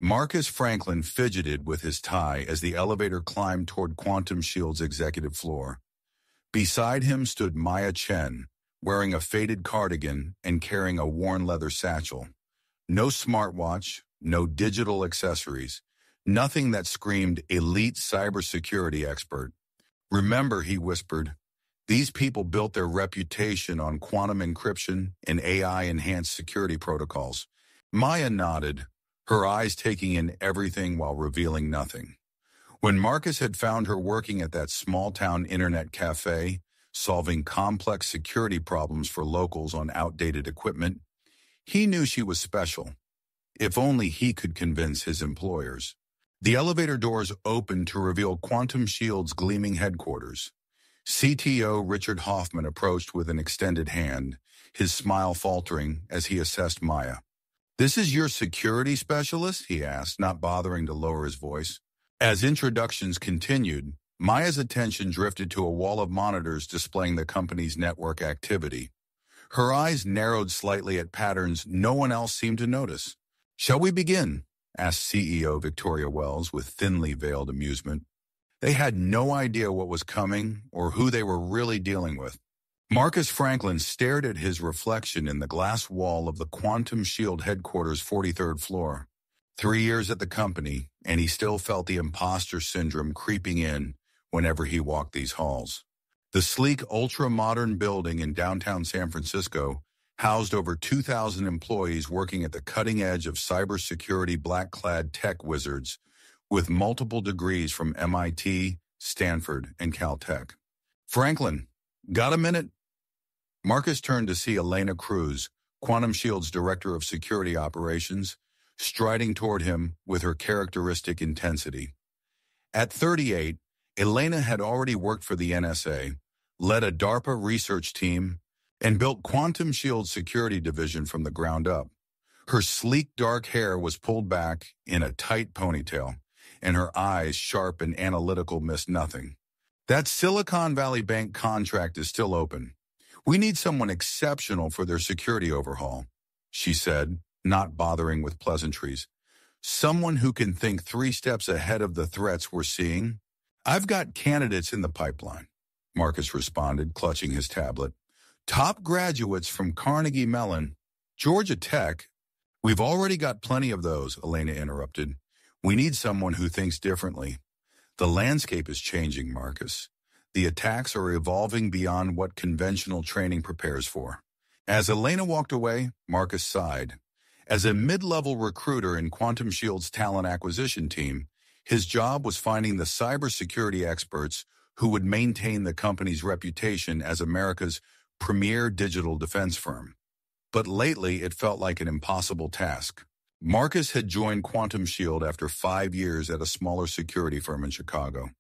Marcus Franklin fidgeted with his tie as the elevator climbed toward Quantum Shield's executive floor. Beside him stood Maya Chen, wearing a faded cardigan and carrying a worn leather satchel. No smartwatch, no digital accessories, nothing that screamed elite cybersecurity expert. "Remember," he whispered, "these people built their reputation on quantum encryption and AI-enhanced security protocols." Maya nodded, her eyes taking in everything while revealing nothing. When Marcus had found her working at that small-town internet cafe, solving complex security problems for locals on outdated equipment, he knew she was special. If only he could convince his employers. The elevator doors opened to reveal Quantum Shield's gleaming headquarters. CTO Richard Hoffman approached with an extended hand, his smile faltering as he assessed Maya. "This is your security specialist?" he asked, not bothering to lower his voice. As introductions continued, Maya's attention drifted to a wall of monitors displaying the company's network activity. Her eyes narrowed slightly at patterns no one else seemed to notice. "Shall we begin?" asked CEO Victoria Wells with thinly veiled amusement. They had no idea what was coming or who they were really dealing with. Marcus Franklin stared at his reflection in the glass wall of the Quantum Shield headquarters' 43rd floor. 3 years at the company, and he still felt the imposter syndrome creeping in whenever he walked these halls. The sleek, ultra-modern building in downtown San Francisco housed over 2,000 employees working at the cutting edge of cybersecurity black-clad tech wizards with multiple degrees from MIT, Stanford, and Caltech. "Franklin, got a minute?" Marcus turned to see Elena Cruz, Quantum Shield's Director of Security Operations, striding toward him with her characteristic intensity. At 38, Elena had already worked for the NSA, led a DARPA research team, and built Quantum Shield's security division from the ground up. Her sleek dark hair was pulled back in a tight ponytail, and her eyes, sharp and analytical, missed nothing. "That Silicon Valley Bank contract is still open. We need someone exceptional for their security overhaul," she said, not bothering with pleasantries. "Someone who can think 3 steps ahead of the threats we're seeing." "I've got candidates in the pipeline," Marcus responded, clutching his tablet. "Top graduates from Carnegie Mellon, Georgia Tech." "We've already got plenty of those," Elena interrupted. "We need someone who thinks differently. The landscape is changing, Marcus. The attacks are evolving beyond what conventional training prepares for." As Elena walked away, Marcus sighed. As a mid-level recruiter in Quantum Shield's talent acquisition team, his job was finding the cybersecurity experts who would maintain the company's reputation as America's premier digital defense firm. But lately, it felt like an impossible task. Marcus had joined Quantum Shield after 5 years at a smaller security firm in Chicago.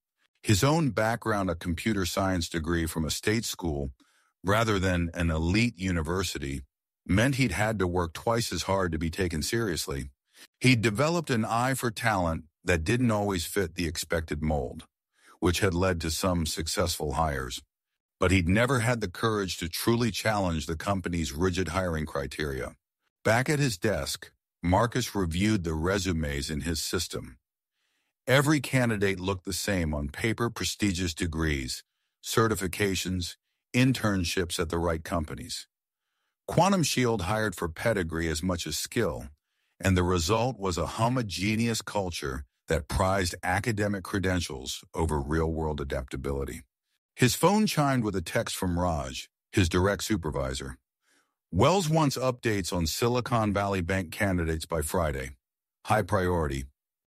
His own background, a computer science degree from a state school, rather than an elite university, meant he'd had to work twice as hard to be taken seriously. He'd developed an eye for talent that didn't always fit the expected mold, which had led to some successful hires. But he'd never had the courage to truly challenge the company's rigid hiring criteria. Back at his desk, Marcus reviewed the resumes in his system. Every candidate looked the same on paper: prestigious degrees, certifications, internships at the right companies. Quantum Shield hired for pedigree as much as skill, and the result was a homogeneous culture that prized academic credentials over real-world adaptability. His phone chimed with a text from Raj, his direct supervisor. "Wells wants updates on Silicon Valley Bank candidates by Friday. High priority."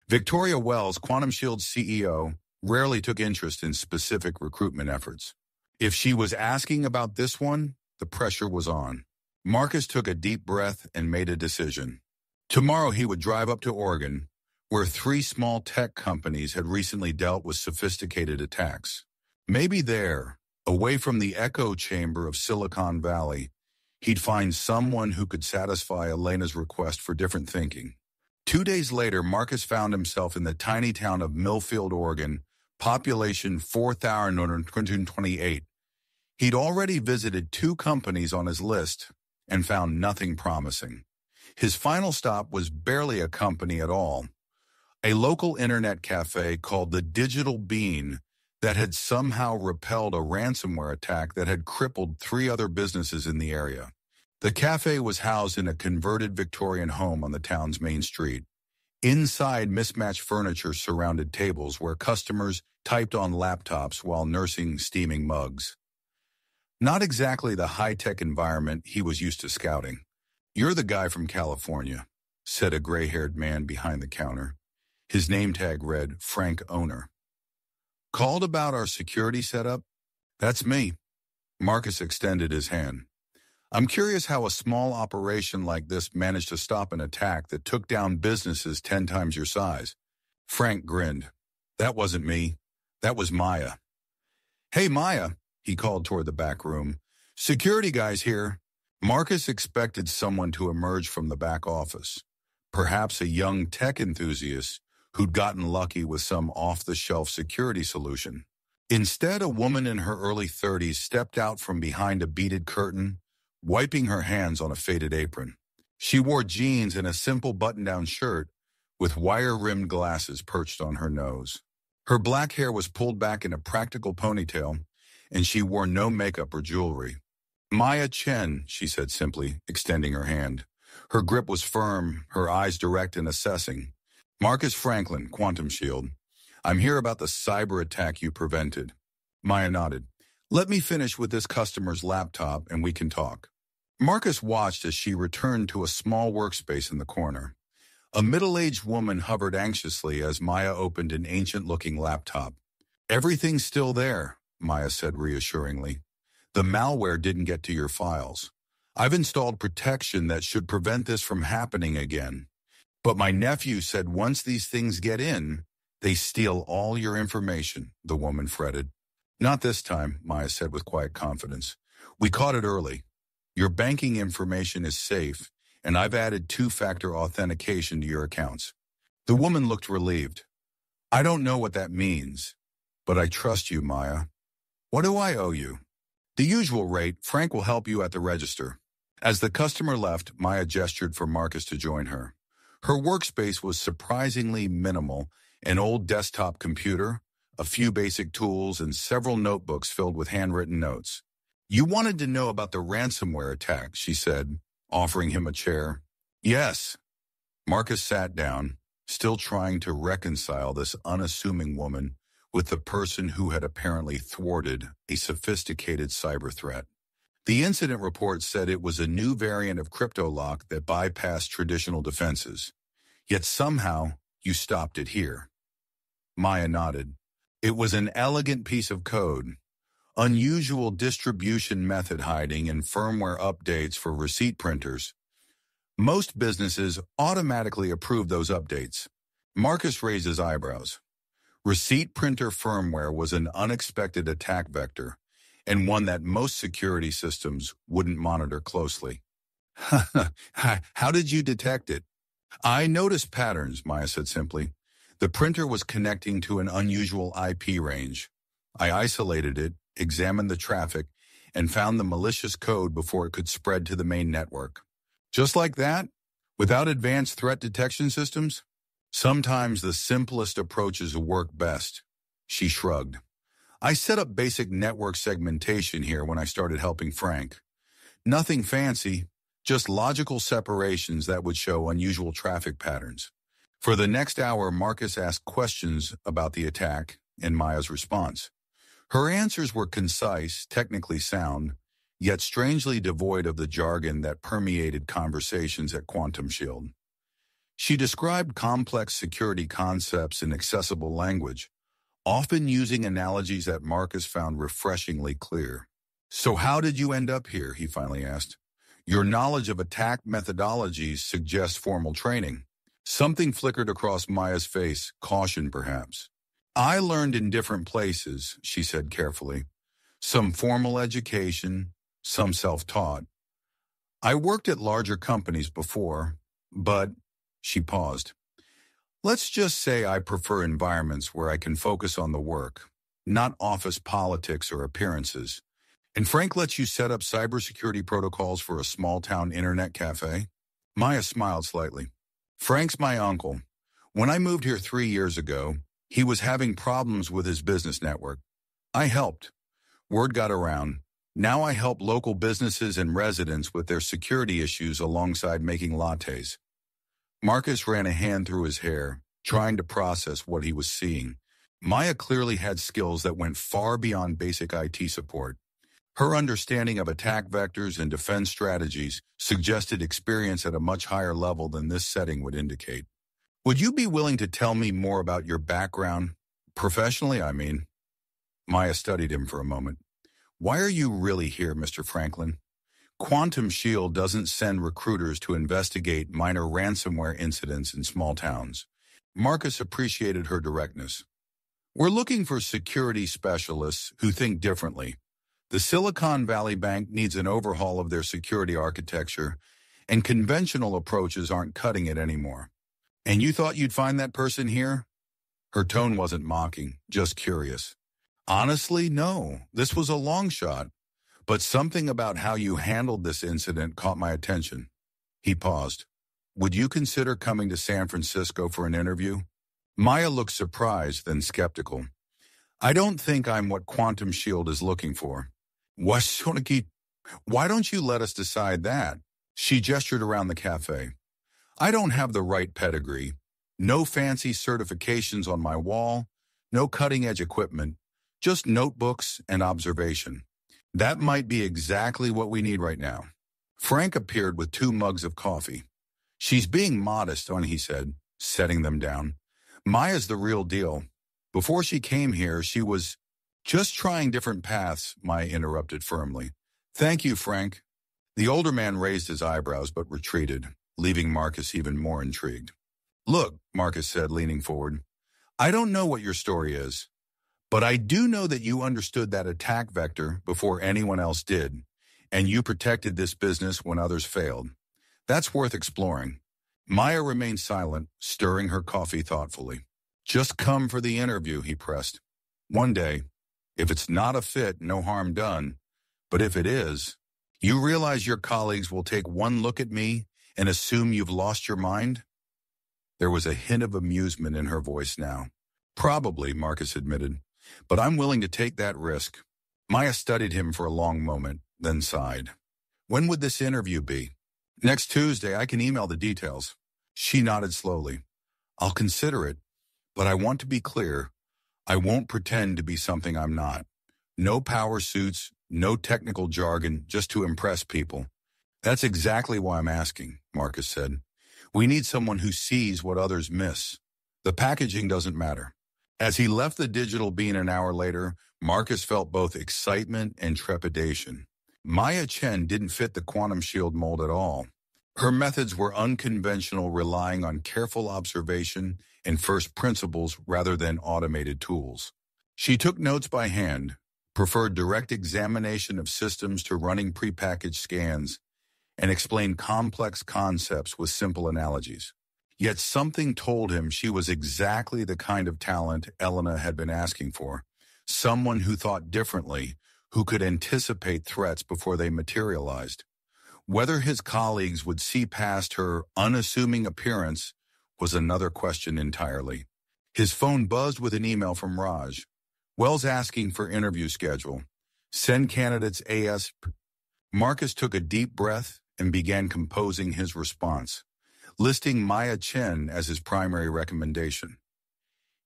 Victoria Wells, Quantum Shield's CEO, rarely took interest in specific recruitment efforts. If she was asking about this one, the pressure was on. Marcus took a deep breath and made a decision. Tomorrow he would drive up to Oregon, where 3 small tech companies had recently dealt with sophisticated attacks. Maybe there, away from the echo chamber of Silicon Valley, he'd find someone who could satisfy Elena's request for different thinking. 2 days later, Marcus found himself in the tiny town of Millfield, Oregon, population 4,928. He'd already visited 2 companies on his list and found nothing promising. His final stop was barely a company at all, a local internet cafe called the Digital Bean that had somehow repelled a ransomware attack that had crippled 3 other businesses in the area. The cafe was housed in a converted Victorian home on the town's main street. Inside, mismatched furniture surrounded tables where customers typed on laptops while nursing steaming mugs. Not exactly the high-tech environment he was used to scouting. "You're the guy from California," said a gray-haired man behind the counter. His name tag read, "Frank Owner." "Called about our security setup?" "That's me." Marcus extended his hand. "I'm curious how a small operation like this managed to stop an attack that took down businesses 10 times your size." Frank grinned. "That wasn't me. That was Maya." "Hey, Maya," he called toward the back room. "Security guys here." Marcus expected someone to emerge from the back office, perhaps a young tech enthusiast who'd gotten lucky with some off-the-shelf security solution. Instead, a woman in her early 30s stepped out from behind a beaded curtain, wiping her hands on a faded apron. She wore jeans and a simple button-down shirt with wire-rimmed glasses perched on her nose. Her black hair was pulled back in a practical ponytail, and she wore no makeup or jewelry. "Maya Chen," she said simply, extending her hand. Her grip was firm, her eyes direct and assessing. "Marcus Franklin, Quantum Shield. I'm here about the cyber attack you prevented." Maya nodded. "Let me finish with this customer's laptop and we can talk." Marcus watched as she returned to a small workspace in the corner. A middle-aged woman hovered anxiously as Maya opened an ancient-looking laptop. "Everything's still there," Maya said reassuringly. "The malware didn't get to your files. I've installed protection that should prevent this from happening again. But my nephew said once these things get in, they steal all your information," the woman fretted. "Not this time," Maya said with quiet confidence. "We caught it early. Your banking information is safe, and I've added 2-factor authentication to your accounts." The woman looked relieved. "I don't know what that means, but I trust you, Maya. What do I owe you?" "The usual rate. Frank will help you at the register." As the customer left, Maya gestured for Marcus to join her. Her workspace was surprisingly minimal: an old desktop computer, a few basic tools, and several notebooks filled with handwritten notes. "You wanted to know about the ransomware attack," she said, offering him a chair. "Yes." Marcus sat down, still trying to reconcile this unassuming woman with the person who had apparently thwarted a sophisticated cyber threat. The incident report said it was a new variant of CryptoLock that bypassed traditional defenses. Yet somehow, you stopped it here. Maya nodded. "It was an elegant piece of code. Unusual distribution method hiding and firmware updates for receipt printers. Most businesses automatically approve those updates." Marcus raised his eyebrows. Receipt printer firmware was an unexpected attack vector, and one that most security systems wouldn't monitor closely. "How did you detect it?" "I noticed patterns," Maya said simply. "The printer was connecting to an unusual IP range. I isolated it, examined the traffic, and found the malicious code before it could spread to the main network." "Just like that? Without advanced threat detection systems?" "Sometimes the simplest approaches work best." She shrugged. "I set up basic network segmentation here when I started helping Frank. Nothing fancy, just logical separations that would show unusual traffic patterns." For the next hour, Marcus asked questions about the attack and Maya's response. Her answers were concise, technically sound, yet strangely devoid of the jargon that permeated conversations at Quantum Shield. She described complex security concepts in accessible language, often using analogies that Marcus found refreshingly clear. "So how did you end up here?" he finally asked. "Your knowledge of attack methodologies suggests formal training." Something flickered across Maya's face, caution perhaps. "I learned in different places," she said carefully. "Some formal education, some self-taught. I worked at larger companies before, but..." She paused. "Let's just say I prefer environments where I can focus on the work, not office politics or appearances. And Frank lets you set up cybersecurity protocols for a small-town internet cafe?" Maya smiled slightly. "Frank's my uncle. When I moved here 3 years ago, he was having problems with his business network. I helped. Word got around. Now I help local businesses and residents with their security issues alongside making lattes. Marcus ran a hand through his hair, trying to process what he was seeing. Maya clearly had skills that went far beyond basic IT support. Her understanding of attack vectors and defense strategies suggested experience at a much higher level than this setting would indicate. Would you be willing to tell me more about your background? Professionally, I mean. Maya studied him for a moment. Why are you really here, Mr. Franklin? Quantum Shield doesn't send recruiters to investigate minor ransomware incidents in small towns. Marcus appreciated her directness. We're looking for security specialists who think differently. The Silicon Valley Bank needs an overhaul of their security architecture, and conventional approaches aren't cutting it anymore. And you thought you'd find that person here? Her tone wasn't mocking, just curious. Honestly, no. This was a long shot. But something about how you handled this incident caught my attention. He paused. Would you consider coming to San Francisco for an interview? Maya looked surprised, then skeptical. I don't think I'm what Quantum Shield is looking for. Why don't you let us decide that? She gestured around the cafe. I don't have the right pedigree. No fancy certifications on my wall, no cutting-edge equipment, just notebooks and observation. That might be exactly what we need right now. Frank appeared with 2 mugs of coffee. She's being modest, he said, setting them down. Maya's the real deal. Before she came here, she was just trying different paths, Maya interrupted firmly. Thank you, Frank. The older man raised his eyebrows but retreated, leaving Marcus even more intrigued. Look, Marcus said, leaning forward. I don't know what your story is, but I do know that you understood that attack vector before anyone else did, and you protected this business when others failed. That's worth exploring. Maya remained silent, stirring her coffee thoughtfully. Just come for the interview, he pressed. One day, if it's not a fit, no harm done. But if it is, you realize your colleagues will take one look at me and assume you've lost your mind? There was a hint of amusement in her voice now. Probably, Marcus admitted, but I'm willing to take that risk. Maya studied him for a long moment, then sighed. When would this interview be? Next Tuesday. I can email the details. She nodded slowly. I'll consider it, but I want to be clear. I won't pretend to be something I'm not. No power suits, no technical jargon, just to impress people. That's exactly why I'm asking, Marcus said. We need someone who sees what others miss. The packaging doesn't matter. As he left the digital bean an hour later, Marcus felt both excitement and trepidation. Maya Chen didn't fit the Quantum Shield mold at all. Her methods were unconventional, relying on careful observation and first principles rather than automated tools. She took notes by hand, preferred direct examination of systems to running prepackaged scans, and explained complex concepts with simple analogies. Yet something told him she was exactly the kind of talent Elena had been asking for, someone who thought differently, who could anticipate threats before they materialized. Whether his colleagues would see past her unassuming appearance was another question entirely. His phone buzzed with an email from Raj. Wells asking for interview schedule. Send candidates ASAP. Marcus took a deep breath and began composing his response, listing Maya Chen as his primary recommendation.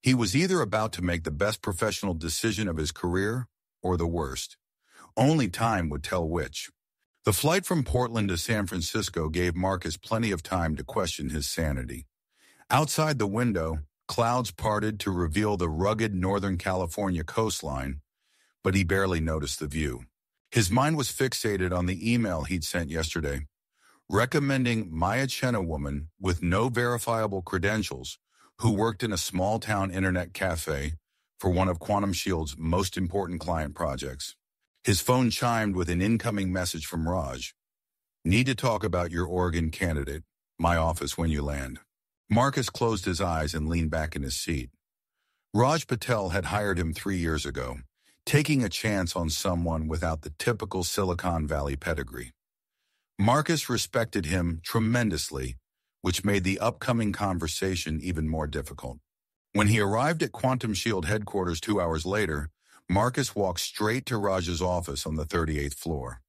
He was either about to make the best professional decision of his career or the worst. Only time would tell which. The flight from Portland to San Francisco gave Marcus plenty of time to question his sanity. Outside the window, clouds parted to reveal the rugged Northern California coastline, but he barely noticed the view. His mind was fixated on the email he'd sent yesterday, recommending Maya Chen, a woman with no verifiable credentials who worked in a small-town internet cafe for one of Quantum Shield's most important client projects. His phone chimed with an incoming message from Raj. Need to talk about your Oregon candidate. My office when you land. Marcus closed his eyes and leaned back in his seat. Raj Patel had hired him 3 years ago, taking a chance on someone without the typical Silicon Valley pedigree. Marcus respected him tremendously, which made the upcoming conversation even more difficult. When he arrived at Quantum Shield headquarters 2 hours later, Marcus walked straight to Raj's office on the 38th floor.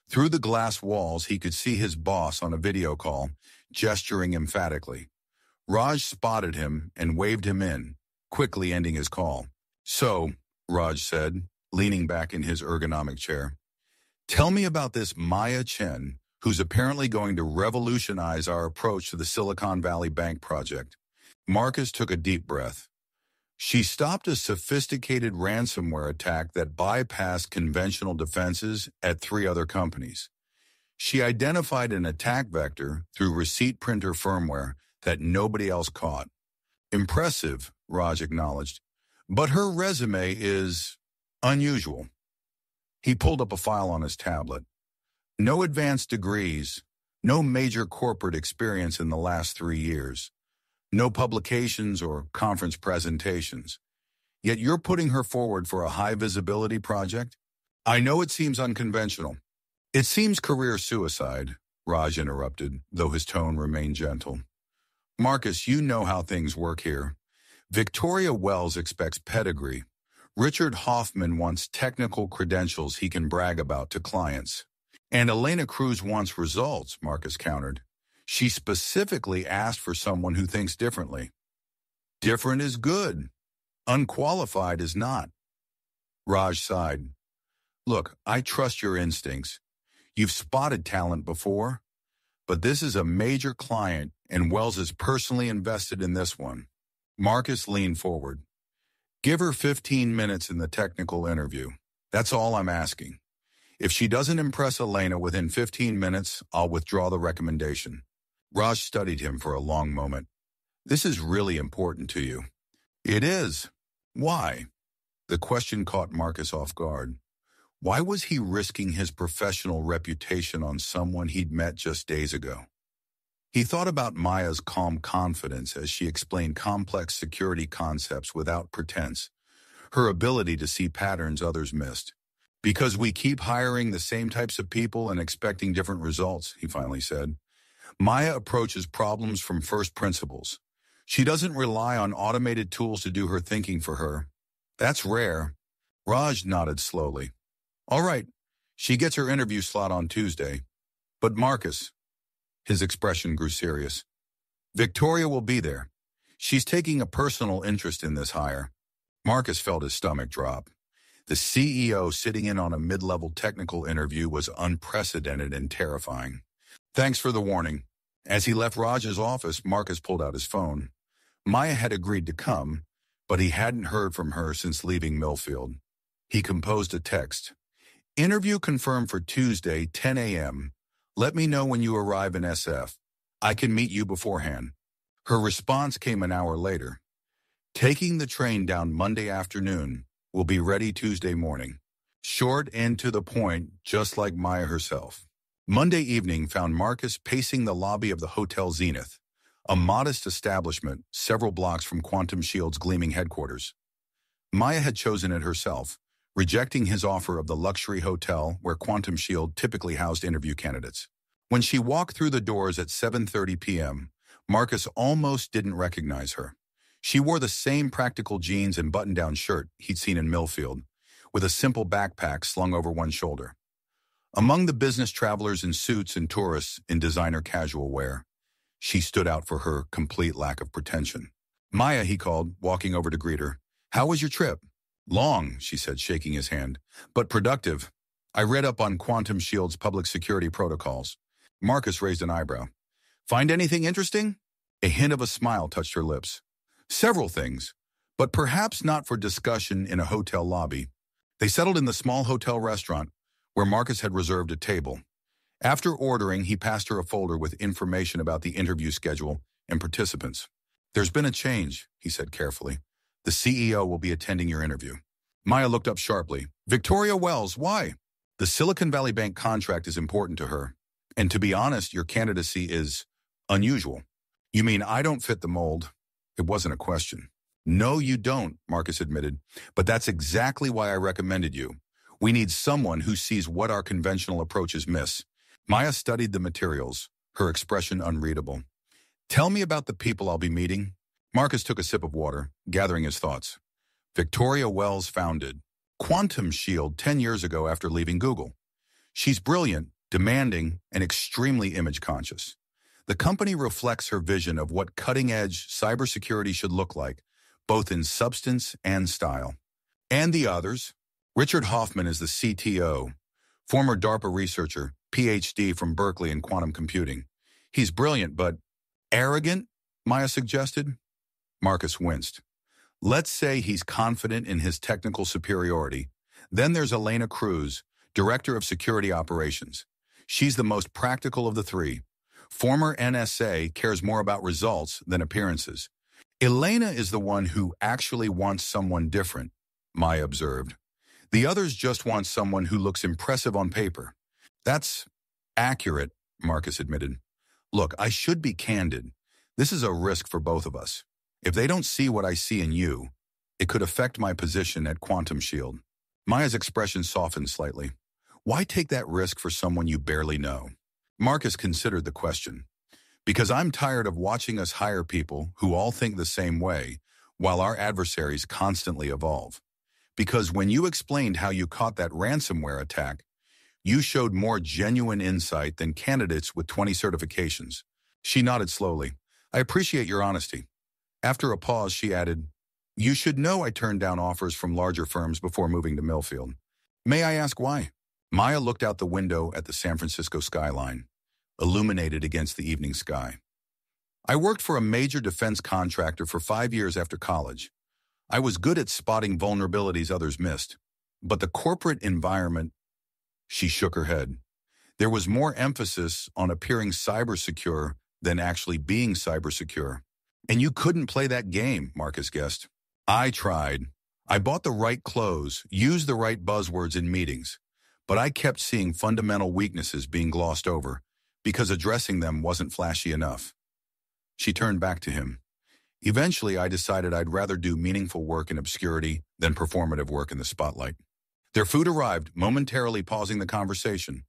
Through the glass walls, he could see his boss on a video call, gesturing emphatically. Raj spotted him and waved him in, quickly ending his call. "So," Raj said, leaning back in his ergonomic chair, "tell me about this Maya Chen, who's apparently going to revolutionize our approach to the Silicon Valley Bank project." Marcus took a deep breath. "She stopped a sophisticated ransomware attack that bypassed conventional defenses at 3 other companies. She identified an attack vector through receipt printer firmware that nobody else caught." "Impressive," Raj acknowledged, "but her resume is unusual." He pulled up a file on his tablet. "No advanced degrees, no major corporate experience in the last 3 years. No publications or conference presentations. Yet you're putting her forward for a high-visibility project? I know it seems unconventional." "It seems career suicide," Raj interrupted, though his tone remained gentle. "Marcus, you know how things work here. Victoria Wells expects pedigree. Richard Hoffman wants technical credentials he can brag about to clients. And Elena Cruz wants results," Marcus countered. "She specifically asked for someone who thinks differently." "Different is good. Unqualified is not." Raj sighed. "Look, I trust your instincts. You've spotted talent before. But this is a major client, and Wells is personally invested in this one." Marcus leaned forward. "Give her 15 minutes in the technical interview. That's all I'm asking. If she doesn't impress Elena within 15 minutes, I'll withdraw the recommendation." Raj studied him for a long moment. "This is really important to you." "It is. Why?" The question caught Marcus off guard. Why was he risking his professional reputation on someone he'd met just days ago? He thought about Maya's calm confidence as she explained complex security concepts without pretense, her ability to see patterns others missed. "Because we keep hiring the same types of people and expecting different results," he finally said. "Maya approaches problems from first principles. She doesn't rely on automated tools to do her thinking for her. That's rare." Raj nodded slowly. "All right, she gets her interview slot on Tuesday. But Marcus," his expression grew serious, "Victoria will be there. She's taking a personal interest in this hire." Marcus felt his stomach drop. The CEO sitting in on a mid-level technical interview was unprecedented and terrifying. "Thanks for the warning." As he left Raj's office, Marcus pulled out his phone. Maya had agreed to come, but he hadn't heard from her since leaving Millfield. He composed a text. "Interview confirmed for Tuesday, 10 a.m. Let me know when you arrive in SF. I can meet you beforehand." Her response came an hour later. "Taking the train down Monday afternoon. Will be ready Tuesday morning." Short and to the point, just like Maya herself. Monday evening found Marcus pacing the lobby of the Hotel Zenith, a modest establishment several blocks from Quantum Shield's gleaming headquarters. Maya had chosen it herself, rejecting his offer of the luxury hotel where Quantum Shield typically housed interview candidates. When she walked through the doors at 7:30 p.m., Marcus almost didn't recognize her. She wore the same practical jeans and button-down shirt he'd seen in Millfield, with a simple backpack slung over one shoulder. Among the business travelers in suits and tourists in designer casual wear, she stood out for her complete lack of pretension. "Maya," he called, walking over to greet her. "How was your trip?" "Long," she said, shaking his hand, "but productive. I read up on Quantum Shield's public security protocols." Marcus raised an eyebrow. "Find anything interesting?" A hint of a smile touched her lips. "Several things, but perhaps not for discussion in a hotel lobby." They settled in the small hotel restaurant, where Marcus had reserved a table. After ordering, he passed her a folder with information about the interview schedule and participants. "There's been a change," he said carefully. "The CEO will be attending your interview." Maya looked up sharply. "Victoria Wells, why?" "The Silicon Valley Bank contract is important to her. And to be honest, your candidacy is unusual." "You mean I don't fit the mold?" It wasn't a question. "No, you don't," Marcus admitted. "But that's exactly why I recommended you. We need someone who sees what our conventional approaches miss." Maya studied the materials, her expression unreadable. Tell me about the people I'll be meeting. Marcus took a sip of water, gathering his thoughts. Victoria Wells founded Quantum Shield 10 years ago after leaving Google. She's brilliant, demanding, and extremely image-conscious. The company reflects her vision of what cutting-edge cybersecurity should look like, both in substance and style. And the others? Richard Hoffman is the CTO, former DARPA researcher, PhD from Berkeley in quantum computing. He's brilliant, but arrogant, Maya suggested. Marcus winced. Let's say he's confident in his technical superiority. Then there's Elena Cruz, Director of Security Operations. She's the most practical of the three. Former NSA cares more about results than appearances. Elena is the one who actually wants someone different, Maya observed. The others just want someone who looks impressive on paper. That's accurate, Marcus admitted. Look, I should be candid. This is a risk for both of us. If they don't see what I see in you, it could affect my position at Quantum Shield. Maya's expression softened slightly. Why take that risk for someone you barely know? Marcus considered the question. Because I'm tired of watching us hire people who all think the same way, while our adversaries constantly evolve. Because when you explained how you caught that ransomware attack, you showed more genuine insight than candidates with 20 certifications. She nodded slowly. I appreciate your honesty. After a pause, she added, You should know I turned down offers from larger firms before moving to Millfield. May I ask why? Maya looked out the window at the San Francisco skyline, illuminated against the evening sky. I worked for a major defense contractor for 5 years after college. I was good at spotting vulnerabilities others missed, but the corporate environment, she shook her head. There was more emphasis on appearing cybersecure than actually being cybersecure. And you couldn't play that game, Marcus guessed. I tried. I bought the right clothes, used the right buzzwords in meetings, but I kept seeing fundamental weaknesses being glossed over because addressing them wasn't flashy enough. She turned back to him. Eventually, I decided I'd rather do meaningful work in obscurity than performative work in the spotlight. Their food arrived, momentarily pausing the conversation.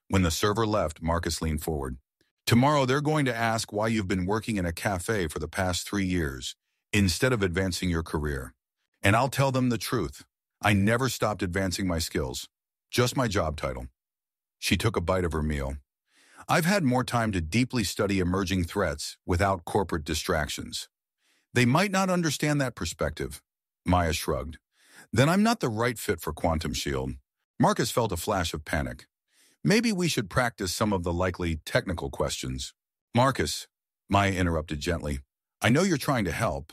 When the server left, Marcus leaned forward. Tomorrow, they're going to ask why you've been working in a cafe for the past 3 years instead of advancing your career. And I'll tell them the truth. I never stopped advancing my skills, just my job title. She took a bite of her meal. I've had more time to deeply study emerging threats without corporate distractions. They might not understand that perspective. Maya shrugged. Then I'm not the right fit for Quantum Shield. Marcus felt a flash of panic. Maybe we should practice some of the likely technical questions. Marcus, Maya interrupted gently, I know you're trying to help,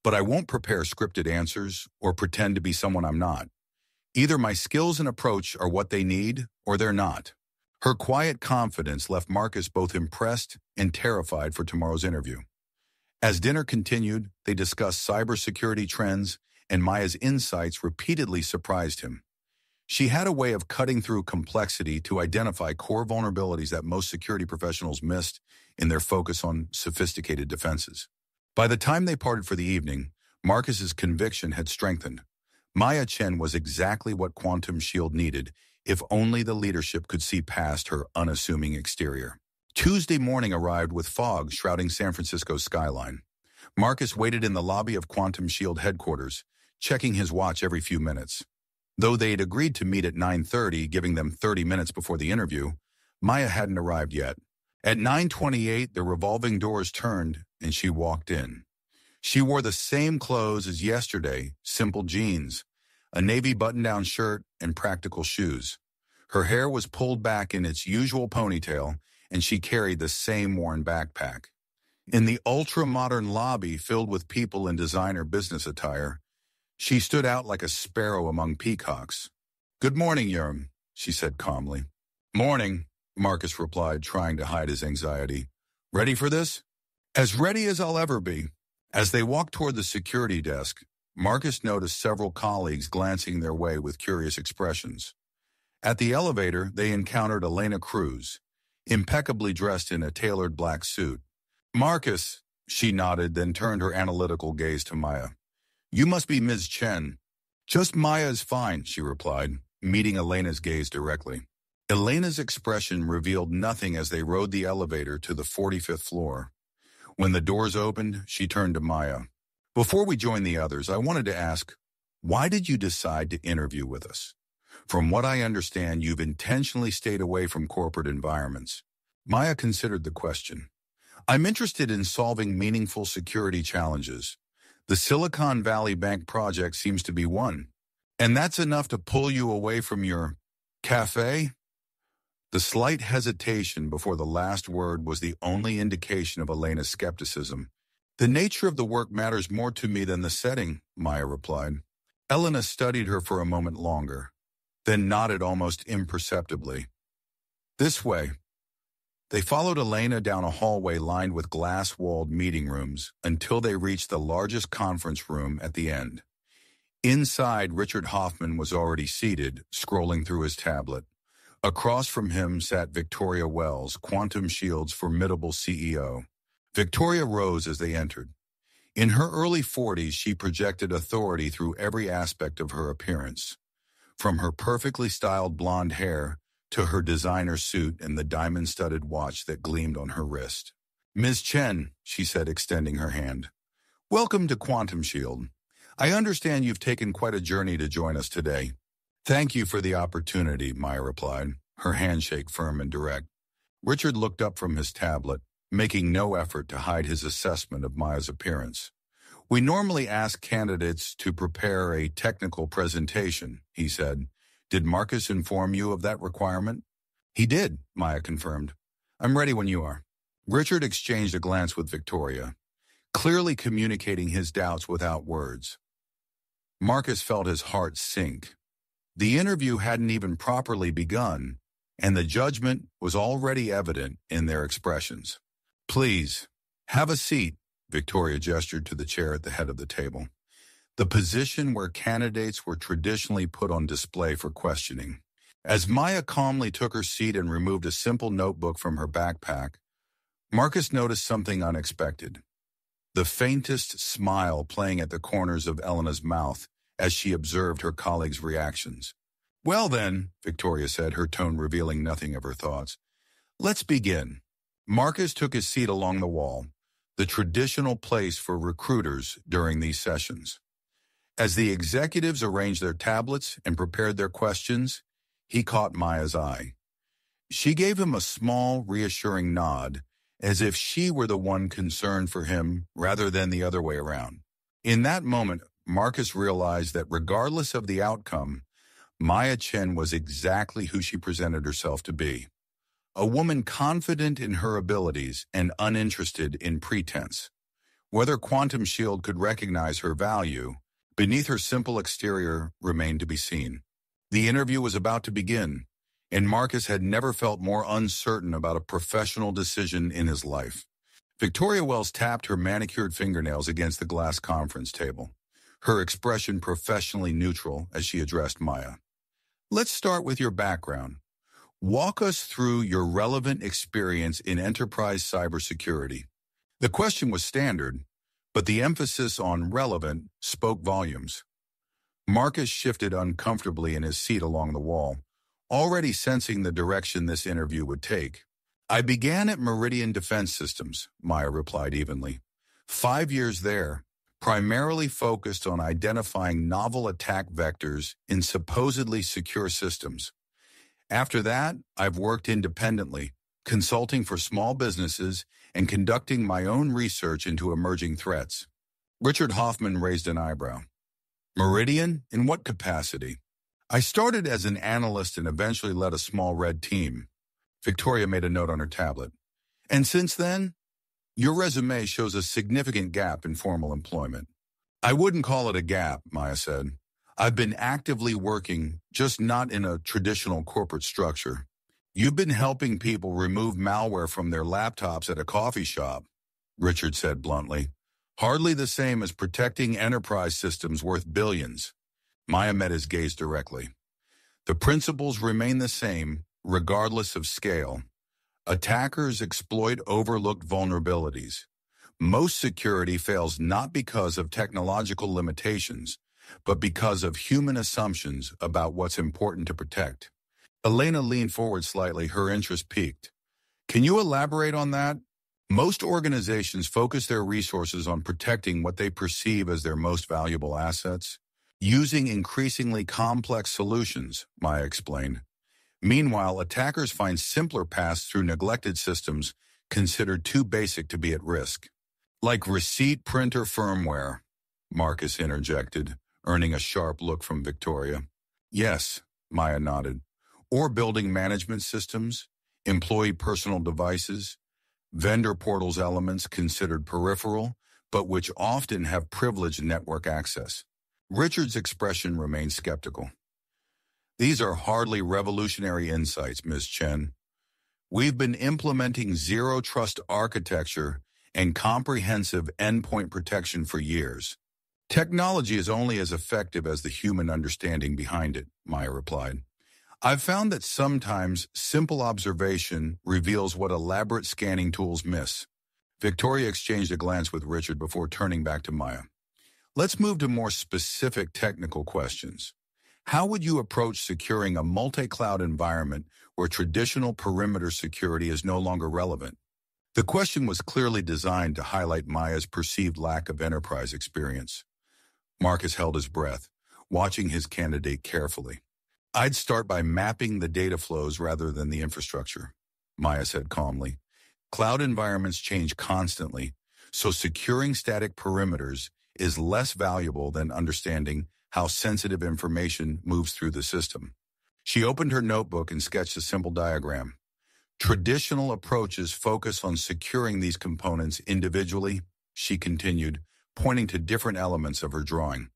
but I won't prepare scripted answers or pretend to be someone I'm not. Either my skills and approach are what they need, or they're not. Her quiet confidence left Marcus both impressed and terrified for tomorrow's interview. As dinner continued, they discussed cybersecurity trends, and Maya's insights repeatedly surprised him. She had a way of cutting through complexity to identify core vulnerabilities that most security professionals missed in their focus on sophisticated defenses. By the time they parted for the evening, Marcus's conviction had strengthened. Maya Chen was exactly what Quantum Shield needed, if only the leadership could see past her unassuming exterior. Tuesday morning arrived with fog shrouding San Francisco's skyline. Marcus waited in the lobby of Quantum Shield headquarters, checking his watch every few minutes. Though they had agreed to meet at 9:30, giving them 30 minutes before the interview, Maya hadn't arrived yet. At 9:28, the revolving doors turned, and she walked in. She wore the same clothes as yesterday, simple jeans, a navy button-down shirt, and practical shoes. Her hair was pulled back in its usual ponytail, and she carried the same worn backpack. In the ultra-modern lobby filled with people in designer business attire, she stood out like a sparrow among peacocks. Good morning, Yerm, she said calmly. Morning, Marcus replied, trying to hide his anxiety. Ready for this? As ready as I'll ever be. As they walked toward the security desk, Marcus noticed several colleagues glancing their way with curious expressions. At the elevator, they encountered Elena Cruz, impeccably dressed in a tailored black suit. Marcus, she nodded, then turned her analytical gaze to Maya. You must be Ms. Chen. Just Maya is fine, she replied, meeting Elena's gaze directly. Elena's expression revealed nothing as they rode the elevator to the 45th floor. When the doors opened, she turned to Maya. Before we join the others, I wanted to ask, why did you decide to interview with us? From what I understand, you've intentionally stayed away from corporate environments. Maya considered the question. I'm interested in solving meaningful security challenges. The Silicon Valley Bank project seems to be one. And that's enough to pull you away from your cafe? The slight hesitation before the last word was the only indication of Elena's skepticism. The nature of the work matters more to me than the setting, Maya replied. Elena studied her for a moment longer, then nodded almost imperceptibly. This way. They followed Elena down a hallway lined with glass-walled meeting rooms until they reached the largest conference room at the end. Inside, Richard Hoffman was already seated, scrolling through his tablet. Across from him sat Victoria Wells, Quantum Shield's formidable CEO. Victoria rose as they entered. In her early 40s, she projected authority through every aspect of her appearance, from her perfectly styled blonde hair to her designer suit and the diamond-studded watch that gleamed on her wrist. Ms. Chen, she said, extending her hand. Welcome to Quantum Shield. I understand you've taken quite a journey to join us today. Thank you for the opportunity, Maya replied, her handshake firm and direct. Richard looked up from his tablet, making no effort to hide his assessment of Maya's appearance. We normally ask candidates to prepare a technical presentation, he said. Did Marcus inform you of that requirement? He did, Maya confirmed. I'm ready when you are. Richard exchanged a glance with Victoria, clearly communicating his doubts without words. Marcus felt his heart sink. The interview hadn't even properly begun, and the judgment was already evident in their expressions. Please, have a seat, Victoria gestured to the chair at the head of the table, the position where candidates were traditionally put on display for questioning. As Maya calmly took her seat and removed a simple notebook from her backpack, Marcus noticed something unexpected. The faintest smile playing at the corners of Elena's mouth as she observed her colleagues' reactions. Well then, Victoria said, her tone revealing nothing of her thoughts. Let's begin. Marcus took his seat along the wall, the traditional place for recruiters during these sessions. As the executives arranged their tablets and prepared their questions, he caught Maya's eye. She gave him a small, reassuring nod, as if she were the one concerned for him rather than the other way around. In that moment, Marcus realized that regardless of the outcome, Maya Chen was exactly who she presented herself to be. A woman confident in her abilities and uninterested in pretense. Whether Quantum Shield could recognize her value, beneath her simple exterior remained to be seen. The interview was about to begin, and Marcus had never felt more uncertain about a professional decision in his life. Victoria Wells tapped her manicured fingernails against the glass conference table, her expression professionally neutral as she addressed Maya. Let's start with your background. Walk us through your relevant experience in enterprise cybersecurity. The question was standard, but the emphasis on relevant spoke volumes. Marcus shifted uncomfortably in his seat along the wall, already sensing the direction this interview would take. I began at Meridian Defense Systems, Maya replied evenly. 5 years there, primarily focused on identifying novel attack vectors in supposedly secure systems. After that, I've worked independently, consulting for small businesses and conducting my own research into emerging threats. Richard Hoffman raised an eyebrow. Meridian? In what capacity? I started as an analyst and eventually led a small red team. Victoria made a note on her tablet. And since then? Your resume shows a significant gap in formal employment. I wouldn't call it a gap, Maya said. I've been actively working, just not in a traditional corporate structure. You've been helping people remove malware from their laptops at a coffee shop, Richard said bluntly. Hardly the same as protecting enterprise systems worth billions. Maya met his gaze directly. The principles remain the same, regardless of scale. Attackers exploit overlooked vulnerabilities. Most security fails not because of technological limitations, but because of human assumptions about what's important to protect. Elena leaned forward slightly, her interest piqued. Can you elaborate on that? Most organizations focus their resources on protecting what they perceive as their most valuable assets, using increasingly complex solutions, Maya explained. Meanwhile, attackers find simpler paths through neglected systems considered too basic to be at risk. Like receipt printer firmware, Marcus interjected, earning a sharp look from Victoria. Yes, Maya nodded. Or building management systems, employee personal devices, vendor portals elements considered peripheral, but which often have privileged network access. Richard's expression remained skeptical. These are hardly revolutionary insights, Ms. Chen. We've been implementing zero-trust architecture and comprehensive endpoint protection for years. Technology is only as effective as the human understanding behind it, Maya replied. I've found that sometimes simple observation reveals what elaborate scanning tools miss. Victoria exchanged a glance with Richard before turning back to Maya. Let's move to more specific technical questions. How would you approach securing a multi-cloud environment where traditional perimeter security is no longer relevant? The question was clearly designed to highlight Maya's perceived lack of enterprise experience. Marcus held his breath, watching his candidate carefully. I'd start by mapping the data flows rather than the infrastructure, Maya said calmly. Cloud environments change constantly, so securing static perimeters is less valuable than understanding how sensitive information moves through the system. She opened her notebook and sketched a simple diagram. Traditional approaches focus on securing these components individually, she continued, pointing to different elements of her drawing.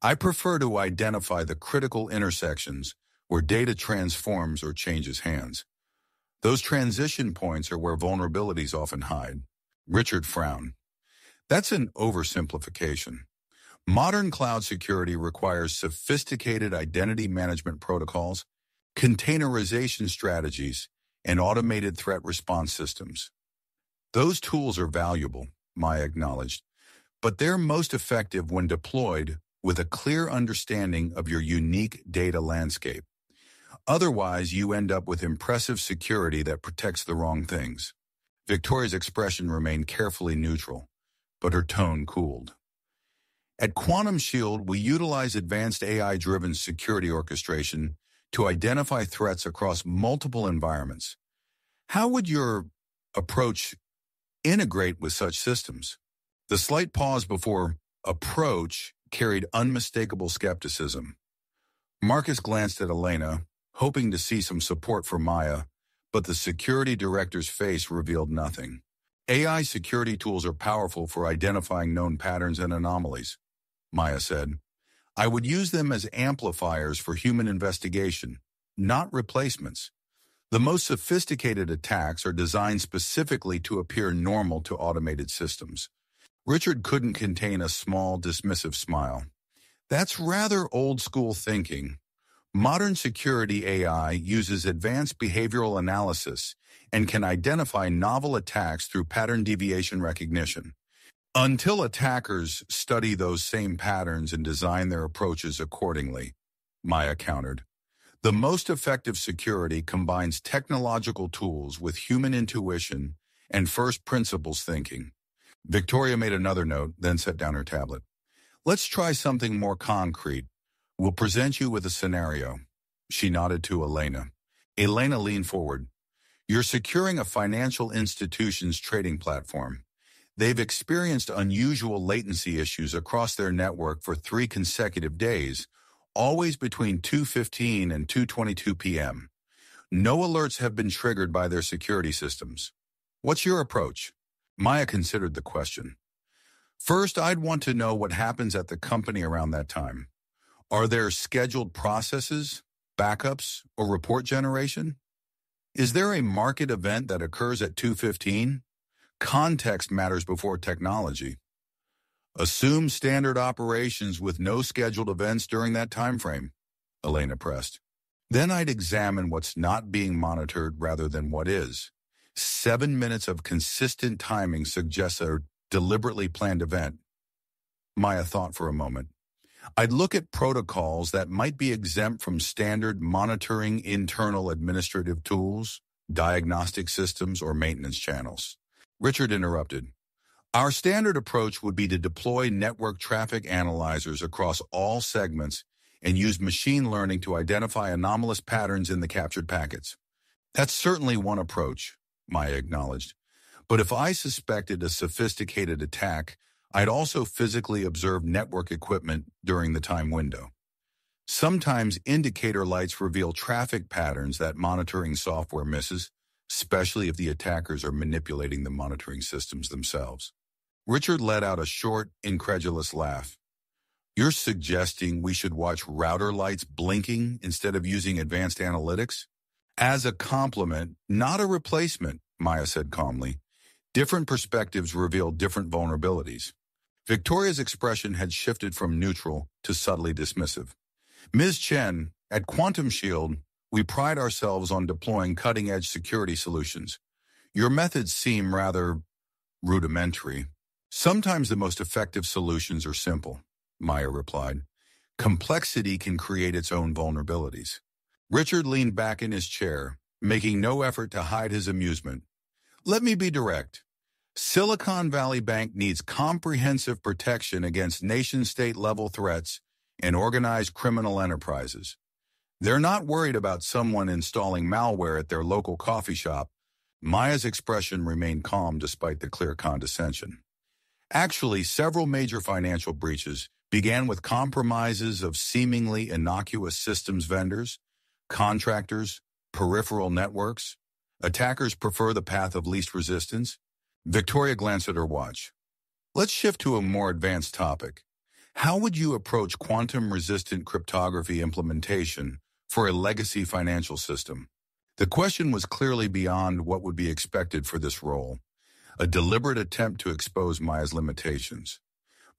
I prefer to identify the critical intersections where data transforms or changes hands. Those transition points are where vulnerabilities often hide. Richard frowned. That's an oversimplification. Modern cloud security requires sophisticated identity management protocols, containerization strategies, and automated threat response systems. Those tools are valuable, Maya acknowledged, but they're most effective when deployed with a clear understanding of your unique data landscape. Otherwise, you end up with impressive security that protects the wrong things. Victoria's expression remained carefully neutral, but her tone cooled. At Quantum Shield, we utilize advanced AI-driven security orchestration to identify threats across multiple environments. How would your approach integrate with such systems? The slight pause before approach carried unmistakable skepticism. Marcus glanced at Elena, hoping to see some support for Maya, but the security director's face revealed nothing. AI security tools are powerful for identifying known patterns and anomalies, Maya said. I would use them as amplifiers for human investigation, not replacements. The most sophisticated attacks are designed specifically to appear normal to automated systems. Richard couldn't contain a small, dismissive smile. That's rather old-school thinking. Modern security AI uses advanced behavioral analysis and can identify novel attacks through pattern deviation recognition. Until attackers study those same patterns and design their approaches accordingly, Maya countered. The most effective security combines technological tools with human intuition and first principles thinking. Victoria made another note, then set down her tablet. Let's try something more concrete. We'll present you with a scenario. She nodded to Elena. Elena leaned forward. You're securing a financial institution's trading platform. They've experienced unusual latency issues across their network for 3 consecutive days, always between 2:15 and 2:22 p.m. No alerts have been triggered by their security systems. What's your approach? Maya considered the question. First, I'd want to know what happens at the company around that time. Are there scheduled processes, backups, or report generation? Is there a market event that occurs at 2:15? Context matters before technology. Assume standard operations with no scheduled events during that time frame, Elena pressed. Then I'd examine what's not being monitored rather than what is. 7 minutes of consistent timing suggests a deliberately planned event. Maya thought for a moment. I'd look at protocols that might be exempt from standard monitoring internal administrative tools, diagnostic systems, or maintenance channels. Richard interrupted. Our standard approach would be to deploy network traffic analyzers across all segments and use machine learning to identify anomalous patterns in the captured packets. That's certainly one approach, Maya acknowledged. But if I suspected a sophisticated attack, I'd also physically observe network equipment during the time window. Sometimes indicator lights reveal traffic patterns that monitoring software misses, especially if the attackers are manipulating the monitoring systems themselves. Richard let out a short, incredulous laugh. You're suggesting we should watch router lights blinking instead of using advanced analytics? As a complement, not a replacement, Maya said calmly. Different perspectives reveal different vulnerabilities. Victoria's expression had shifted from neutral to subtly dismissive. Ms. Chen, at Quantum Shield, we pride ourselves on deploying cutting-edge security solutions. Your methods seem rather rudimentary. Sometimes the most effective solutions are simple, Maya replied. Complexity can create its own vulnerabilities. Richard leaned back in his chair, making no effort to hide his amusement. Let me be direct. Silicon Valley Bank needs comprehensive protection against nation-state level threats and organized criminal enterprises. They're not worried about someone installing malware at their local coffee shop. Maya's expression remained calm despite the clear condescension. Actually, several major financial breaches began with compromises of seemingly innocuous systems vendors, contractors, peripheral networks. Attackers prefer the path of least resistance. Victoria glanced at her watch. Let's shift to a more advanced topic. How would you approach quantum-resistant cryptography implementation for a legacy financial system? The question was clearly beyond what would be expected for this role, a deliberate attempt to expose Maya's limitations.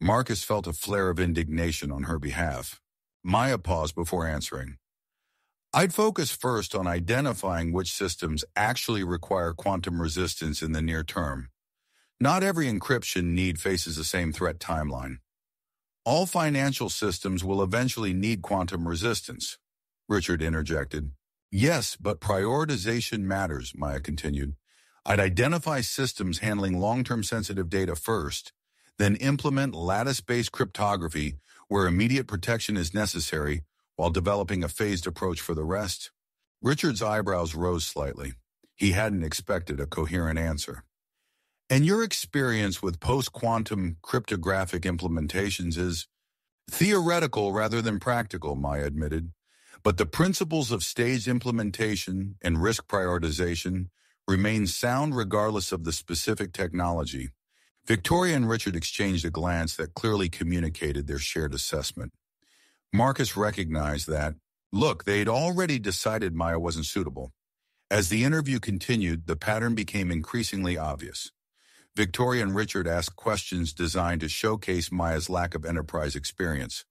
Marcus felt a flare of indignation on her behalf. Maya paused before answering. I'd focus first on identifying which systems actually require quantum resistance in the near term. Not every encryption need faces the same threat timeline. All financial systems will eventually need quantum resistance, Richard interjected. Yes, but prioritization matters, Maya continued. I'd identify systems handling long-term sensitive data first, then implement lattice-based cryptography where immediate protection is necessary while developing a phased approach for the rest. Richard's eyebrows rose slightly. He hadn't expected a coherent answer. And your experience with post-quantum cryptographic implementations is theoretical rather than practical, Maya admitted. But the principles of staged implementation and risk prioritization remain sound regardless of the specific technology. Victoria and Richard exchanged a glance that clearly communicated their shared assessment. Marcus recognized that, look, they'd already decided Maya wasn't suitable. As the interview continued, the pattern became increasingly obvious. Victoria and Richard asked questions designed to showcase Maya's lack of enterprise experience,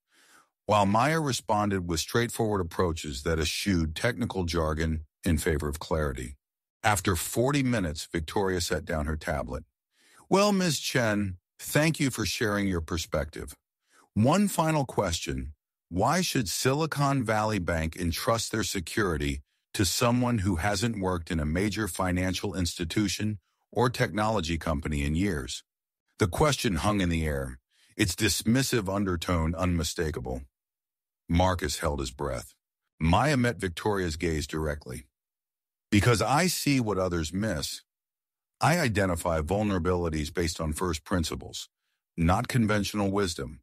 while Maya responded with straightforward approaches that eschewed technical jargon in favor of clarity. After 40 minutes, Victoria set down her tablet. Well, Ms. Chen, thank you for sharing your perspective. One final question. Why should Silicon Valley Bank entrust their security to someone who hasn't worked in a major financial institution or technology company in years? The question hung in the air, its dismissive undertone unmistakable. Marcus held his breath. Maya met Victoria's gaze directly. Because I see what others miss. I identify vulnerabilities based on first principles, not conventional wisdom.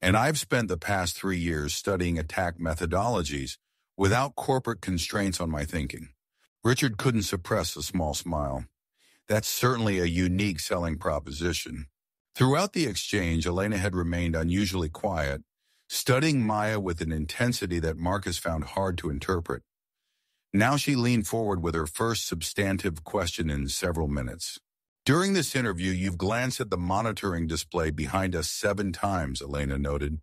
And I've spent the past 3 years studying attack methodologies without corporate constraints on my thinking. Richard couldn't suppress a small smile. That's certainly a unique selling proposition. Throughout the exchange, Elena had remained unusually quiet, studying Maya with an intensity that Marcus found hard to interpret. Now she leaned forward with her first substantive question in several minutes. During this interview, you've glanced at the monitoring display behind us 7 times, Elena noted.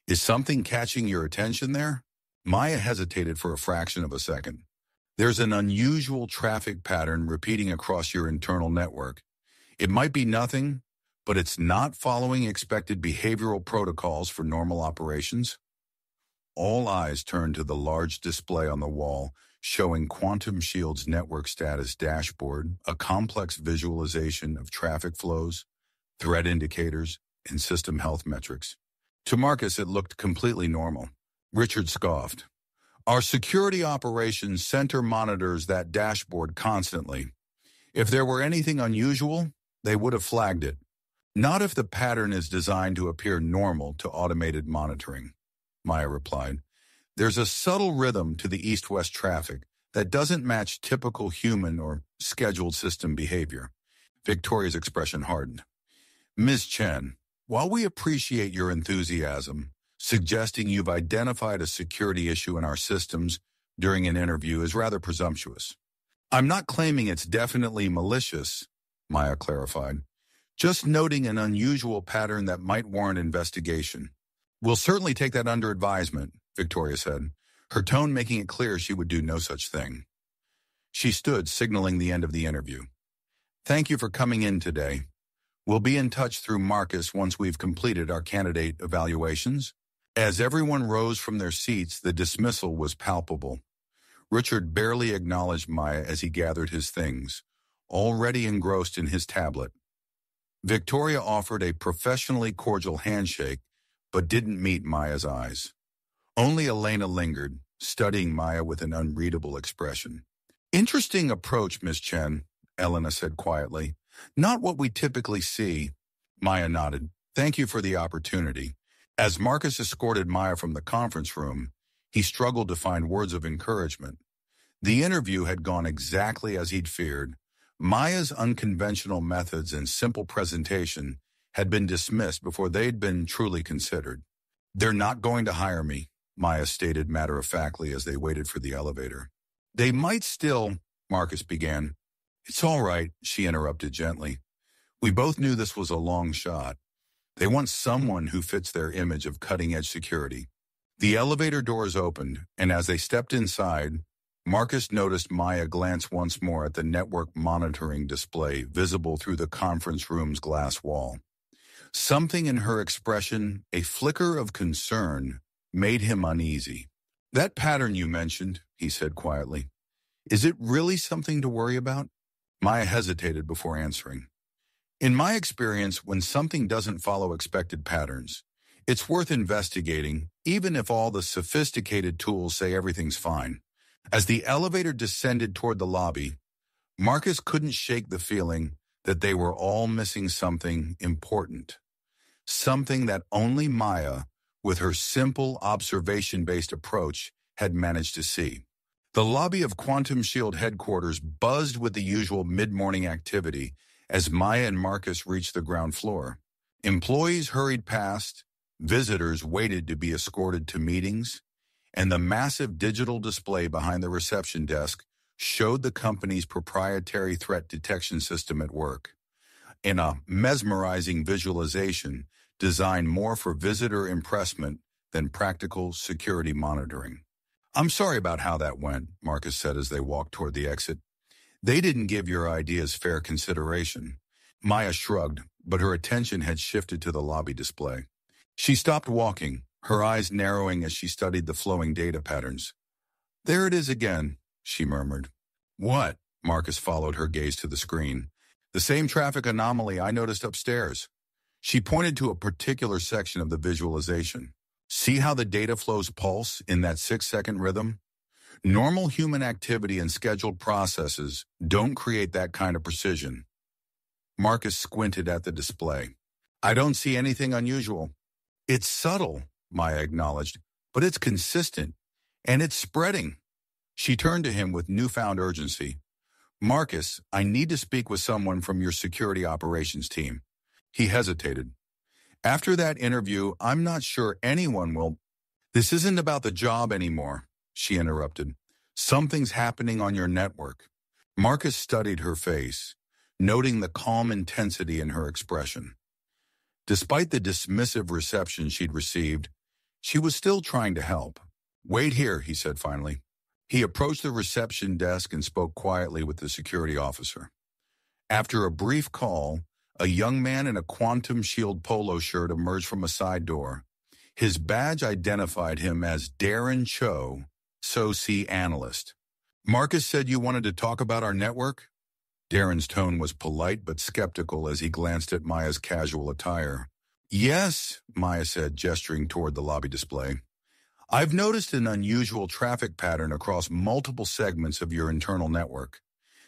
Is something catching your attention there? Maya hesitated for a fraction of a second. There's an unusual traffic pattern repeating across your internal network. It might be nothing, but it's not following expected behavioral protocols for normal operations. All eyes turned to the large display on the wall, showing Quantum Shield's network status dashboard, a complex visualization of traffic flows, threat indicators, and system health metrics. To Marcus, it looked completely normal. Richard scoffed. Our security operations center monitors that dashboard constantly. If there were anything unusual, they would have flagged it. Not if the pattern is designed to appear normal to automated monitoring, Maya replied. There's a subtle rhythm to the east-west traffic that doesn't match typical human or scheduled system behavior. Victoria's expression hardened. Ms. Chen, while we appreciate your enthusiasm, suggesting you've identified a security issue in our systems during an interview is rather presumptuous. I'm not claiming it's definitely malicious, Maya clarified. Just noting an unusual pattern that might warrant investigation. We'll certainly take that under advisement, Victoria said, her tone making it clear she would do no such thing. She stood, signaling the end of the interview. Thank you for coming in today. We'll be in touch through Marcus once we've completed our candidate evaluations. As everyone rose from their seats, the dismissal was palpable. Richard barely acknowledged Maya as he gathered his things, already engrossed in his tablet. Victoria offered a professionally cordial handshake, but didn't meet Maya's eyes. Only Elena lingered, studying Maya with an unreadable expression. Interesting approach, Miss Chen, Elena said quietly. Not what we typically see. Maya nodded. Thank you for the opportunity. As Marcus escorted Maya from the conference room, he struggled to find words of encouragement. The interview had gone exactly as he'd feared. Maya's unconventional methods and simple presentation had been dismissed before they'd been truly considered. They're not going to hire me, Maya stated matter-of-factly as they waited for the elevator. They might still, Marcus began. It's all right, she interrupted gently. We both knew this was a long shot. They want someone who fits their image of cutting-edge security. The elevator doors opened, and as they stepped inside, Marcus noticed Maya glance once more at the network monitoring display visible through the conference room's glass wall. Something in her expression, a flicker of concern, made him uneasy. That pattern you mentioned, he said quietly, is it really something to worry about? Maya hesitated before answering. In my experience, when something doesn't follow expected patterns, it's worth investigating, even if all the sophisticated tools say everything's fine. As the elevator descended toward the lobby, Marcus couldn't shake the feeling that they were all missing something important. Something that only Maya, with her simple observation-based approach, had managed to see. The lobby of Quantum Shield headquarters buzzed with the usual mid-morning activity as Maya and Marcus reached the ground floor. Employees hurried past, visitors waited to be escorted to meetings, and the massive digital display behind the reception desk showed the company's proprietary threat detection system at work. In a mesmerizing visualization designed more for visitor impressment than practical security monitoring. I'm sorry about how that went, Marcus said as they walked toward the exit. They didn't give your ideas fair consideration. Maya shrugged, but her attention had shifted to the lobby display. She stopped walking, her eyes narrowing as she studied the flowing data patterns. There it is again, she murmured. What? Marcus followed her gaze to the screen. The same traffic anomaly I noticed upstairs. She pointed to a particular section of the visualization. See how the data flows pulse in that 6-second rhythm? Normal human activity and scheduled processes don't create that kind of precision. Marcus squinted at the display. I don't see anything unusual. It's subtle, Maya acknowledged, but it's consistent, and it's spreading. She turned to him with newfound urgency. Marcus, I need to speak with someone from your security operations team. He hesitated. After that interview, I'm not sure anyone will. This isn't about the job anymore, she interrupted. Something's happening on your network. Marcus studied her face, noting the calm intensity in her expression. Despite the dismissive reception she'd received, she was still trying to help. Wait here, he said finally. He approached the reception desk and spoke quietly with the security officer. After a brief call, a young man in a Quantum Shield polo shirt emerged from a side door. His badge identified him as Darren Cho, SOC analyst. Marcus said you wanted to talk about our network? Darren's tone was polite but skeptical as he glanced at Maya's casual attire. Yes, Maya said, gesturing toward the lobby display. I've noticed an unusual traffic pattern across multiple segments of your internal network.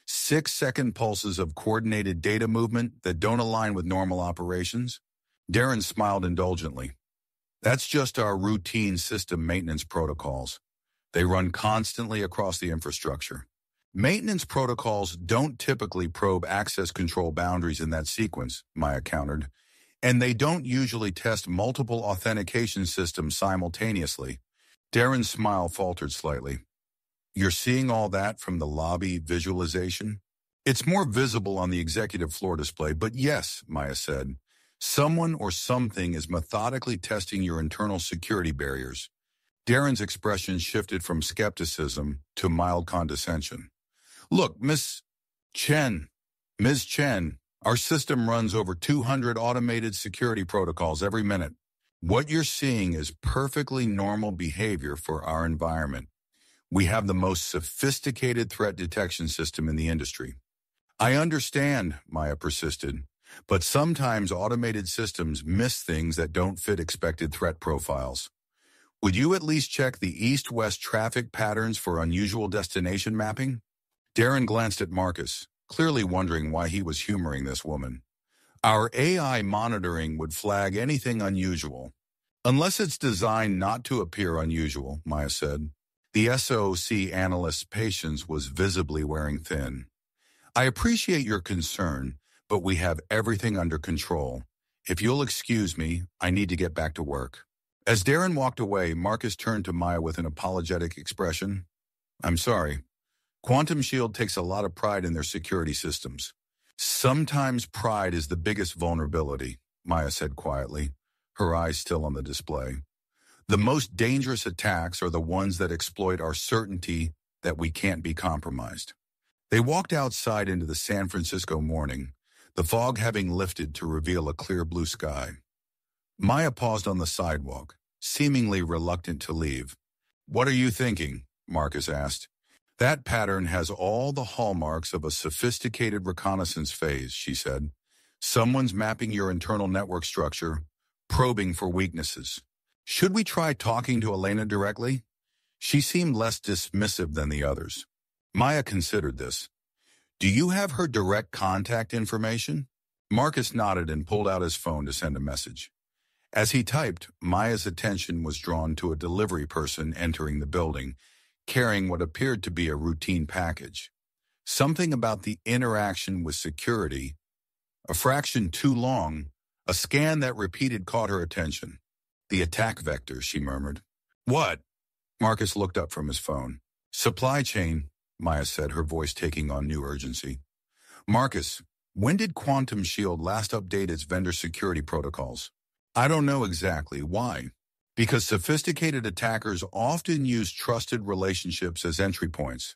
6-second pulses of coordinated data movement that don't align with normal operations. Darren smiled indulgently. That's just our routine system maintenance protocols. They run constantly across the infrastructure. Maintenance protocols don't typically probe access control boundaries in that sequence, Maya countered, and they don't usually test multiple authentication systems simultaneously. Darren's smile faltered slightly. You're seeing all that from the lobby visualization? It's more visible on the executive floor display, but yes, Maya said, someone or something is methodically testing your internal security barriers. Darren's expression shifted from skepticism to mild condescension. Look, Ms. Chen, our system runs over 200 automated security protocols every minute. What you're seeing is perfectly normal behavior for our environment. We have the most sophisticated threat detection system in the industry. I understand, Maya persisted, but sometimes automated systems miss things that don't fit expected threat profiles. Would you at least check the east-west traffic patterns for unusual destination mapping? Darren glanced at Marcus, clearly wondering why he was humoring this woman. Our AI monitoring would flag anything unusual. Unless it's designed not to appear unusual, Maya said. The SOC analyst's patience was visibly wearing thin. I appreciate your concern, but we have everything under control. If you'll excuse me, I need to get back to work. As Darren walked away, Marcus turned to Maya with an apologetic expression. I'm sorry. Quantum Shield takes a lot of pride in their security systems. Sometimes pride is the biggest vulnerability, Maya said quietly, her eyes still on the display. The most dangerous attacks are the ones that exploit our certainty that we can't be compromised. They walked outside into the San Francisco morning, the fog having lifted to reveal a clear blue sky. Maya paused on the sidewalk, seemingly reluctant to leave. What are you thinking? Marcus asked. That pattern has all the hallmarks of a sophisticated reconnaissance phase, she said. Someone's mapping your internal network structure, probing for weaknesses. Should we try talking to Elena directly? She seemed less dismissive than the others. Maya considered this. Do you have her direct contact information? Marcus nodded and pulled out his phone to send a message. As he typed, Maya's attention was drawn to a delivery person entering the building, carrying what appeared to be a routine package. Something about the interaction with security, a fraction too long, a scan that repeated caught her attention. The attack vector, she murmured. What? Marcus looked up from his phone. Supply chain, Maya said, her voice taking on new urgency. Marcus, when did Quantum Shield last update its vendor security protocols? I don't know exactly. Why? Because sophisticated attackers often use trusted relationships as entry points.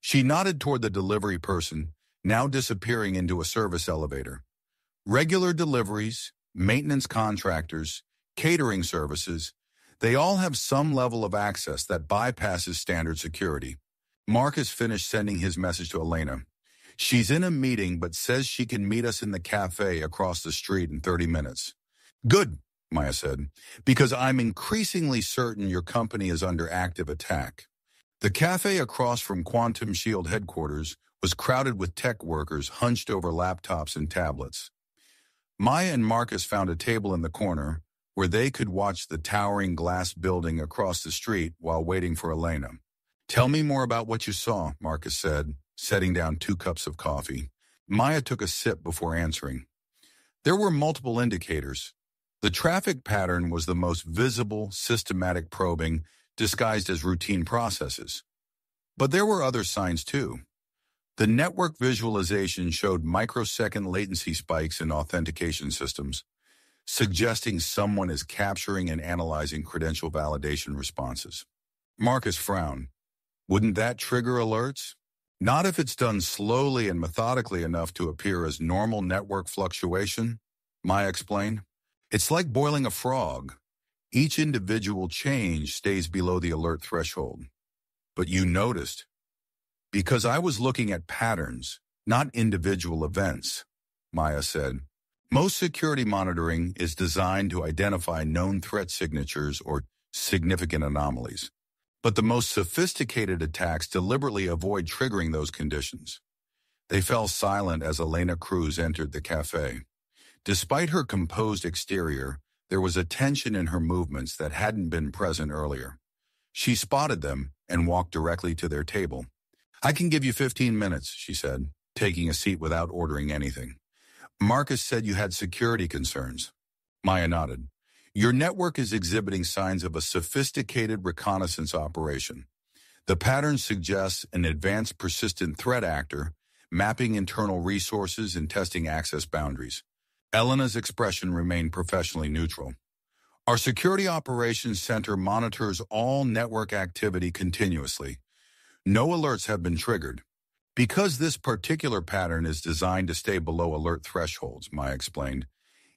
She nodded toward the delivery person, now disappearing into a service elevator. Regular deliveries, maintenance contractors, catering services, they all have some level of access that bypasses standard security. Marcus finished sending his message to Elena. She's in a meeting but says she can meet us in the cafe across the street in 30 minutes. Good, Maya said, because I'm increasingly certain your company is under active attack. The cafe across from Quantum Shield headquarters was crowded with tech workers hunched over laptops and tablets. Maya and Marcus found a table in the corner where they could watch the towering glass building across the street while waiting for Elena. Tell me more about what you saw, Marcus said, setting down 2 cups of coffee. Maya took a sip before answering. There were multiple indicators. The traffic pattern was the most visible, systematic probing, disguised as routine processes. But there were other signs too. The network visualization showed microsecond latency spikes in authentication systems, suggesting someone is capturing and analyzing credential validation responses. Marcus frowned. Wouldn't that trigger alerts? Not if it's done slowly and methodically enough to appear as normal network fluctuation, Maya explained. It's like boiling a frog. Each individual change stays below the alert threshold. But you noticed. Because I was looking at patterns, not individual events, Maya said. Most security monitoring is designed to identify known threat signatures or significant anomalies. But the most sophisticated attacks deliberately avoid triggering those conditions. They fell silent as Elena Cruz entered the cafe. Despite her composed exterior, there was a tension in her movements that hadn't been present earlier. She spotted them and walked directly to their table. "I can give you 15 minutes, she said, taking a seat without ordering anything. "Marcus said you had security concerns." Maya nodded. "Your network is exhibiting signs of a sophisticated reconnaissance operation. The pattern suggests an advanced persistent threat actor, mapping internal resources and testing access boundaries." Elena's expression remained professionally neutral. "Our security operations center monitors all network activity continuously. No alerts have been triggered. Because this particular pattern is designed to stay below alert thresholds," Maya explained,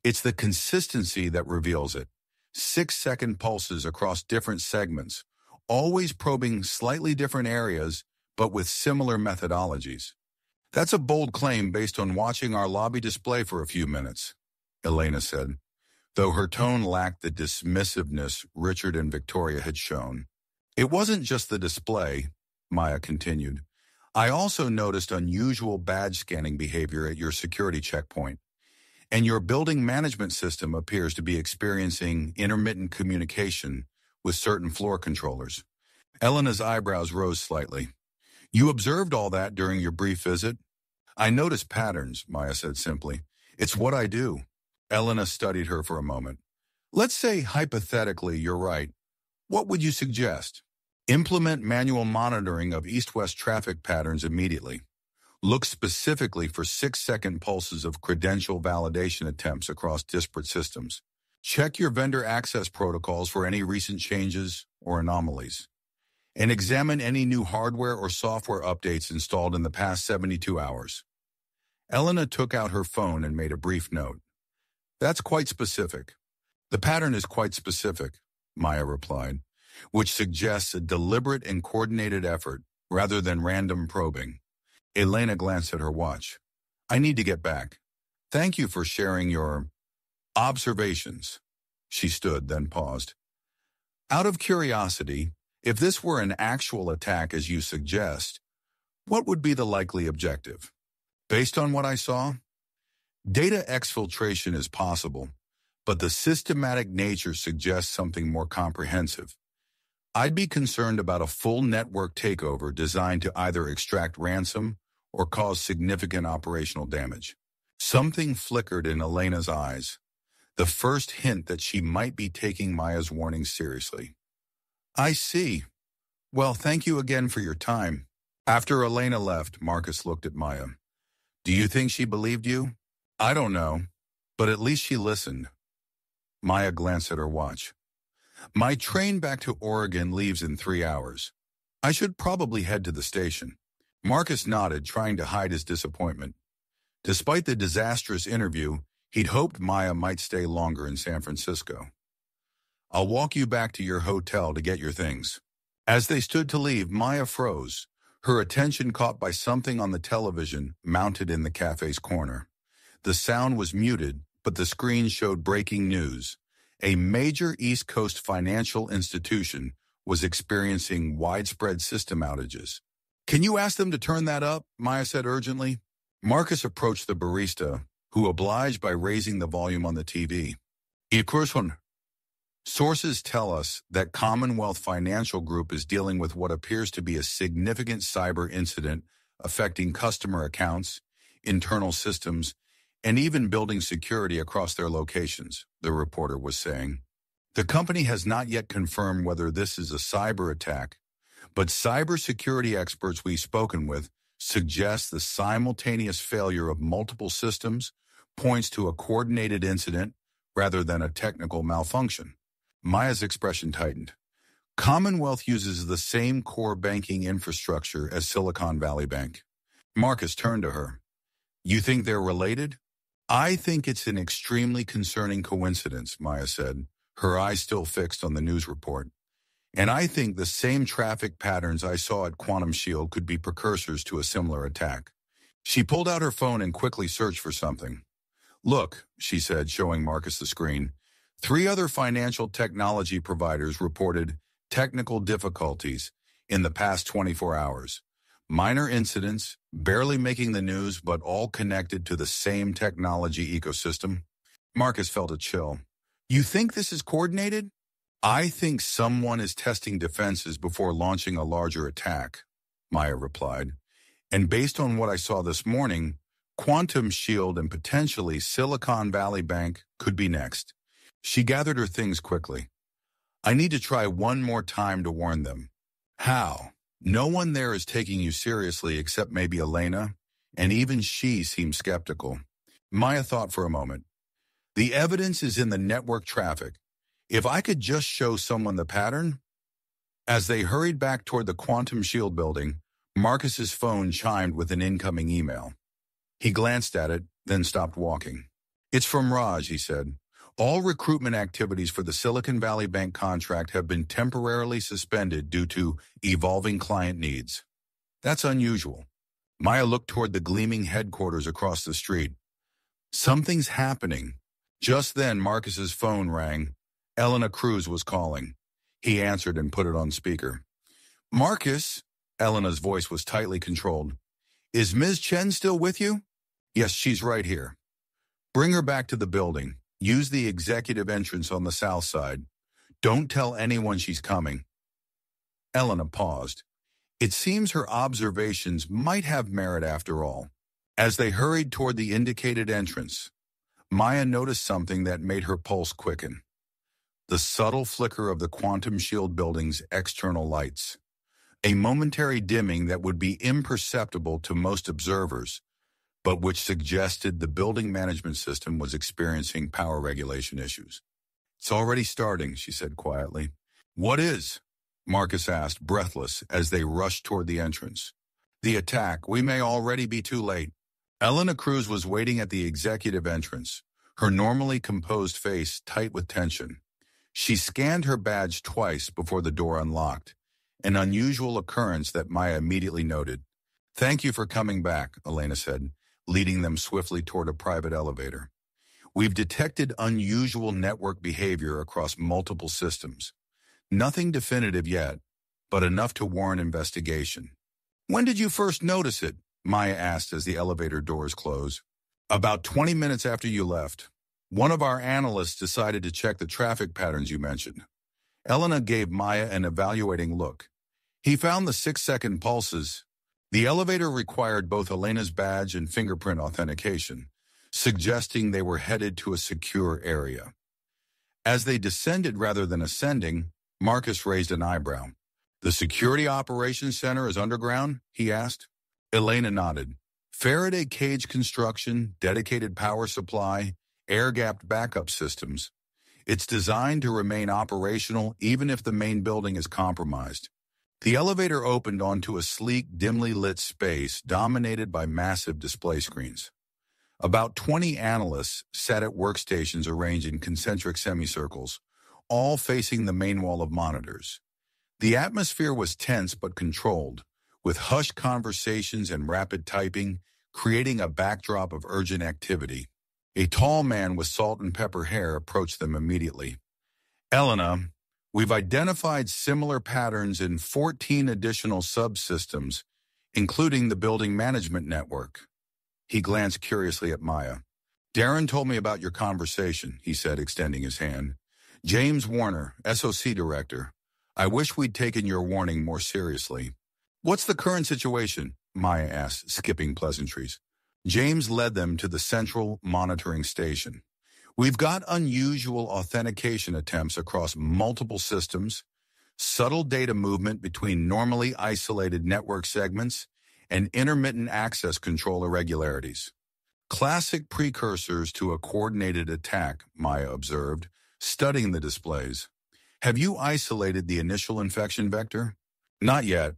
"it's the consistency that reveals it. 6-second pulses across different segments, always probing slightly different areas, but with similar methodologies." "That's a bold claim based on watching our lobby display for a few minutes," Elena said, though her tone lacked the dismissiveness Richard and Victoria had shown. "It wasn't just the display," Maya continued. "I also noticed unusual badge scanning behavior at your security checkpoint, and your building management system appears to be experiencing intermittent communication with certain floor controllers." Elena's eyebrows rose slightly. "You observed all that during your brief visit?" "I noticed patterns," Maya said simply. "It's what I do." Elena studied her for a moment. "Let's say hypothetically you're right. What would you suggest?" "Implement manual monitoring of east-west traffic patterns immediately. Look specifically for 6-second pulses of credential validation attempts across disparate systems. Check your vendor access protocols for any recent changes or anomalies. And examine any new hardware or software updates installed in the past 72 hours. Elena took out her phone and made a brief note. "That's quite specific." "The pattern is quite specific," Maya replied, "which suggests a deliberate and coordinated effort rather than random probing." Elena glanced at her watch. "I need to get back. Thank you for sharing your observations." She stood, then paused. "Out of curiosity, if this were an actual attack as you suggest, what would be the likely objective?" "Based on what I saw, data exfiltration is possible, but the systematic nature suggests something more comprehensive. I'd be concerned about a full network takeover designed to either extract ransom or cause significant operational damage." Something flickered in Elena's eyes, the first hint that she might be taking Maya's warning seriously. "I see. Well, thank you again for your time." After Elena left, Marcus looked at Maya. "Do you think she believed you?" "I don't know, but at least she listened." Maya glanced at her watch. "My train back to Oregon leaves in 3 hours. I should probably head to the station." Marcus nodded, trying to hide his disappointment. Despite the disastrous interview, he'd hoped Maya might stay longer in San Francisco. "I'll walk you back to your hotel to get your things." As they stood to leave, Maya froze, her attention caught by something on the television mounted in the cafe's corner. The sound was muted, but the screen showed breaking news. A major East Coast financial institution was experiencing widespread system outages. "Can you ask them to turn that up?" Maya said urgently. Marcus approached the barista, who obliged by raising the volume on the TV. "Of course, sources tell us that Commonwealth Financial Group is dealing with what appears to be a significant cyber incident affecting customer accounts, internal systems, and even building security across their locations," the reporter was saying. "The company has not yet confirmed whether this is a cyber attack, but cybersecurity experts we've spoken with suggest the simultaneous failure of multiple systems points to a coordinated incident rather than a technical malfunction." Maya's expression tightened. "Commonwealth uses the same core banking infrastructure as Silicon Valley Bank." Marcus turned to her. "You think they're related?" "I think it's an extremely concerning coincidence," Maya said, her eyes still fixed on the news report. And I think the same traffic patterns I saw at Quantum Shield could be precursors to a similar attack. She pulled out her phone and quickly searched for something. Look, she said, showing Marcus the screen. 3 other financial technology providers reported technical difficulties in the past 24 hours. Minor incidents, barely making the news, but all connected to the same technology ecosystem. Marcus felt a chill. You think this is coordinated? I think someone is testing defenses before launching a larger attack, Maya replied. And based on what I saw this morning, Quantum Shield and potentially Silicon Valley Bank could be next. She gathered her things quickly. I need to try one more time to warn them. How? No one there is taking you seriously except maybe Elena, and even she seems skeptical. Maya thought for a moment. The evidence is in the network traffic. If I could just show someone the pattern? As they hurried back toward the Quantum Shield building, Marcus's phone chimed with an incoming email. He glanced at it, then stopped walking. It's from Raj, he said. All recruitment activities for the Silicon Valley Bank contract have been temporarily suspended due to evolving client needs. That's unusual. Maya looked toward the gleaming headquarters across the street. Something's happening. Just then, Marcus's phone rang. Elena Cruz was calling. He answered and put it on speaker. Marcus, Elena's voice was tightly controlled. Is Ms. Chen still with you? Yes, she's right here. Bring her back to the building. Use the executive entrance on the south side. Don't tell anyone she's coming. Elena paused. It seems her observations might have merit after all. As they hurried toward the indicated entrance, Maya noticed something that made her pulse quicken. The subtle flicker of the Quantum Shield building's external lights. A momentary dimming that would be imperceptible to most observers, but which suggested the building management system was experiencing power regulation issues. It's already starting, she said quietly. What is? Marcus asked, breathless, as they rushed toward the entrance. The attack. We may already be too late. Elena Cruz was waiting at the executive entrance, her normally composed face tight with tension. She scanned her badge twice before the door unlocked, an unusual occurrence that Maya immediately noted. Thank you for coming back, Elena said, leading them swiftly toward a private elevator. We've detected unusual network behavior across multiple systems. Nothing definitive yet, but enough to warrant investigation. When did you first notice it? Maya asked as the elevator doors closed. About 20 minutes after you left. One of our analysts decided to check the traffic patterns you mentioned. Elena gave Maya an evaluating look. He found the 6-second pulses. The elevator required both Elena's badge and fingerprint authentication, suggesting they were headed to a secure area. As they descended rather than ascending, Marcus raised an eyebrow. The Security Operations Center is underground? He asked. Elena nodded. Faraday cage construction, dedicated power supply, air-gapped backup systems. It's designed to remain operational even if the main building is compromised. The elevator opened onto a sleek, dimly lit space dominated by massive display screens. About 20 analysts sat at workstations arranged in concentric semicircles, all facing the main wall of monitors. The atmosphere was tense but controlled, with hushed conversations and rapid typing, creating a backdrop of urgent activity. A tall man with salt and pepper hair approached them immediately. Elena, we've identified similar patterns in 14 additional subsystems, including the building management network. He glanced curiously at Maya. Darren told me about your conversation, he said, extending his hand. James Warner, SOC Director. I wish we'd taken your warning more seriously. What's the current situation? Maya asked, skipping pleasantries. James led them to the central monitoring station. We've got unusual authentication attempts across multiple systems, subtle data movement between normally isolated network segments, and intermittent access control irregularities. Classic precursors to a coordinated attack, Maya observed, studying the displays. Have you isolated the initial infection vector? Not yet.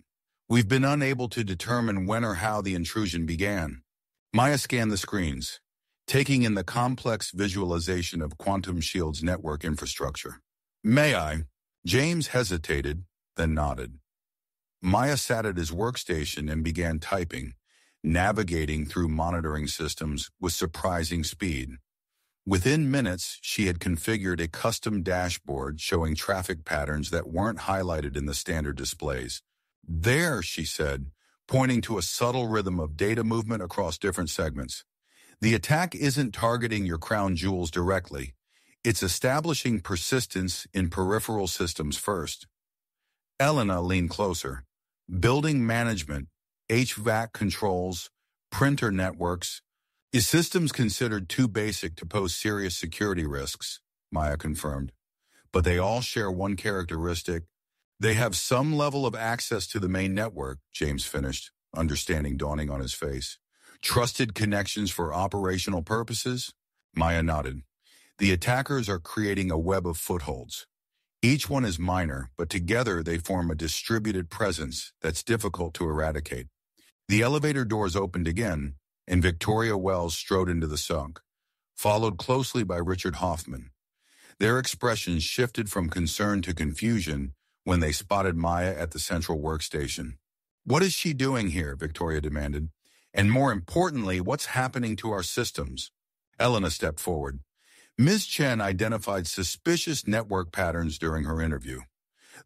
We've been unable to determine when or how the intrusion began. Maya scanned the screens, taking in the complex visualization of Quantum Shield's network infrastructure. May I? James hesitated, then nodded. Maya sat at his workstation and began typing, navigating through monitoring systems with surprising speed. Within minutes, she had configured a custom dashboard showing traffic patterns that weren't highlighted in the standard displays. There, she said, pointing to a subtle rhythm of data movement across different segments. The attack isn't targeting your crown jewels directly. It's establishing persistence in peripheral systems first. Elena leaned closer. Building management, HVAC controls, printer networks. Is systems considered too basic to pose serious security risks? Maya confirmed. But they all share one characteristic. They have some level of access to the main network, James finished, understanding dawning on his face. Trusted connections for operational purposes? Maya nodded. The attackers are creating a web of footholds. Each one is minor, but together they form a distributed presence that's difficult to eradicate. The elevator doors opened again, and Victoria Wells strode into the sunk, followed closely by Richard Hoffman. Their expressions shifted from concern to confusion when they spotted Maya at the central workstation. What is she doing here? Victoria demanded. And more importantly, what's happening to our systems? Elena stepped forward. Ms. Chen identified suspicious network patterns during her interview.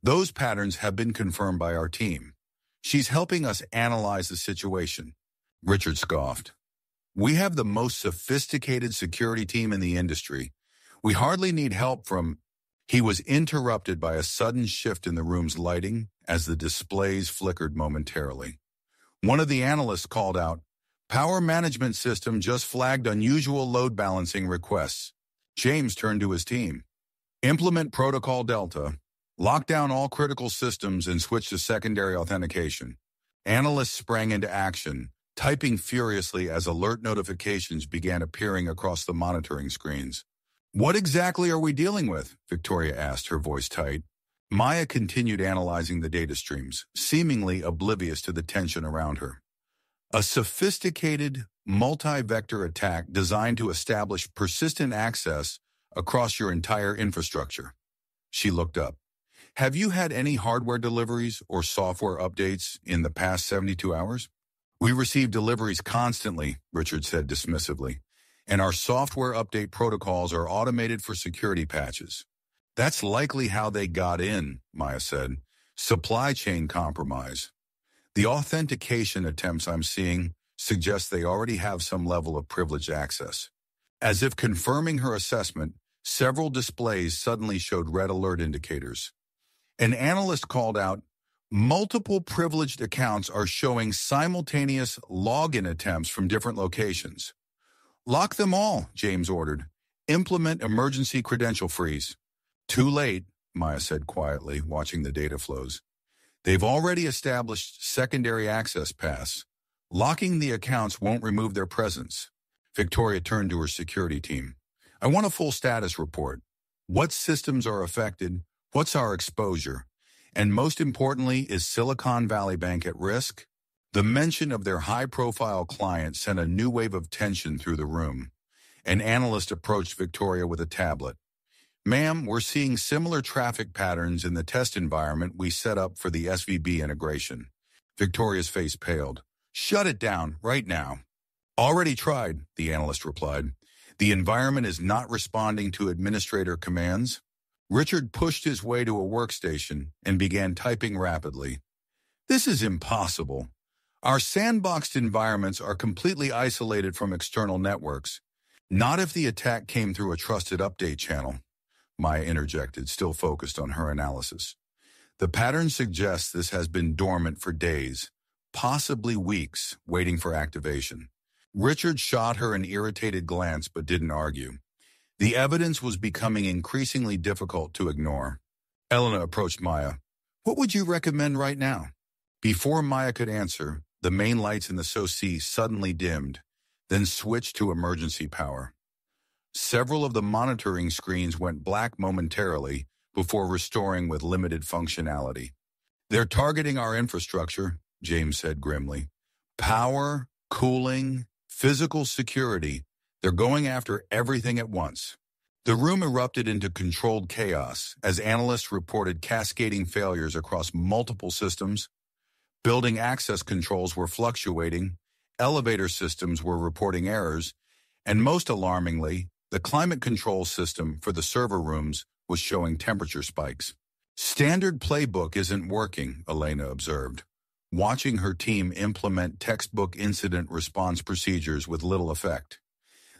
Those patterns have been confirmed by our team. She's helping us analyze the situation. Richard scoffed. We have the most sophisticated security team in the industry. We hardly need help from... He was interrupted by a sudden shift in the room's lighting as the displays flickered momentarily. One of the analysts called out, "Power management system just flagged unusual load balancing requests." James turned to his team. Implement Protocol Delta, lock down all critical systems and switch to secondary authentication. Analysts sprang into action, typing furiously as alert notifications began appearing across the monitoring screens. What exactly are we dealing with? Victoria asked, her voice tight. Maya continued analyzing the data streams, seemingly oblivious to the tension around her. A sophisticated, multi-vector attack designed to establish persistent access across your entire infrastructure. She looked up. Have you had any hardware deliveries or software updates in the past 72 hours? We receive deliveries constantly, Richard said dismissively, and our software update protocols are automated for security patches. That's likely how they got in, Maya said. Supply chain compromise. The authentication attempts I'm seeing suggest they already have some level of privileged access. As if confirming her assessment, several displays suddenly showed red alert indicators. An analyst called out, multiple privileged accounts are showing simultaneous login attempts from different locations. Lock them all, James ordered. Implement emergency credential freeze. Too late, Maya said quietly, watching the data flows. They've already established secondary access paths. Locking the accounts won't remove their presence. Victoria turned to her security team. I want a full status report. What systems are affected? What's our exposure? And most importantly, is Silicon Valley Bank at risk? The mention of their high-profile client sent a new wave of tension through the room. An analyst approached Victoria with a tablet. Ma'am, we're seeing similar traffic patterns in the test environment we set up for the SVB integration. Victoria's face paled. Shut it down, right now. Already tried, the analyst replied. The environment is not responding to administrator commands. Richard pushed his way to a workstation and began typing rapidly. This is impossible. Our sandboxed environments are completely isolated from external networks. Not if the attack came through a trusted update channel. Maya interjected, still focused on her analysis. The pattern suggests this has been dormant for days, possibly weeks, waiting for activation. Richard shot her an irritated glance but didn't argue. The evidence was becoming increasingly difficult to ignore. Elena approached Maya. What would you recommend right now? Before Maya could answer, the main lights in the SOC suddenly dimmed, then switched to emergency power. Several of the monitoring screens went black momentarily before restoring with limited functionality. They're targeting our infrastructure, James said grimly. Power, cooling, physical security. They're going after everything at once. The room erupted into controlled chaos as analysts reported cascading failures across multiple systems. Building access controls were fluctuating, elevator systems were reporting errors, and most alarmingly, the climate control system for the server rooms was showing temperature spikes. Standard playbook isn't working, Elena observed, watching her team implement textbook incident response procedures with little effect.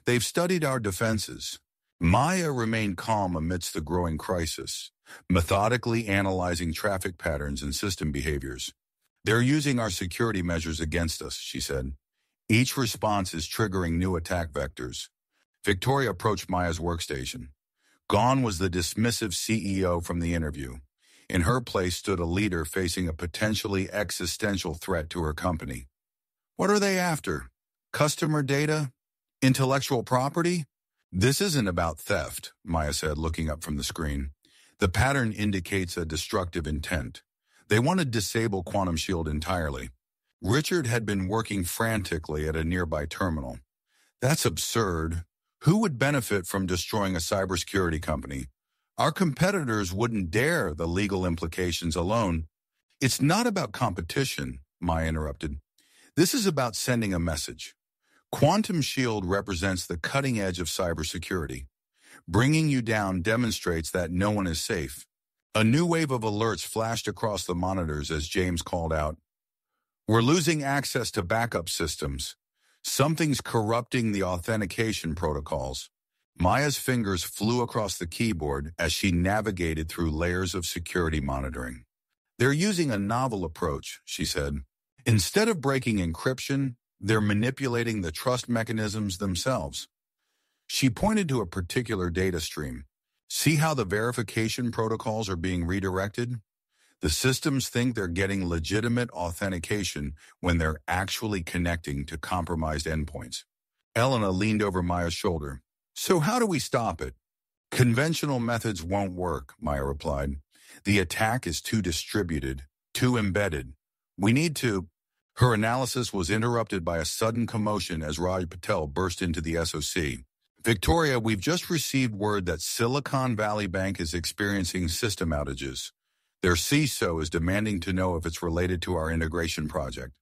They've studied our defenses. Maya remained calm amidst the growing crisis, methodically analyzing traffic patterns and system behaviors. They're using our security measures against us, she said. Each response is triggering new attack vectors. Victoria approached Maya's workstation. Gone was the dismissive CEO from the interview. In her place stood a leader facing a potentially existential threat to her company. What are they after? Customer data? Intellectual property? This isn't about theft, Maya said, looking up from the screen. The pattern indicates a destructive intent. They want to disable Quantum Shield entirely. Richard had been working frantically at a nearby terminal. That's absurd. Who would benefit from destroying a cybersecurity company? Our competitors wouldn't dare the legal implications alone. It's not about competition, Maya interrupted. This is about sending a message. Quantum Shield represents the cutting edge of cybersecurity. Bringing you down demonstrates that no one is safe. A new wave of alerts flashed across the monitors as James called out. We're losing access to backup systems. Something's corrupting the authentication protocols. Maya's fingers flew across the keyboard as she navigated through layers of security monitoring. They're using a novel approach, she said. Instead of breaking encryption, they're manipulating the trust mechanisms themselves. She pointed to a particular data stream. See how the verification protocols are being redirected? The systems think they're getting legitimate authentication when they're actually connecting to compromised endpoints. Elena leaned over Maya's shoulder. So how do we stop it? Conventional methods won't work, Maya replied. The attack is too distributed, too embedded. We need to... Her analysis was interrupted by a sudden commotion as Raj Patel burst into the SOC. Victoria, we've just received word that Silicon Valley Bank is experiencing system outages. Their CISO is demanding to know if it's related to our integration project.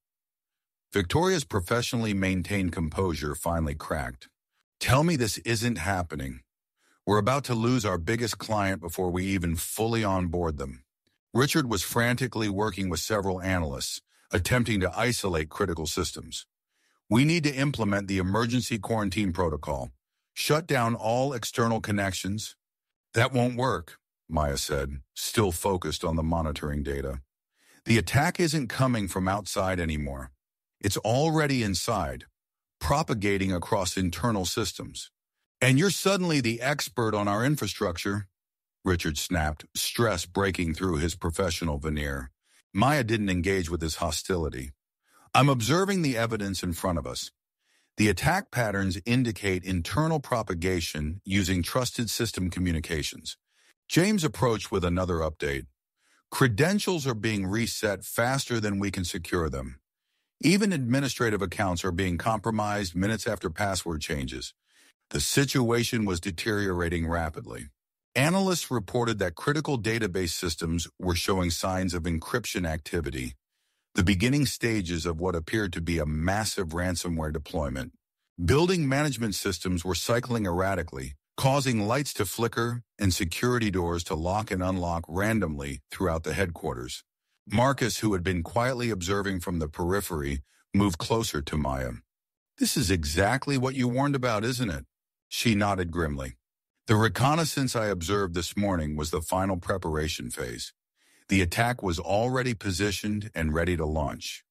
Victoria's professionally maintained composure finally cracked. Tell me this isn't happening. We're about to lose our biggest client before we even fully onboard them. Richard was frantically working with several analysts, attempting to isolate critical systems. We need to implement the emergency quarantine protocol. Shut down all external connections. That won't work, Maya said, still focused on the monitoring data. The attack isn't coming from outside anymore. It's already inside, propagating across internal systems. And you're suddenly the expert on our infrastructure, Richard snapped, stress breaking through his professional veneer. Maya didn't engage with his hostility. I'm observing the evidence in front of us. The attack patterns indicate internal propagation using trusted system communications. James approached with another update. Credentials are being reset faster than we can secure them. Even administrative accounts are being compromised minutes after password changes. The situation was deteriorating rapidly. Analysts reported that critical database systems were showing signs of encryption activity, the beginning stages of what appeared to be a massive ransomware deployment. Building management systems were cycling erratically, causing lights to flicker and security doors to lock and unlock randomly throughout the headquarters. Marcus, who had been quietly observing from the periphery, moved closer to Maya. This is exactly what you warned about, isn't it? She nodded grimly. The reconnaissance I observed this morning was the final preparation phase. The attack was already positioned and ready to launch.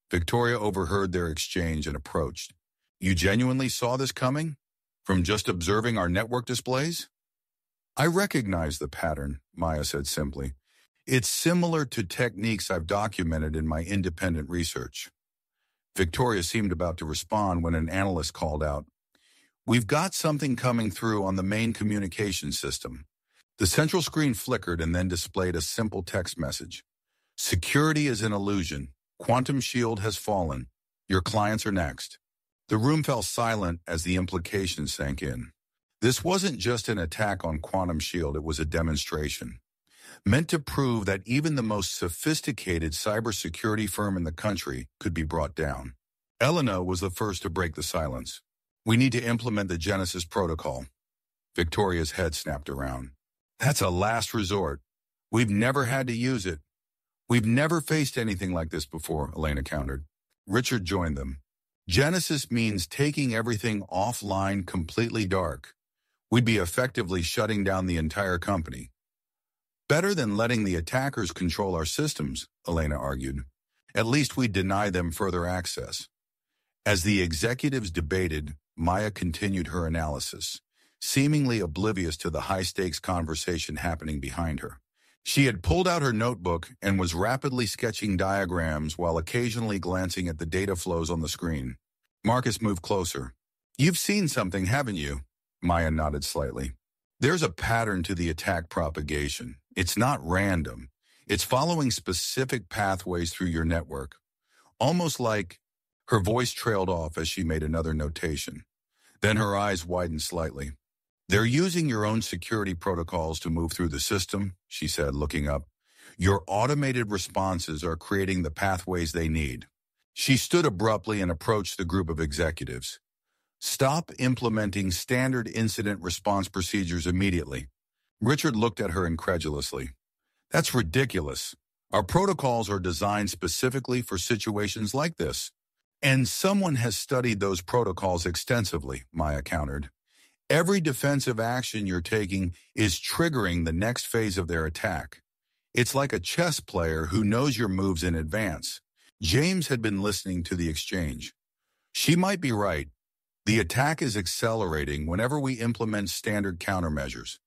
Victoria overheard their exchange and approached. You genuinely saw this coming? From just observing our network displays? I recognize the pattern, Maya said simply. It's similar to techniques I've documented in my independent research. Victoria seemed about to respond when an analyst called out. We've got something coming through on the main communication system. The central screen flickered and then displayed a simple text message. Security is an illusion. Quantum Shield has fallen. Your clients are next. The room fell silent as the implications sank in. This wasn't just an attack on Quantum Shield, it was a demonstration, meant to prove that even the most sophisticated cybersecurity firm in the country could be brought down. Elena was the first to break the silence. "We need to implement the Genesis protocol." Victoria's head snapped around. "That's a last resort. We've never had to use it. We've never faced anything like this before," Elena countered. Richard joined them. "Genesis means taking everything offline, completely dark. We'd be effectively shutting down the entire company." "Better than letting the attackers control our systems," Elena argued. "At least we'd deny them further access." As the executives debated, Maya continued her analysis, seemingly oblivious to the high-stakes conversation happening behind her. She had pulled out her notebook and was rapidly sketching diagrams while occasionally glancing at the data flows on the screen. Marcus moved closer. "You've seen something, haven't you?" Maya nodded slightly. "There's a pattern to the attack propagation. It's not random. It's following specific pathways through your network. Almost like—" Her voice trailed off as she made another notation. Then her eyes widened slightly. "They're using your own security protocols to move through the system," she said, looking up. "Your automated responses are creating the pathways they need." She stood abruptly and approached the group of executives. "Stop implementing standard incident response procedures immediately." Richard looked at her incredulously. "That's ridiculous. Our protocols are designed specifically for situations like this." "And someone has studied those protocols extensively," Maya countered. "Every defensive action you're taking is triggering the next phase of their attack. It's like a chess player who knows your moves in advance." James had been listening to the exchange. "She might be right. The attack is accelerating whenever we implement standard countermeasures."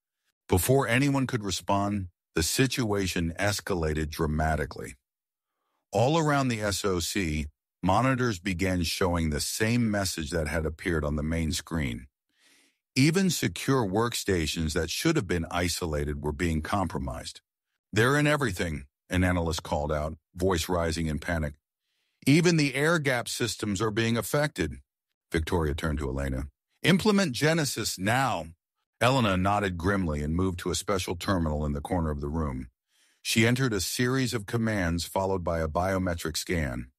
Before anyone could respond, the situation escalated dramatically. All around the SOC, monitors began showing the same message that had appeared on the main screen. Even secure workstations that should have been isolated were being compromised. "They're in everything," an analyst called out, voice rising in panic. "Even the air-gap systems are being affected." Victoria turned to Elena. "Implement Genesis now." Elena nodded grimly and moved to a special terminal in the corner of the room. She entered a series of commands followed by a biometric scan.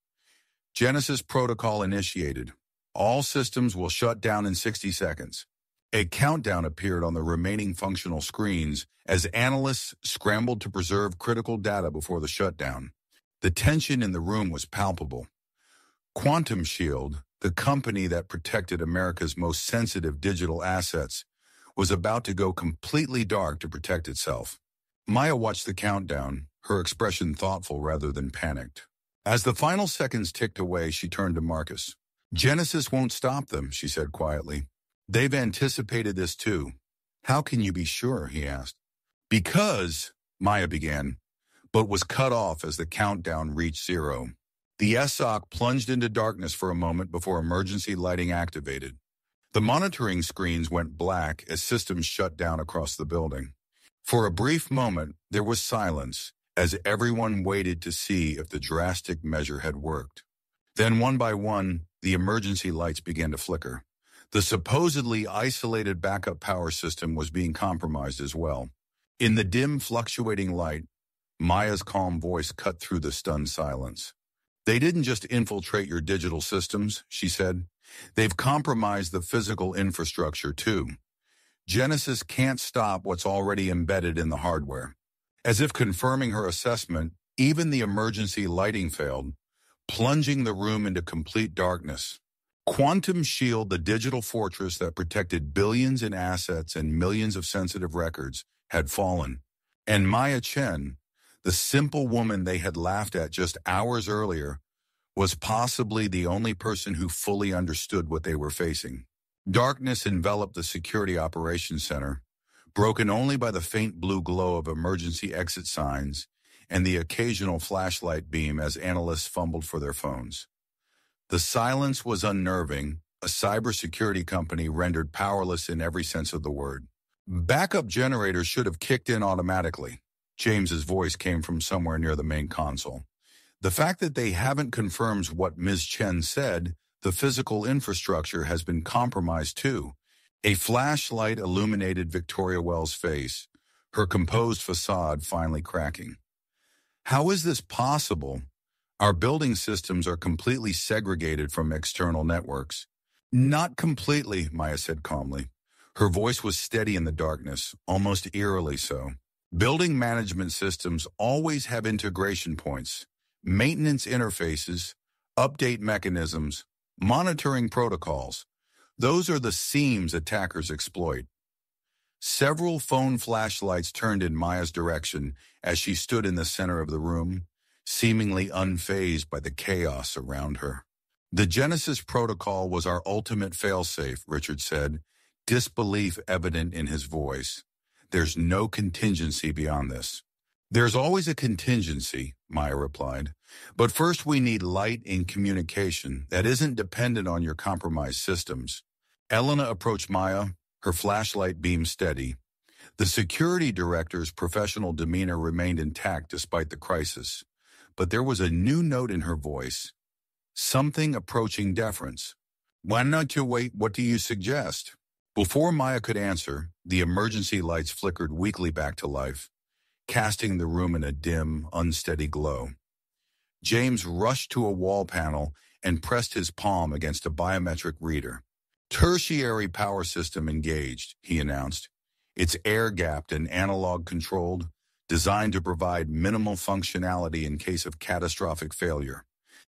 "Genesis protocol initiated. All systems will shut down in 60 seconds. A countdown appeared on the remaining functional screens as analysts scrambled to preserve critical data before the shutdown. The tension in the room was palpable. Quantum Shield, the company that protected America's most sensitive digital assets, was about to go completely dark to protect itself. Maya watched the countdown, her expression thoughtful rather than panicked. As the final seconds ticked away, she turned to Marcus. "Genesis won't stop them," she said quietly. "They've anticipated this too." "How can you be sure?" he asked. "Because," Maya began, but was cut off as the countdown reached 0. The SOC plunged into darkness for a moment before emergency lighting activated. The monitoring screens went black as systems shut down across the building. For a brief moment, there was silence as everyone waited to see if the drastic measure had worked. Then, one by one, the emergency lights began to flicker. The supposedly isolated backup power system was being compromised as well. In the dim, fluctuating light, Maya's calm voice cut through the stunned silence. "They didn't just infiltrate your digital systems," she said. "They've compromised the physical infrastructure too. Genesis can't stop what's already embedded in the hardware." As if confirming her assessment, even the emergency lighting failed, plunging the room into complete darkness. Quantum Shield, the digital fortress that protected billions in assets and millions of sensitive records, had fallen. And Maya Chen, the simple woman they had laughed at just hours earlier, was possibly the only person who fully understood what they were facing. Darkness enveloped the Security Operations Center, broken only by the faint blue glow of emergency exit signs and the occasional flashlight beam as analysts fumbled for their phones. The silence was unnerving, a cybersecurity company rendered powerless in every sense of the word. "Backup generators should have kicked in automatically." James's voice came from somewhere near the main console. "The fact that they haven't confirms what Ms. Chen said, the physical infrastructure has been compromised too." A flashlight illuminated Victoria Wells' face, her composed facade finally cracking. How is this possible? Our building systems are completely segregated from external networks. Not completely, Maya said calmly. Her voice was steady in the darkness, almost eerily so. Building management systems always have integration points, maintenance interfaces, update mechanisms, monitoring protocols. Those are the seams attackers exploit. Several phone flashlights turned in Maya's direction as she stood in the center of the room, seemingly unfazed by the chaos around her. The Genesis protocol was our ultimate failsafe, Richard said, disbelief evident in his voice. There's no contingency beyond this. There's always a contingency, Maya replied. But first we need light in communication that isn't dependent on your compromised systems. Elena approached Maya, her flashlight beam steady. The security director's professional demeanor remained intact despite the crisis. But there was a new note in her voice. Something approaching deference. Why not you wait? What do you suggest? Before Maya could answer, the emergency lights flickered weakly back to life, casting the room in a dim, unsteady glow. James rushed to a wall panel and pressed his palm against a biometric reader. Tertiary power system engaged, he announced. It's air-gapped and analog-controlled, designed to provide minimal functionality in case of catastrophic failure.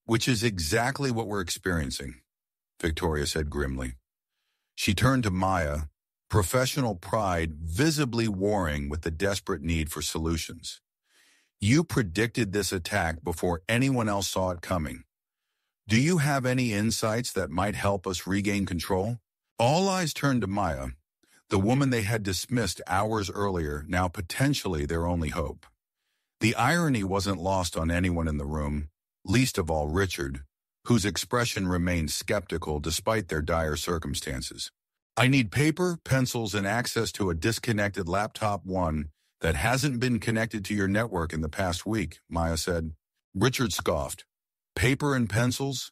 Which is exactly what we're experiencing, Victoria said grimly. She turned to Maya, professional pride visibly warring with the desperate need for solutions. You predicted this attack before anyone else saw it coming. Do you have any insights that might help us regain control? All eyes turned to Maya, the woman they had dismissed hours earlier, now potentially their only hope. The irony wasn't lost on anyone in the room, least of all Richard, whose expression remained skeptical despite their dire circumstances. I need paper, pencils, and access to a disconnected laptop one that hasn't been connected to your network in the past week, Maya said. Richard scoffed. Paper and pencils?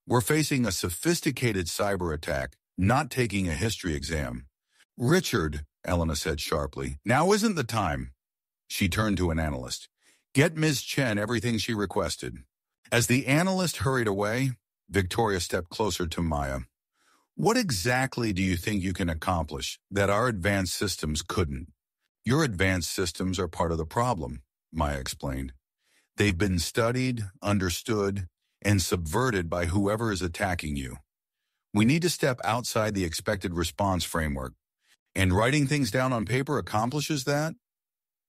We're facing a sophisticated cyber attack, not taking a history exam. Richard, Elena said sharply, now isn't the time. She turned to an analyst. Get Ms. Chen everything she requested. As the analyst hurried away, Victoria stepped closer to Maya. What exactly do you think you can accomplish that our advanced systems couldn't? Your advanced systems are part of the problem, Maya explained. They've been studied, understood, and subverted by whoever is attacking you. We need to step outside the expected response framework, and writing things down on paper accomplishes that?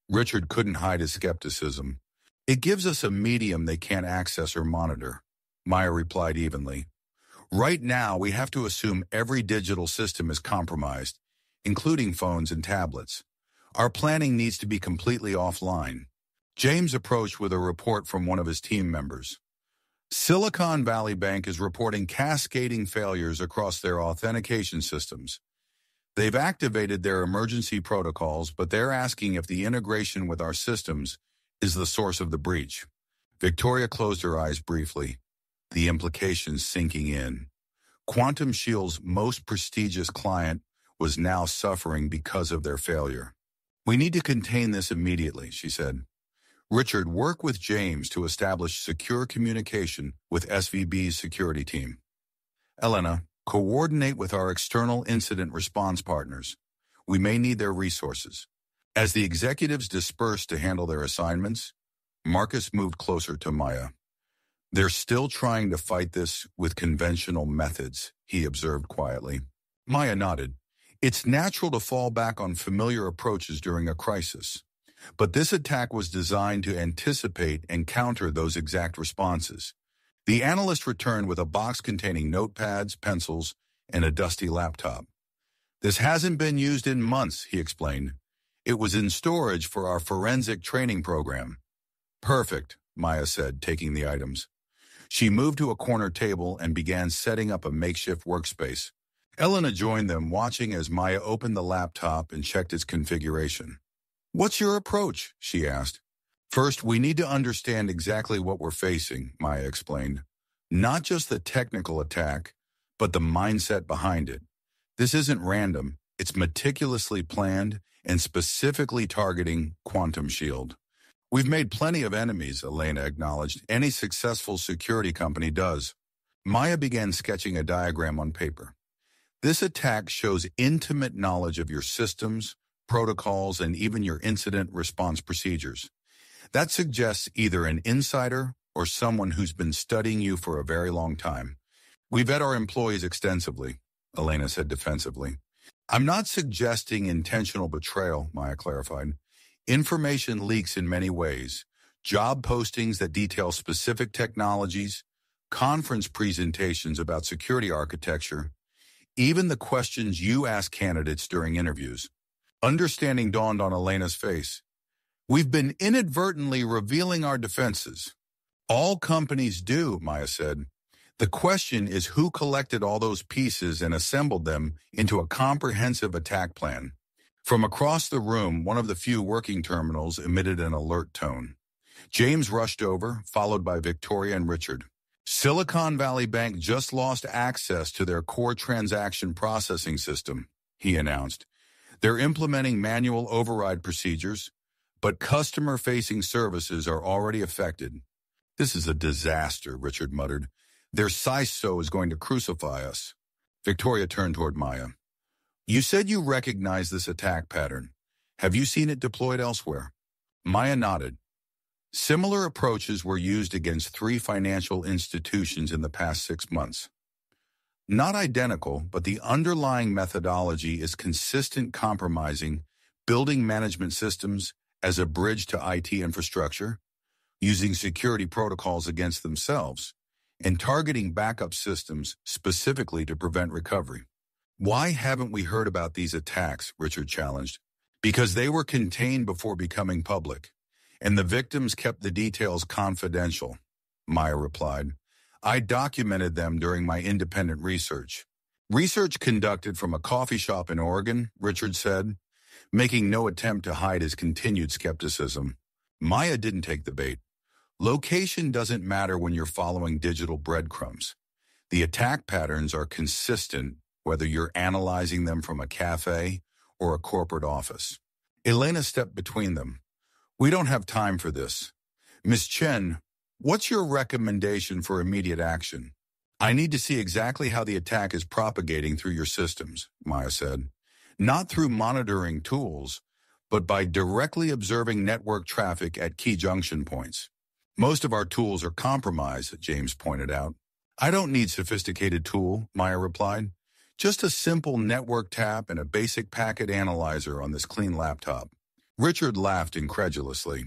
Richard couldn't hide his skepticism. It gives us a medium they can't access or monitor, Maya replied evenly. Right now, we have to assume every digital system is compromised, including phones and tablets. Our planning needs to be completely offline. James approached with a report from one of his team members. Silicon Valley Bank is reporting cascading failures across their authentication systems. They've activated their emergency protocols, but they're asking if the integration with our systems is the source of the breach. Victoria closed her eyes briefly, the implications sinking in. Quantum Shield's most prestigious client was now suffering because of their failure. We need to contain this immediately, she said. Richard, work with James to establish secure communication with SVB's security team. Elena, coordinate with our external incident response partners. We may need their resources. As the executives dispersed to handle their assignments, Marcus moved closer to Maya. They're still trying to fight this with conventional methods, he observed quietly. Maya nodded. It's natural to fall back on familiar approaches during a crisis. But this attack was designed to anticipate and counter those exact responses. The analyst returned with a box containing notepads, pencils, and a dusty laptop. This hasn't been used in months, he explained. It was in storage for our forensic training program. Perfect, Maya said, taking the items. She moved to a corner table and began setting up a makeshift workspace. Elena joined them, watching as Maya opened the laptop and checked its configuration. What's your approach? She asked. First, we need to understand exactly what we're facing, Maya explained. Not just the technical attack, but the mindset behind it. This isn't random. It's meticulously planned and specifically targeting Quantum Shield. We've made plenty of enemies, Elena acknowledged. Any successful security company does. Maya began sketching a diagram on paper. This attack shows intimate knowledge of your systems, protocols, and even your incident response procedures. That suggests either an insider or someone who's been studying you for a very long time. We vet our employees extensively, Elena said defensively. I'm not suggesting intentional betrayal, Maya clarified. Information leaks in many ways. Job postings that detail specific technologies, conference presentations about security architecture, even the questions you ask candidates during interviews. Understanding dawned on Elena's face. We've been inadvertently revealing our defenses. All companies do, Maya said. The question is who collected all those pieces and assembled them into a comprehensive attack plan. From across the room, one of the few working terminals emitted an alert tone. James rushed over, followed by Victoria and Richard. Silicon Valley Bank just lost access to their core transaction processing system, he announced. They're implementing manual override procedures, but customer-facing services are already affected. This is a disaster, Richard muttered. Their CISO is going to crucify us. Victoria turned toward Maya. You said you recognize this attack pattern. Have you seen it deployed elsewhere? Maya nodded. Similar approaches were used against 3 financial institutions in the past 6 months. Not identical, but the underlying methodology is consistent compromising, building management systems as a bridge to IT infrastructure, using security protocols against themselves, and targeting backup systems specifically to prevent recovery. Why haven't we heard about these attacks? Richard challenged. Because they were contained before becoming public, and the victims kept the details confidential, Maya replied. I documented them during my independent research. Research conducted from a coffee shop in Oregon, Richard said, making no attempt to hide his continued skepticism. Maya didn't take the bait. Location doesn't matter when you're following digital breadcrumbs. The attack patterns are consistent whether you're analyzing them from a cafe or a corporate office. Elena stepped between them. We don't have time for this. Ms. Chen, what's your recommendation for immediate action? I need to see exactly how the attack is propagating through your systems, Maya said. Not through monitoring tools, but by directly observing network traffic at key junction points. Most of our tools are compromised, James pointed out. I don't need sophisticated tool, Maya replied. Just a simple network tap and a basic packet analyzer on this clean laptop. Richard laughed incredulously.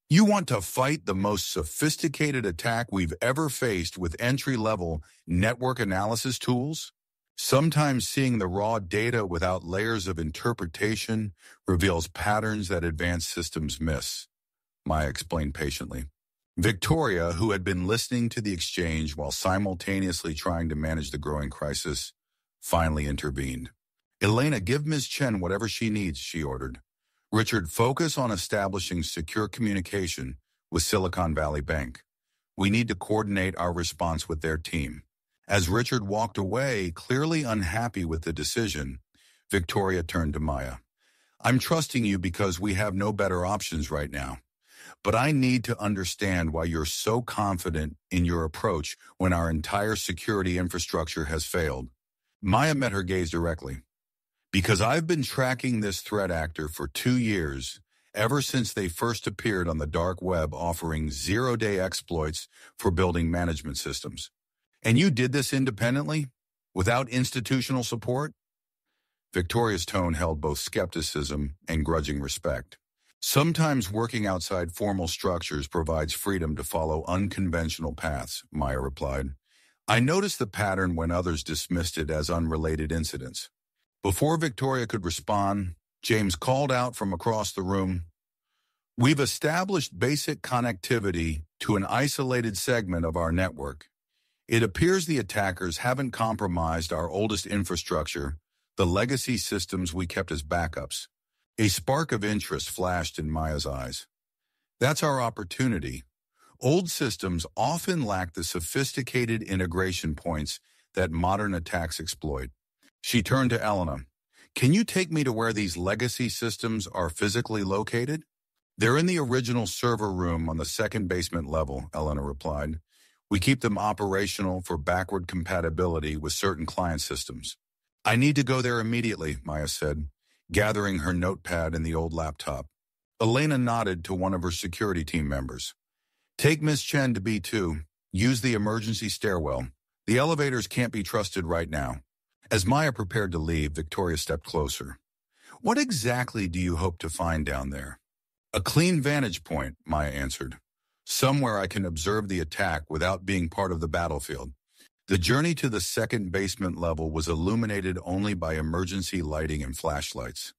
You want to fight the most sophisticated attack we've ever faced with entry-level network analysis tools? Sometimes seeing the raw data without layers of interpretation reveals patterns that advanced systems miss, Maya explained patiently. Victoria, who had been listening to the exchange while simultaneously trying to manage the growing crisis, finally intervened. Elena, give Ms. Chen whatever she needs, she ordered. Richard, focus on establishing secure communication with Silicon Valley Bank. We need to coordinate our response with their team. As Richard walked away, clearly unhappy with the decision, Victoria turned to Maya. I'm trusting you because we have no better options right now. But I need to understand why you're so confident in your approach when our entire security infrastructure has failed. Maya met her gaze directly. Because I've been tracking this threat actor for 2 years, ever since they first appeared on the dark web offering zero-day exploits for building management systems. And you did this independently, without institutional support? Victoria's tone held both skepticism and grudging respect. Sometimes working outside formal structures provides freedom to follow unconventional paths, Maya replied. I noticed the pattern when others dismissed it as unrelated incidents. Before Victoria could respond, James called out from across the room, We've established basic connectivity to an isolated segment of our network. It appears the attackers haven't compromised our oldest infrastructure, the legacy systems we kept as backups. A spark of interest flashed in Maya's eyes. That's our opportunity. Old systems often lack the sophisticated integration points that modern attacks exploit. She turned to Elena. Can you take me to where these legacy systems are physically located? They're in the original server room on the second basement level, Elena replied. We keep them operational for backward compatibility with certain client systems. I need to go there immediately, Maya said, gathering her notepad and the old laptop. Elena nodded to one of her security team members. Take Miss Chen to B2. Use the emergency stairwell. The elevators can't be trusted right now. As Maya prepared to leave, Victoria stepped closer. What exactly do you hope to find down there? A clean vantage point, Maya answered. Somewhere I can observe the attack without being part of the battlefield. The journey to the second basement level was illuminated only by emergency lighting and flashlights.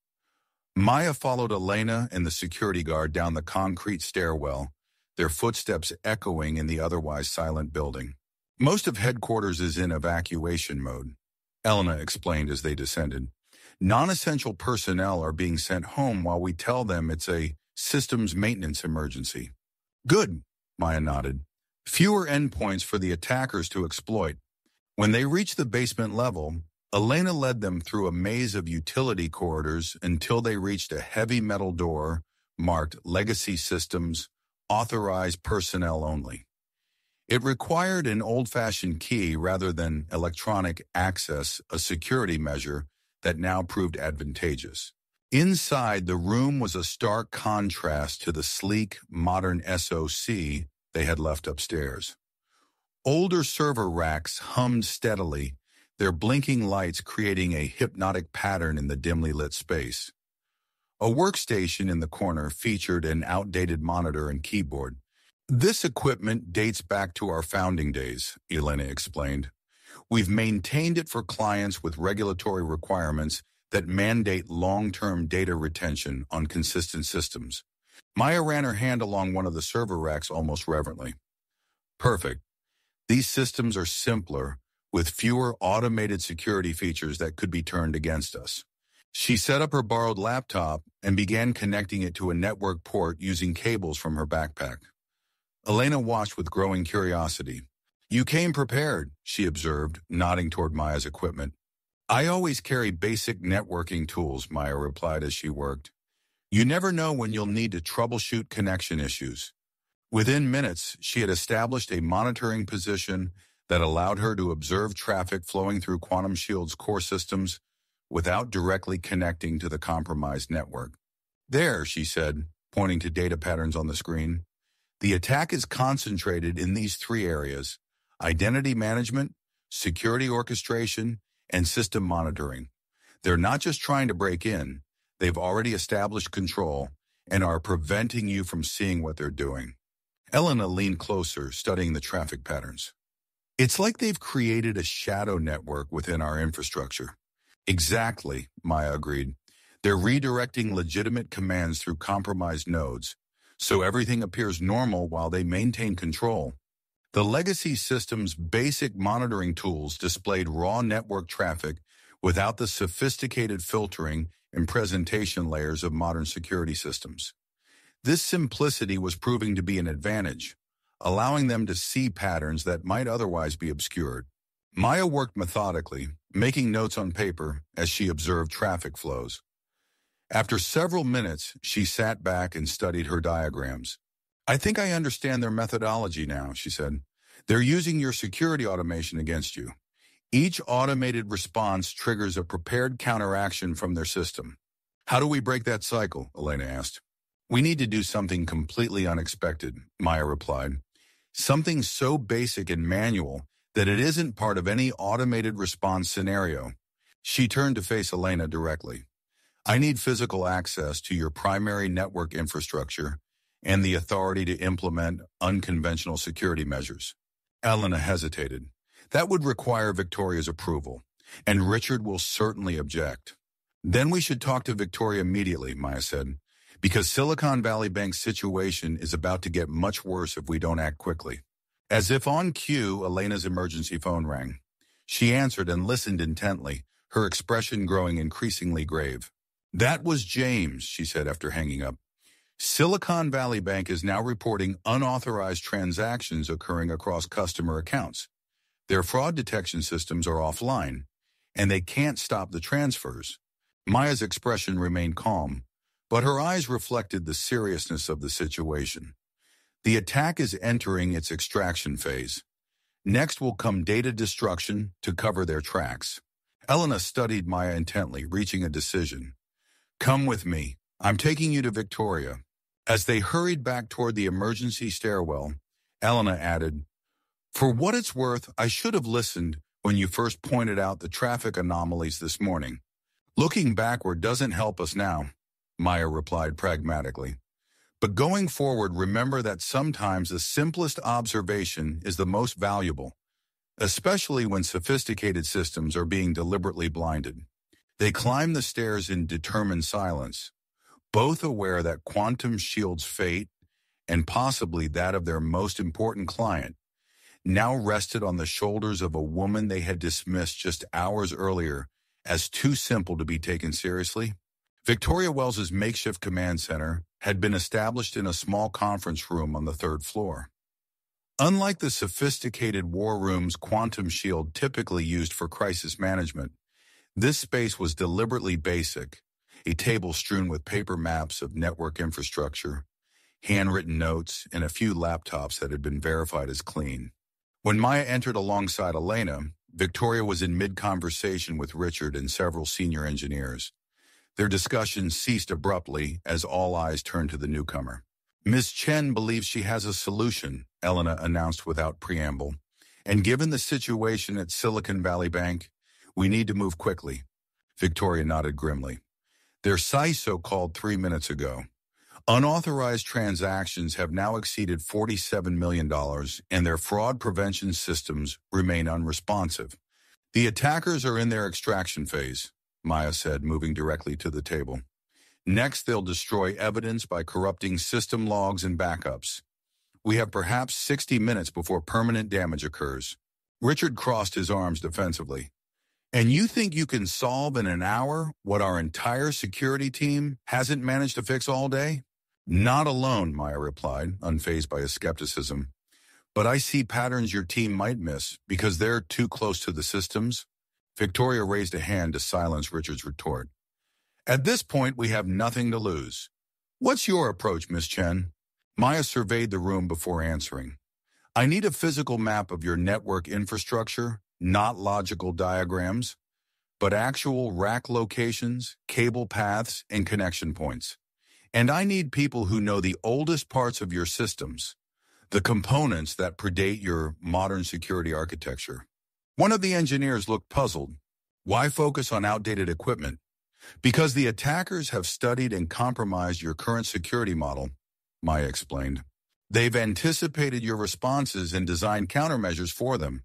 Maya followed Elena and the security guard down the concrete stairwell, their footsteps echoing in the otherwise silent building. Most of headquarters is in evacuation mode, Elena explained as they descended. Non-essential personnel are being sent home while we tell them it's a systems maintenance emergency. Good, Maya nodded. Fewer endpoints for the attackers to exploit. When they reached the basement level, Elena led them through a maze of utility corridors until they reached a heavy metal door marked Legacy Systems, Authorized Personnel Only. It required an old-fashioned key rather than electronic access, a security measure that now proved advantageous. Inside, the room was a stark contrast to the sleek, modern SOC they had left upstairs. Older server racks hummed steadily, their blinking lights creating a hypnotic pattern in the dimly lit space. A workstation in the corner featured an outdated monitor and keyboard. This equipment dates back to our founding days, Elena explained. We've maintained it for clients with regulatory requirements that mandate long-term data retention on consistent systems. Maya ran her hand along one of the server racks almost reverently. Perfect. These systems are simpler, with fewer automated security features that could be turned against us. She set up her borrowed laptop and began connecting it to a network port using cables from her backpack. Elena watched with growing curiosity. You came prepared, she observed, nodding toward Maya's equipment. I always carry basic networking tools, Maya replied as she worked. You never know when you'll need to troubleshoot connection issues. Within minutes, she had established a monitoring position that allowed her to observe traffic flowing through Quantum Shield's core systems without directly connecting to the compromised network. There, she said, pointing to data patterns on the screen. The attack is concentrated in these three areas: identity management, security orchestration, and system monitoring. They're not just trying to break in, they've already established control and are preventing you from seeing what they're doing. Elena leaned closer, studying the traffic patterns. It's like they've created a shadow network within our infrastructure. Exactly, Maya agreed. They're redirecting legitimate commands through compromised nodes, so everything appears normal while they maintain control. The legacy system's basic monitoring tools displayed raw network traffic without the sophisticated filtering and presentation layers of modern security systems. This simplicity was proving to be an advantage, allowing them to see patterns that might otherwise be obscured. Maya worked methodically, making notes on paper as she observed traffic flows. After several minutes, she sat back and studied her diagrams. I think I understand their methodology now, she said. They're using your security automation against you. Each automated response triggers a prepared counteraction from their system. How do we break that cycle? Elena asked. We need to do something completely unexpected, Maya replied. Something so basic and manual that it isn't part of any automated response scenario. She turned to face Elena directly. I need physical access to your primary network infrastructure and the authority to implement unconventional security measures. Elena hesitated. That would require Victoria's approval, and Richard will certainly object. Then we should talk to Victoria immediately, Maya said, because Silicon Valley Bank's situation is about to get much worse if we don't act quickly. As if on cue, Elena's emergency phone rang. She answered and listened intently, her expression growing increasingly grave. That was James, she said after hanging up. Silicon Valley Bank is now reporting unauthorized transactions occurring across customer accounts. Their fraud detection systems are offline, and they can't stop the transfers. Maya's expression remained calm, but her eyes reflected the seriousness of the situation. The attack is entering its extraction phase. Next will come data destruction to cover their tracks. Elena studied Maya intently, reaching a decision. Come with me. I'm taking you to Victoria. As they hurried back toward the emergency stairwell, Elena added, For what it's worth, I should have listened when you first pointed out the traffic anomalies this morning. Looking backward doesn't help us now, Maya replied pragmatically. But going forward, remember that sometimes the simplest observation is the most valuable, especially when sophisticated systems are being deliberately blinded. They climbed the stairs in determined silence, both aware that Quantum Shield's fate, and possibly that of their most important client, now rested on the shoulders of a woman they had dismissed just hours earlier as too simple to be taken seriously. Victoria Wells's makeshift command center had been established in a small conference room on the 3rd floor. Unlike the sophisticated war rooms Quantum Shield typically used for crisis management, this space was deliberately basic, a table strewn with paper maps of network infrastructure, handwritten notes, and a few laptops that had been verified as clean. When Maya entered alongside Elena, Victoria was in mid-conversation with Richard and several senior engineers. Their discussion ceased abruptly as all eyes turned to the newcomer. Ms. Chen believes she has a solution, Elena announced without preamble. And given the situation at Silicon Valley Bank, we need to move quickly. Victoria nodded grimly. Their CISO called 3 minutes ago. Unauthorized transactions have now exceeded $47 million, and their fraud prevention systems remain unresponsive. The attackers are in their extraction phase, Maya said, moving directly to the table. Next, they'll destroy evidence by corrupting system logs and backups. We have perhaps 60 minutes before permanent damage occurs. Richard crossed his arms defensively. And you think you can solve in an hour what our entire security team hasn't managed to fix all day? Not alone, Maya replied, unfazed by his skepticism. But I see patterns your team might miss because they're too close to the systems. Victoria raised a hand to silence Richard's retort. At this point, we have nothing to lose. What's your approach, Miss Chen? Maya surveyed the room before answering. I need a physical map of your network infrastructure, not logical diagrams, but actual rack locations, cable paths, and connection points. And I need people who know the oldest parts of your systems, the components that predate your modern security architecture. One of the engineers looked puzzled. Why focus on outdated equipment? Because the attackers have studied and compromised your current security model, Maya explained. They've anticipated your responses and designed countermeasures for them,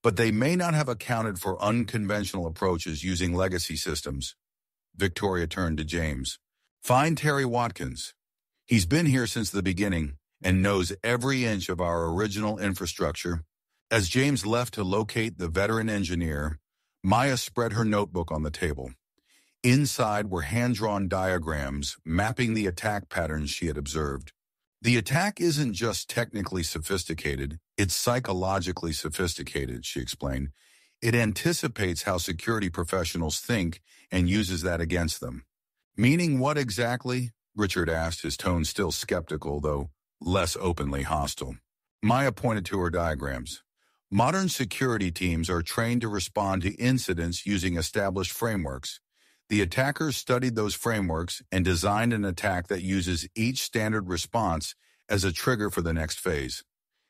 but they may not have accounted for unconventional approaches using legacy systems. Victoria turned to James. Find Terry Watkins. He's been here since the beginning and knows every inch of our original infrastructure. As James left to locate the veteran engineer, Maya spread her notebook on the table. Inside were hand-drawn diagrams mapping the attack patterns she had observed. The attack isn't just technically sophisticated, it's psychologically sophisticated, she explained. It anticipates how security professionals think and uses that against them. Meaning what exactly? Richard asked, his tone still skeptical, though less openly hostile. Maya pointed to her diagrams. Modern security teams are trained to respond to incidents using established frameworks. The attackers studied those frameworks and designed an attack that uses each standard response as a trigger for the next phase.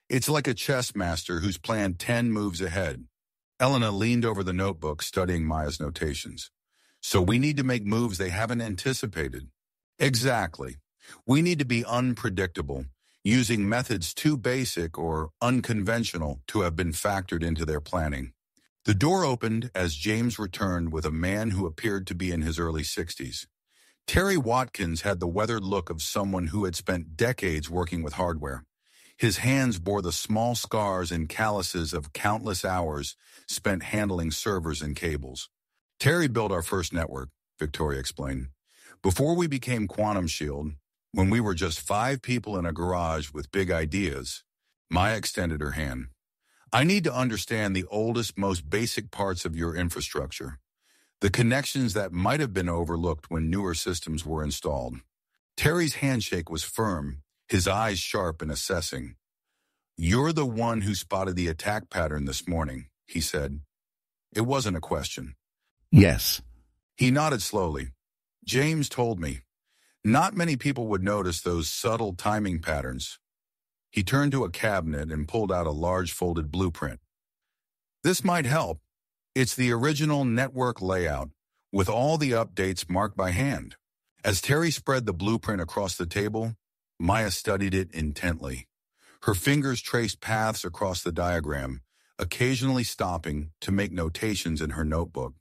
It's like a chess master who's planned 10 moves ahead. Elena leaned over the notebook, studying Maya's notations. So we need to make moves they haven't anticipated. Exactly. We need to be unpredictable, using methods too basic or unconventional to have been factored into their planning. The door opened as James returned with a man who appeared to be in his early 60s. Terry Watkins had the weathered look of someone who had spent decades working with hardware. His hands bore the small scars and calluses of countless hours spent handling servers and cables. Terry built our first network, Victoria explained. Before we became Quantum Shield, when we were just 5 people in a garage with big ideas, Maya extended her hand. I need to understand the oldest, most basic parts of your infrastructure, the connections that might have been overlooked when newer systems were installed. Terry's handshake was firm, his eyes sharp and assessing. "You're the one who spotted the attack pattern this morning," he said. It wasn't a question. Yes. He nodded slowly. "James told me. Not many people would notice those subtle timing patterns." He turned to a cabinet and pulled out a large folded blueprint. "This might help. It's the original network layout, with all the updates marked by hand." As Terry spread the blueprint across the table, Maya studied it intently. Her fingers traced paths across the diagram, occasionally stopping to make notations in her notebook.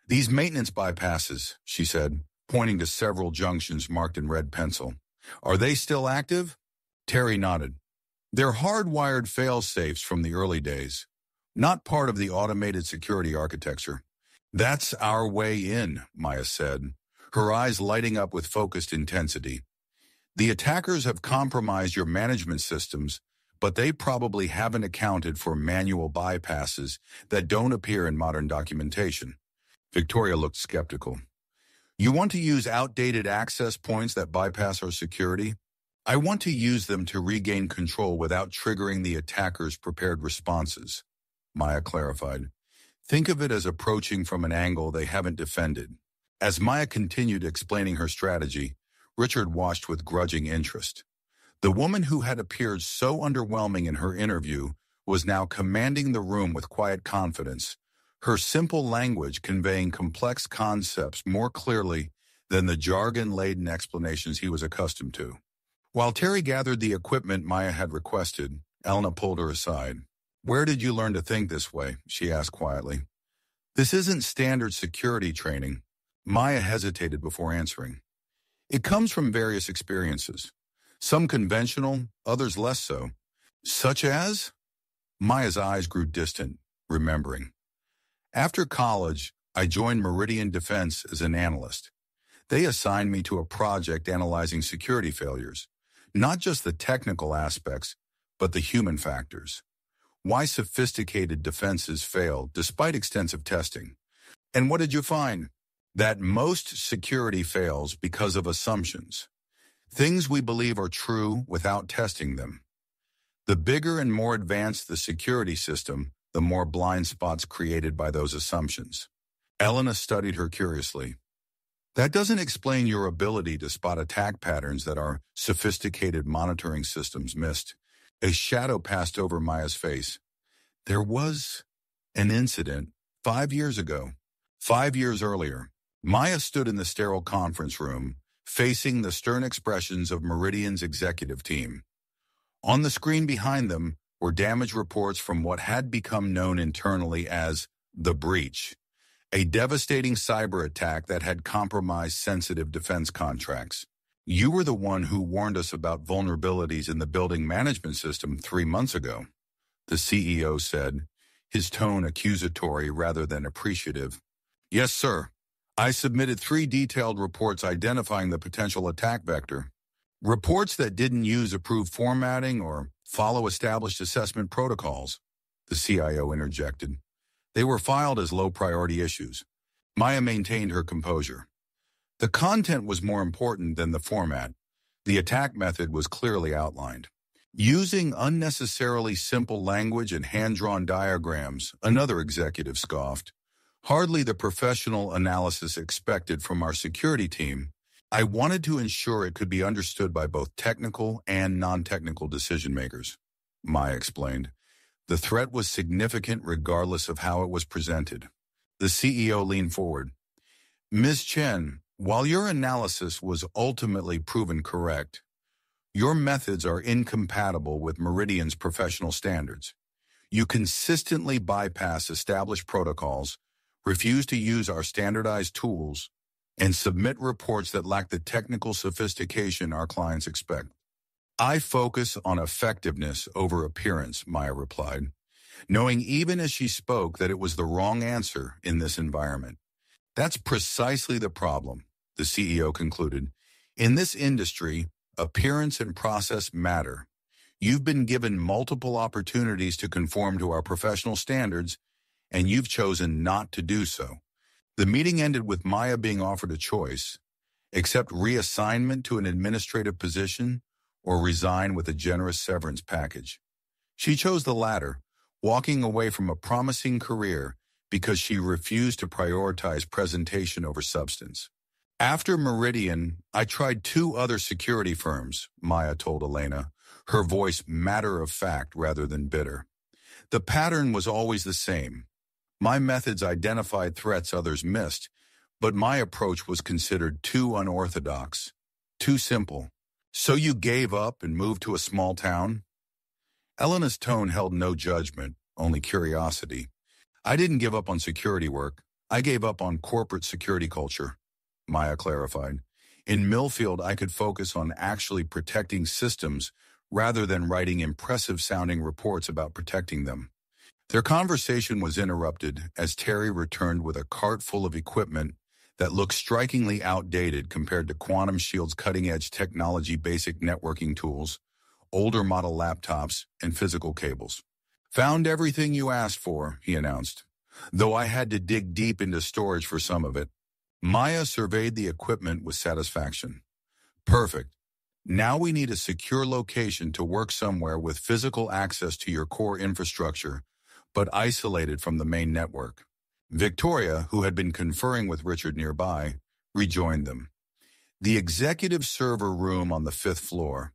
"These maintenance bypasses," she said, pointing to several junctions marked in red pencil. "Are they still active?" Terry nodded. "They're hardwired fail-safes from the early days, not part of the automated security architecture." "That's our way in," Maya said, her eyes lighting up with focused intensity. "The attackers have compromised your management systems, but they probably haven't accounted for manual bypasses that don't appear in modern documentation." Victoria looked skeptical. "You want to use outdated access points that bypass our security?" "I want to use them to regain control without triggering the attacker's prepared responses," Maya clarified. "Think of it as approaching from an angle they haven't defended." As Maya continued explaining her strategy, Richard watched with grudging interest. The woman who had appeared so underwhelming in her interview was now commanding the room with quiet confidence, her simple language conveying complex concepts more clearly than the jargon-laden explanations he was accustomed to. While Terry gathered the equipment Maya had requested, Elena pulled her aside. "Where did you learn to think this way?" she asked quietly. "This isn't standard security training." Maya hesitated before answering. "It comes from various experiences. Some conventional, others less so." "Such as?" Maya's eyes grew distant, remembering. "After college, I joined Meridian Defense as an analyst. They assigned me to a project analyzing security failures. Not just the technical aspects, but the human factors. Why sophisticated defenses fail despite extensive testing. And what did you find? That most security fails because of assumptions. Things we believe are true without testing them. The bigger and more advanced the security system, the more blind spots created by those assumptions." Elena studied her curiously. "That doesn't explain your ability to spot attack patterns that our sophisticated monitoring systems missed." A shadow passed over Maya's face. "There was an incident 5 years ago. 5 years earlier." Maya stood in the sterile conference room, facing the stern expressions of Meridian's executive team. On the screen behind them were damage reports from what had become known internally as the breach, a devastating cyber attack that had compromised sensitive defense contracts. "You were the one who warned us about vulnerabilities in the building management system 3 months ago," the CEO said, his tone accusatory rather than appreciative. "Yes, sir. I submitted 3 detailed reports identifying the potential attack vector. Reports that didn't use approved formatting or follow established assessment protocols," the CIO interjected. "They were filed as low-priority issues." Maya maintained her composure. The content was more important than the format. The attack method was clearly outlined. "Using unnecessarily simple language and hand-drawn diagrams," another executive scoffed. "Hardly the professional analysis expected from our security team. I wanted to ensure it could be understood by both technical and non-technical decision-makers," Maya explained. "The threat was significant regardless of how it was presented." The CEO leaned forward. "Ms. Chen, while your analysis was ultimately proven correct, your methods are incompatible with Meridian's professional standards. You consistently bypass established protocols, refuse to use our standardized tools, and submit reports that lack the technical sophistication our clients expect." "I focus on effectiveness over appearance," Maya replied, knowing even as she spoke that it was the wrong answer in this environment. "That's precisely the problem," the CEO concluded. "In this industry, appearance and process matter. You've been given multiple opportunities to conform to our professional standards, and you've chosen not to do so. The meeting ended with Maya being offered a choice: accept reassignment to an administrative position or resign with a generous severance package. She chose the latter, walking away from a promising career because she refused to prioritize presentation over substance. After Meridian, I tried 2 other security firms, Maya told Elena, her voice matter-of-fact rather than bitter. The pattern was always the same. My methods identified threats others missed, but my approach was considered too unorthodox, too simple. So you gave up and moved to a small town? Elena's tone held no judgment, only curiosity. I didn't give up on security work. I gave up on corporate security culture, Maya clarified. In Millfield, I could focus on actually protecting systems rather than writing impressive-sounding reports about protecting them. Their conversation was interrupted as Terry returned with a cart full of equipment that looked strikingly outdated compared to Quantum Shield's cutting-edge technology basic networking tools, older model laptops, and physical cables. Found everything you asked for, he announced, though I had to dig deep into storage for some of it. Maya surveyed the equipment with satisfaction. Perfect. Now we need a secure location to work somewhere with physical access to your core infrastructure, but isolated from the main network. Victoria, who had been conferring with Richard nearby, rejoined them. The executive server room on the 5th floor.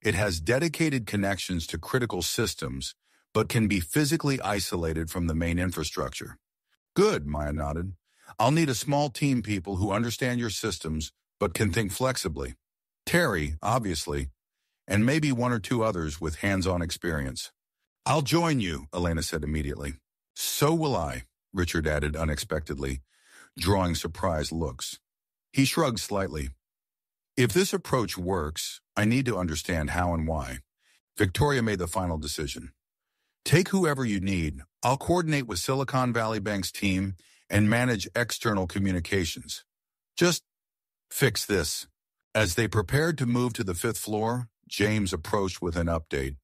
It has dedicated connections to critical systems, but can be physically isolated from the main infrastructure. Good, Maya nodded. I'll need a small team people who understand your systems, but can think flexibly. Terry, obviously, and maybe 1 or 2 others with hands-on experience. I'll join you, Elena said immediately. So will I, Richard added unexpectedly, drawing surprised looks. He shrugged slightly. If this approach works, I need to understand how and why. Victoria made the final decision. Take whoever you need. I'll coordinate with Silicon Valley Bank's team and manage external communications. Just fix this. As they prepared to move to the 5th floor, James approached with an update.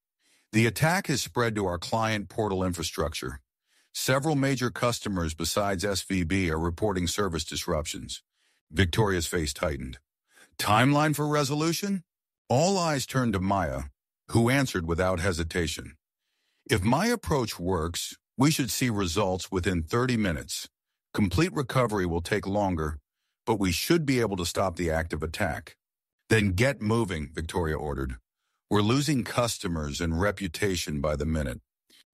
The attack has spread to our client portal infrastructure. Several major customers besides SVB are reporting service disruptions. Victoria's face tightened. Timeline for resolution? All eyes turned to Maya, who answered without hesitation. If my approach works, we should see results within 30 minutes. Complete recovery will take longer, but we should be able to stop the active attack. Then get moving, Victoria ordered. We're losing customers and reputation by the minute.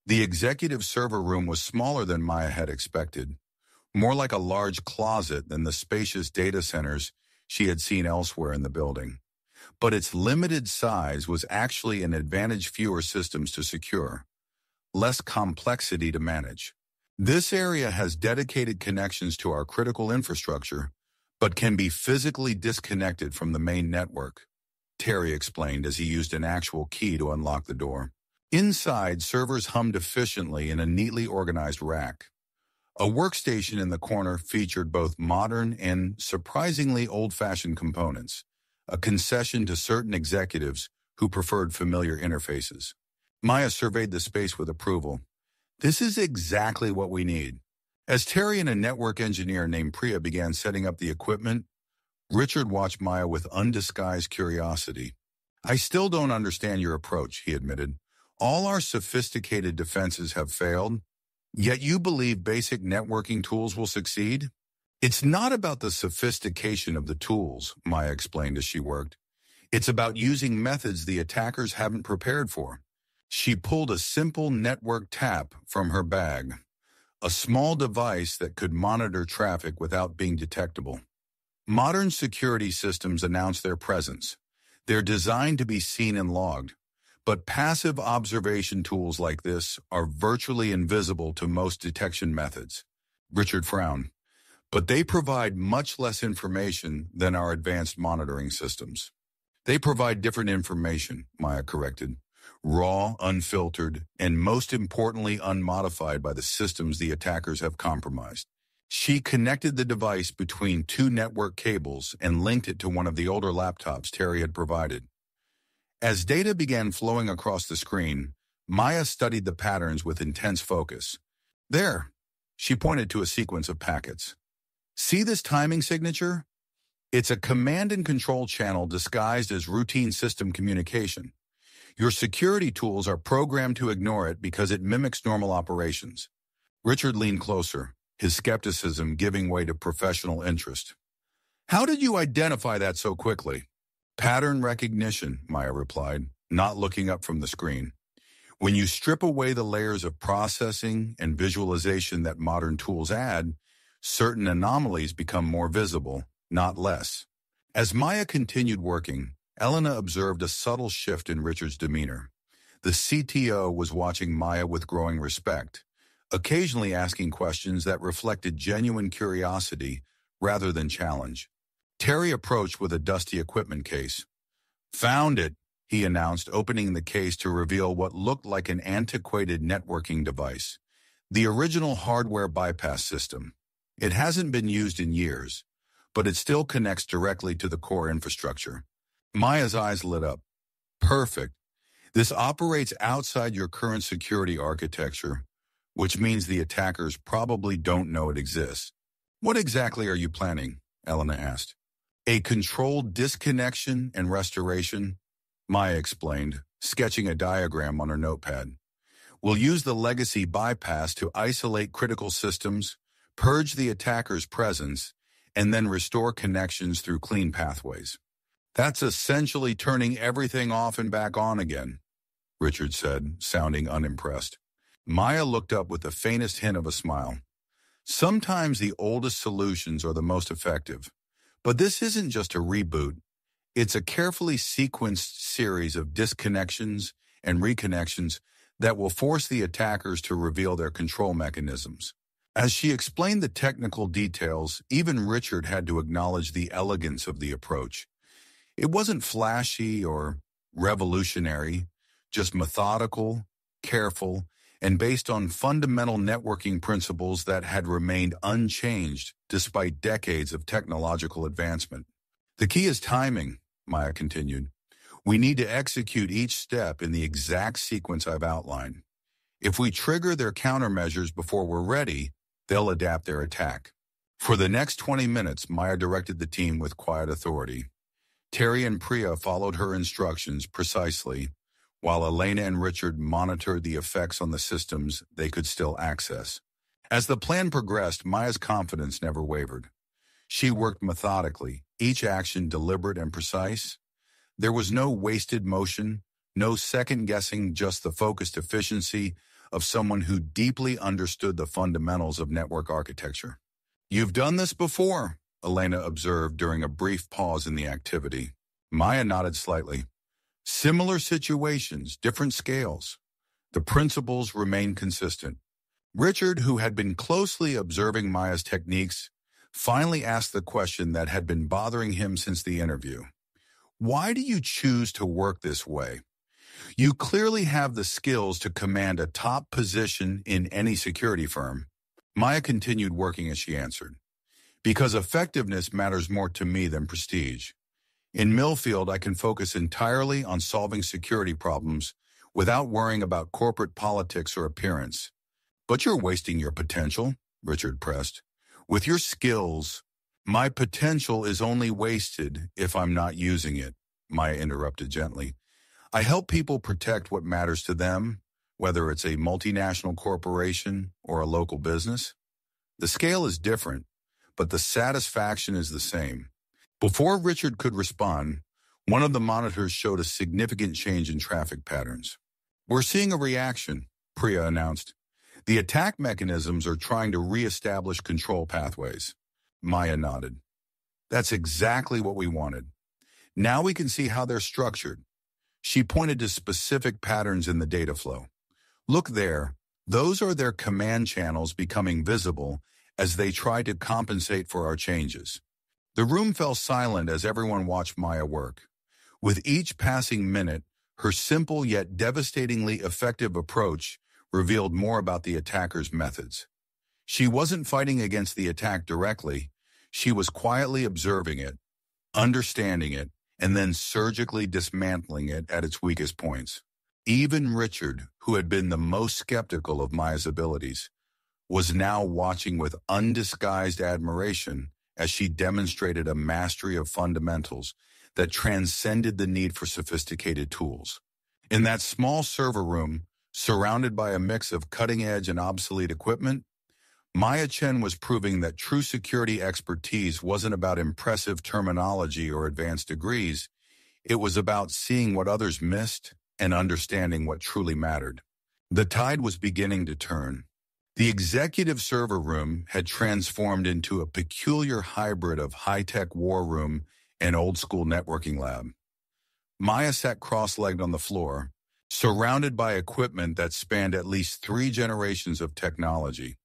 The executive server room was smaller than Maya had expected, more like a large closet than the spacious data centers she had seen elsewhere in the building. But its limited size was actually an advantage: fewer systems to secure, less complexity to manage. This area has dedicated connections to our critical infrastructure, but can be physically disconnected from the main network, Terry explained as he used an actual key to unlock the door. Inside, servers hummed efficiently in a neatly organized rack. A workstation in the corner featured both modern and surprisingly old-fashioned components, a concession to certain executives who preferred familiar interfaces. Maya surveyed the space with approval. This is exactly what we need. As Terry and a network engineer named Priya began setting up the equipment, Richard watched Maya with undisguised curiosity. I still don't understand your approach, he admitted. All our sophisticated defenses have failed, yet you believe basic networking tools will succeed? It's not about the sophistication of the tools, Maya explained as she worked. It's about using methods the attackers haven't prepared for. She pulled a simple network tap from her bag, a small device that could monitor traffic without being detectable. Modern security systems announce their presence. They're designed to be seen and logged. But passive observation tools like this are virtually invisible to most detection methods. Richard frowned. But they provide much less information than our advanced monitoring systems. They provide different information, Maya corrected. Raw, unfiltered, and most importantly unmodified by the systems the attackers have compromised. She connected the device between 2 network cables and linked it to one of the older laptops Terry had provided. As data began flowing across the screen, Maya studied the patterns with intense focus. There, she pointed to a sequence of packets. See this timing signature? It's a command and control channel disguised as routine system communication. Your security tools are programmed to ignore it because it mimics normal operations. Richard leaned closer, his skepticism giving way to professional interest. How did you identify that so quickly? Pattern recognition, Maya replied, not looking up from the screen. When you strip away the layers of processing and visualization that modern tools add, certain anomalies become more visible, not less. As Maya continued working, Elena observed a subtle shift in Richard's demeanor. The CTO was watching Maya with growing respect, occasionally asking questions that reflected genuine curiosity rather than challenge. Terry approached with a dusty equipment case. Found it, he announced, opening the case to reveal what looked like an antiquated networking device. The original hardware bypass system. It hasn't been used in years, but it still connects directly to the core infrastructure. Maya's eyes lit up. Perfect. This operates outside your current security architecture, which means the attackers probably don't know it exists. What exactly are you planning? Elena asked. A controlled disconnection and restoration, Maya explained, sketching a diagram on her notepad. We'll use the legacy bypass to isolate critical systems, purge the attacker's presence, and then restore connections through clean pathways. That's essentially turning everything off and back on again, Richard said, sounding unimpressed. Maya looked up with the faintest hint of a smile. Sometimes the oldest solutions are the most effective, but this isn't just a reboot. It's a carefully sequenced series of disconnections and reconnections that will force the attackers to reveal their control mechanisms. As she explained the technical details, even Richard had to acknowledge the elegance of the approach. It wasn't flashy or revolutionary, just methodical, careful, and based on fundamental networking principles that had remained unchanged despite decades of technological advancement. The key is timing, Maya continued. We need to execute each step in the exact sequence I've outlined. If we trigger their countermeasures before we're ready, they'll adapt their attack. For the next 20 minutes, Maya directed the team with quiet authority. Terry and Priya followed her instructions precisely, while Elena and Richard monitored the effects on the systems they could still access. As the plan progressed, Maya's confidence never wavered. She worked methodically, each action deliberate and precise. There was no wasted motion, no second-guessing, just the focused efficiency of someone who deeply understood the fundamentals of network architecture. You've done this before, Elena observed during a brief pause in the activity. Maya nodded slightly. Similar situations, different scales. The principles remain consistent. Richard, who had been closely observing Maya's techniques, finally asked the question that had been bothering him since the interview. Why do you choose to work this way? You clearly have the skills to command a top position in any security firm. Maya continued working as she answered. Because effectiveness matters more to me than prestige. In Millfield, I can focus entirely on solving security problems without worrying about corporate politics or appearance. But you're wasting your potential, Richard pressed. With your skills, my potential is only wasted if I'm not using it, Maya interrupted gently. I help people protect what matters to them, whether it's a multinational corporation or a local business. The scale is different, but the satisfaction is the same. Before Richard could respond, one of the monitors showed a significant change in traffic patterns. We're seeing a reaction, Priya announced. The attack mechanisms are trying to re-establish control pathways. Maya nodded. That's exactly what we wanted. Now we can see how they're structured. She pointed to specific patterns in the data flow. Look there, those are their command channels becoming visible as they try to compensate for our changes. The room fell silent as everyone watched Maya work. With each passing minute, her simple yet devastatingly effective approach revealed more about the attacker's methods. She wasn't fighting against the attack directly. She was quietly observing it, understanding it, and then surgically dismantling it at its weakest points. Even Richard, who had been the most skeptical of Maya's abilities, was now watching with undisguised admiration as she demonstrated a mastery of fundamentals that transcended the need for sophisticated tools. In that small server room, surrounded by a mix of cutting-edge and obsolete equipment, Maya Chen was proving that true security expertise wasn't about impressive terminology or advanced degrees. It was about seeing what others missed and understanding what truly mattered. The tide was beginning to turn. The executive server room had transformed into a peculiar hybrid of high-tech war room and old-school networking lab. Maya sat cross-legged on the floor, surrounded by equipment that spanned at least 3 generations of technology.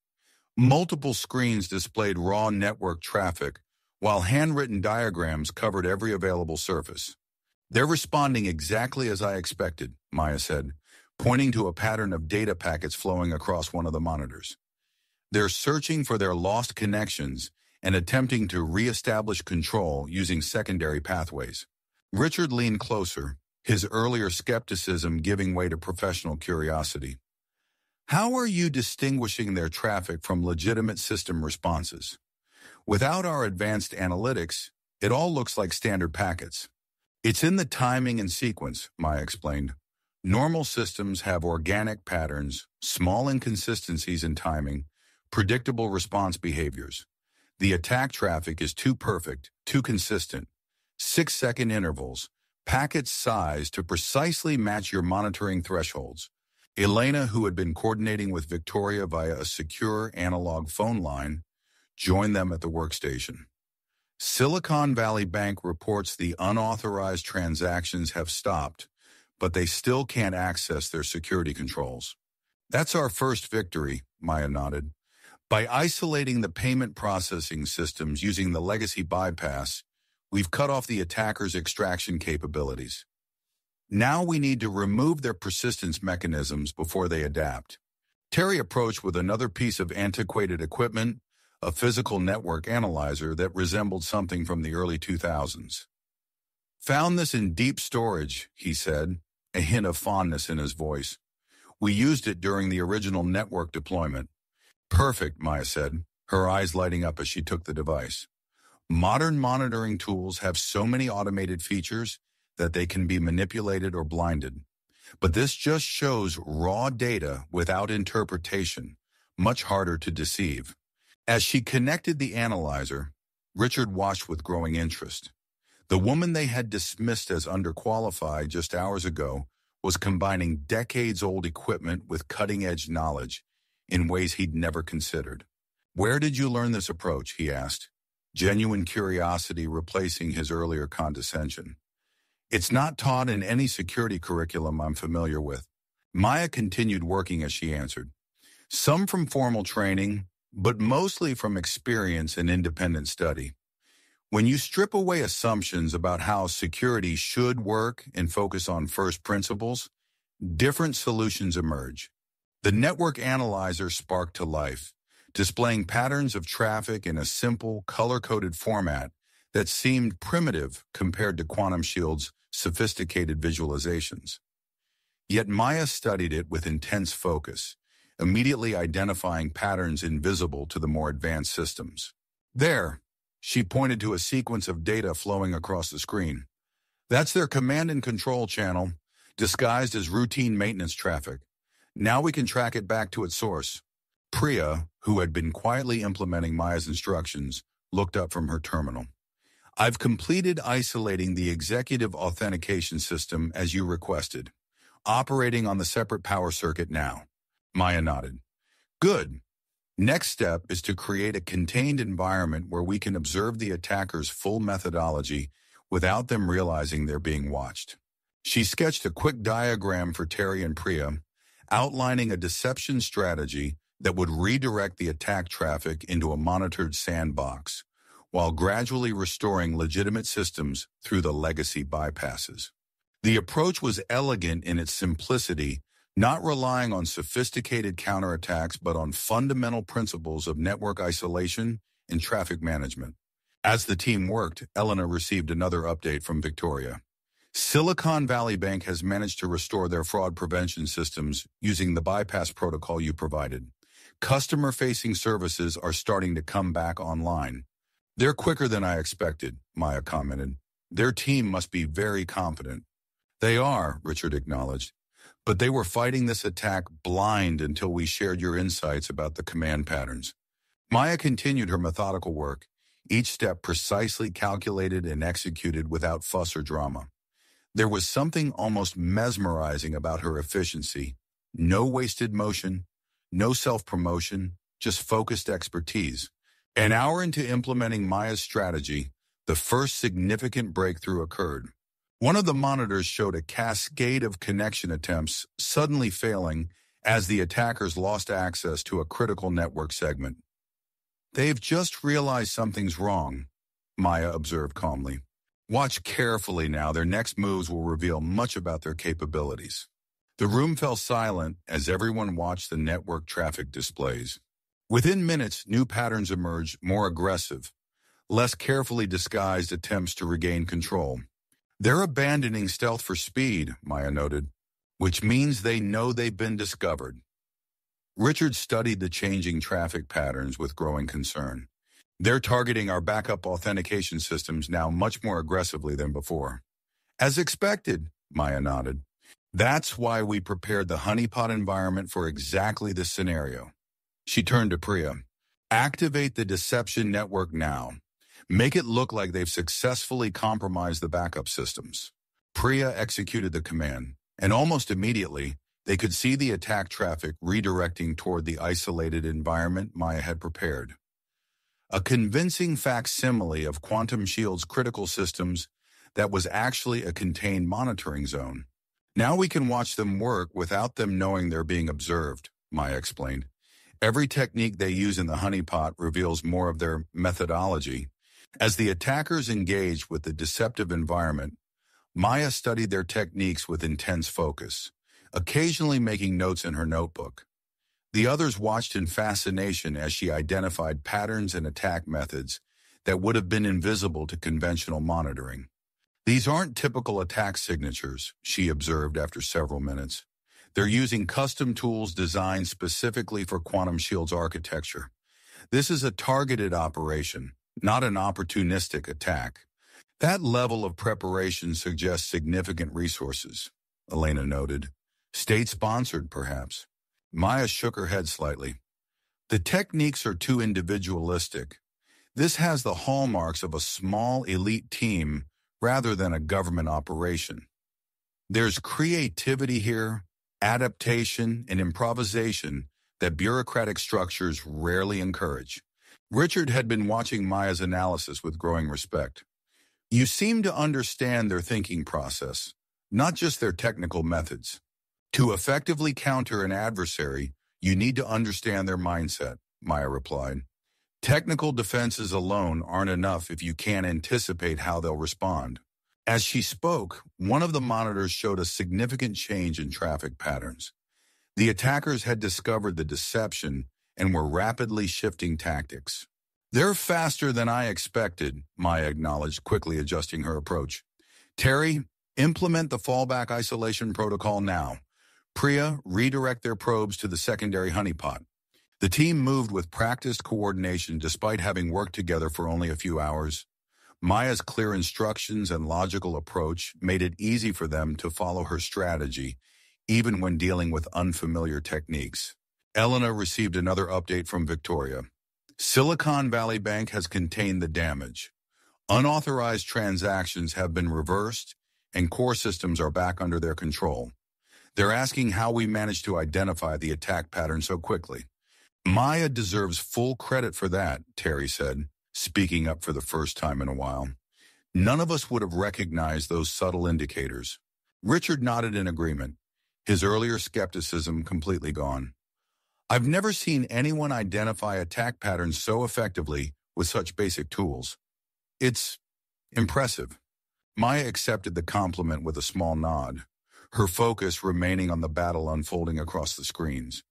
Multiple screens displayed raw network traffic, while handwritten diagrams covered every available surface. "They're responding exactly as I expected," Maya said, pointing to a pattern of data packets flowing across one of the monitors. "They're searching for their lost connections and attempting to re-establish control using secondary pathways." Richard leaned closer, his earlier skepticism giving way to professional curiosity. "How are you distinguishing their traffic from legitimate system responses? Without our advanced analytics, it all looks like standard packets." "It's in the timing and sequence," Maya explained. "Normal systems have organic patterns, small inconsistencies in timing, predictable response behaviors. The attack traffic is too perfect, too consistent. 6-second intervals, packets sized to precisely match your monitoring thresholds." Elena, who had been coordinating with Victoria via a secure analog phone line, joined them at the workstation. "Silicon Valley Bank reports the unauthorized transactions have stopped, but they still can't access their security controls." "That's our first victory," Maya nodded. "By isolating the payment processing systems using the legacy bypass, we've cut off the attackers' extraction capabilities. Now we need to remove their persistence mechanisms before they adapt." Terry approached with another piece of antiquated equipment, a physical network analyzer that resembled something from the early 2000s. "Found this in deep storage," he said, a hint of fondness in his voice. "We used it during the original network deployment." "Perfect," Maya said, her eyes lighting up as she took the device. "Modern monitoring tools have so many automated features that they can be manipulated or blinded. But this just shows raw data without interpretation, much harder to deceive." As she connected the analyzer, Richard watched with growing interest. The woman they had dismissed as underqualified just hours ago was combining decades-old equipment with cutting-edge knowledge in ways he'd never considered. "Where did you learn this approach?" he asked, genuine curiosity replacing his earlier condescension. "It's not taught in any security curriculum I'm familiar with." Maya continued working as she answered. "Some from formal training, but mostly from experience and independent study. When you strip away assumptions about how security should work and focus on first principles, different solutions emerge." The network analyzer sparked to life, displaying patterns of traffic in a simple, color-coded format that seemed primitive compared to Quantum Shield's sophisticated visualizations. Yet Maya studied it with intense focus, immediately identifying patterns invisible to the more advanced systems. "There," she pointed to a sequence of data flowing across the screen. "That's their command and control channel, disguised as routine maintenance traffic. Now we can track it back to its source." Priya, who had been quietly implementing Maya's instructions, looked up from her terminal. "I've completed isolating the executive authentication system as you requested, operating on the separate power circuit now." Maya nodded. "Good. Next step is to create a contained environment where we can observe the attacker's full methodology without them realizing they're being watched." She sketched a quick diagram for Terry and Priya, outlining a deception strategy that would redirect the attack traffic into a monitored sandbox, while gradually restoring legitimate systems through the legacy bypasses. The approach was elegant in its simplicity, not relying on sophisticated counterattacks but on fundamental principles of network isolation and traffic management. As the team worked, Elena received another update from Victoria. Silicon Valley Bank has managed to restore their fraud prevention systems using the bypass protocol you provided. Customer-facing services are starting to come back online. They're quicker than I expected, Maya commented. Their team must be very confident. They are, Richard acknowledged. But they were fighting this attack blind until we shared your insights about the command patterns. Maya continued her methodical work, each step precisely calculated and executed without fuss or drama. There was something almost mesmerizing about her efficiency. No wasted motion, no self-promotion, just focused expertise. An hour into implementing Maya's strategy, the first significant breakthrough occurred. One of the monitors showed a cascade of connection attempts suddenly failing as the attackers lost access to a critical network segment. They've just realized something's wrong, Maya observed calmly. Watch carefully now. Their next moves will reveal much about their capabilities. The room fell silent as everyone watched the network traffic displays. Within minutes, new patterns emerged, more aggressive, less carefully disguised attempts to regain control. They're abandoning stealth for speed, Maya noted, which means they know they've been discovered. Richard studied the changing traffic patterns with growing concern. They're targeting our backup authentication systems now much more aggressively than before. As expected, Maya nodded. That's why we prepared the honeypot environment for exactly this scenario. She turned to Priya. Activate the deception network now. Make it look like they've successfully compromised the backup systems. Priya executed the command, and almost immediately, they could see the attack traffic redirecting toward the isolated environment Maya had prepared. A convincing facsimile of Quantum Shield's critical systems that was actually a contained monitoring zone. Now we can watch them work without them knowing they're being observed, Maya explained. Every technique they use in the honeypot reveals more of their methodology. As the attackers engaged with the deceptive environment, Maya studied their techniques with intense focus, occasionally making notes in her notebook. The others watched in fascination as she identified patterns and attack methods that would have been invisible to conventional monitoring. These aren't typical attack signatures, she observed after several minutes. They're using custom tools designed specifically for Quantum Shield's architecture. This is a targeted operation, not an opportunistic attack. That level of preparation suggests significant resources, Elena noted. State-sponsored, perhaps. Maya shook her head slightly. The techniques are too individualistic. This has the hallmarks of a small elite team rather than a government operation. There's creativity here, adaptation, and improvisation that bureaucratic structures rarely encourage. Richard had been watching Maya's analysis with growing respect. You seem to understand their thinking process, not just their technical methods. To effectively counter an adversary, you need to understand their mindset, Maya replied. Technical defenses alone aren't enough if you can't anticipate how they'll respond. As she spoke, one of the monitors showed a significant change in traffic patterns. The attackers had discovered the deception and were rapidly shifting tactics. They're faster than I expected, Maya acknowledged, quickly adjusting her approach. Terry, implement the fallback isolation protocol now. Priya, redirect their probes to the secondary honeypot. The team moved with practiced coordination despite having worked together for only a few hours. Maya's clear instructions and logical approach made it easy for them to follow her strategy, even when dealing with unfamiliar techniques. Elena received another update from Victoria. Silicon Valley Bank has contained the damage. Unauthorized transactions have been reversed, and core systems are back under their control. They're asking how we managed to identify the attack pattern so quickly. Maya deserves full credit for that, Terry said, speaking up for the first time in a while. None of us would have recognized those subtle indicators. Richard nodded in agreement, his earlier skepticism completely gone. I've never seen anyone identify attack patterns so effectively with such basic tools. It's impressive. Maya accepted the compliment with a small nod, her focus remaining on the battle unfolding across the screens.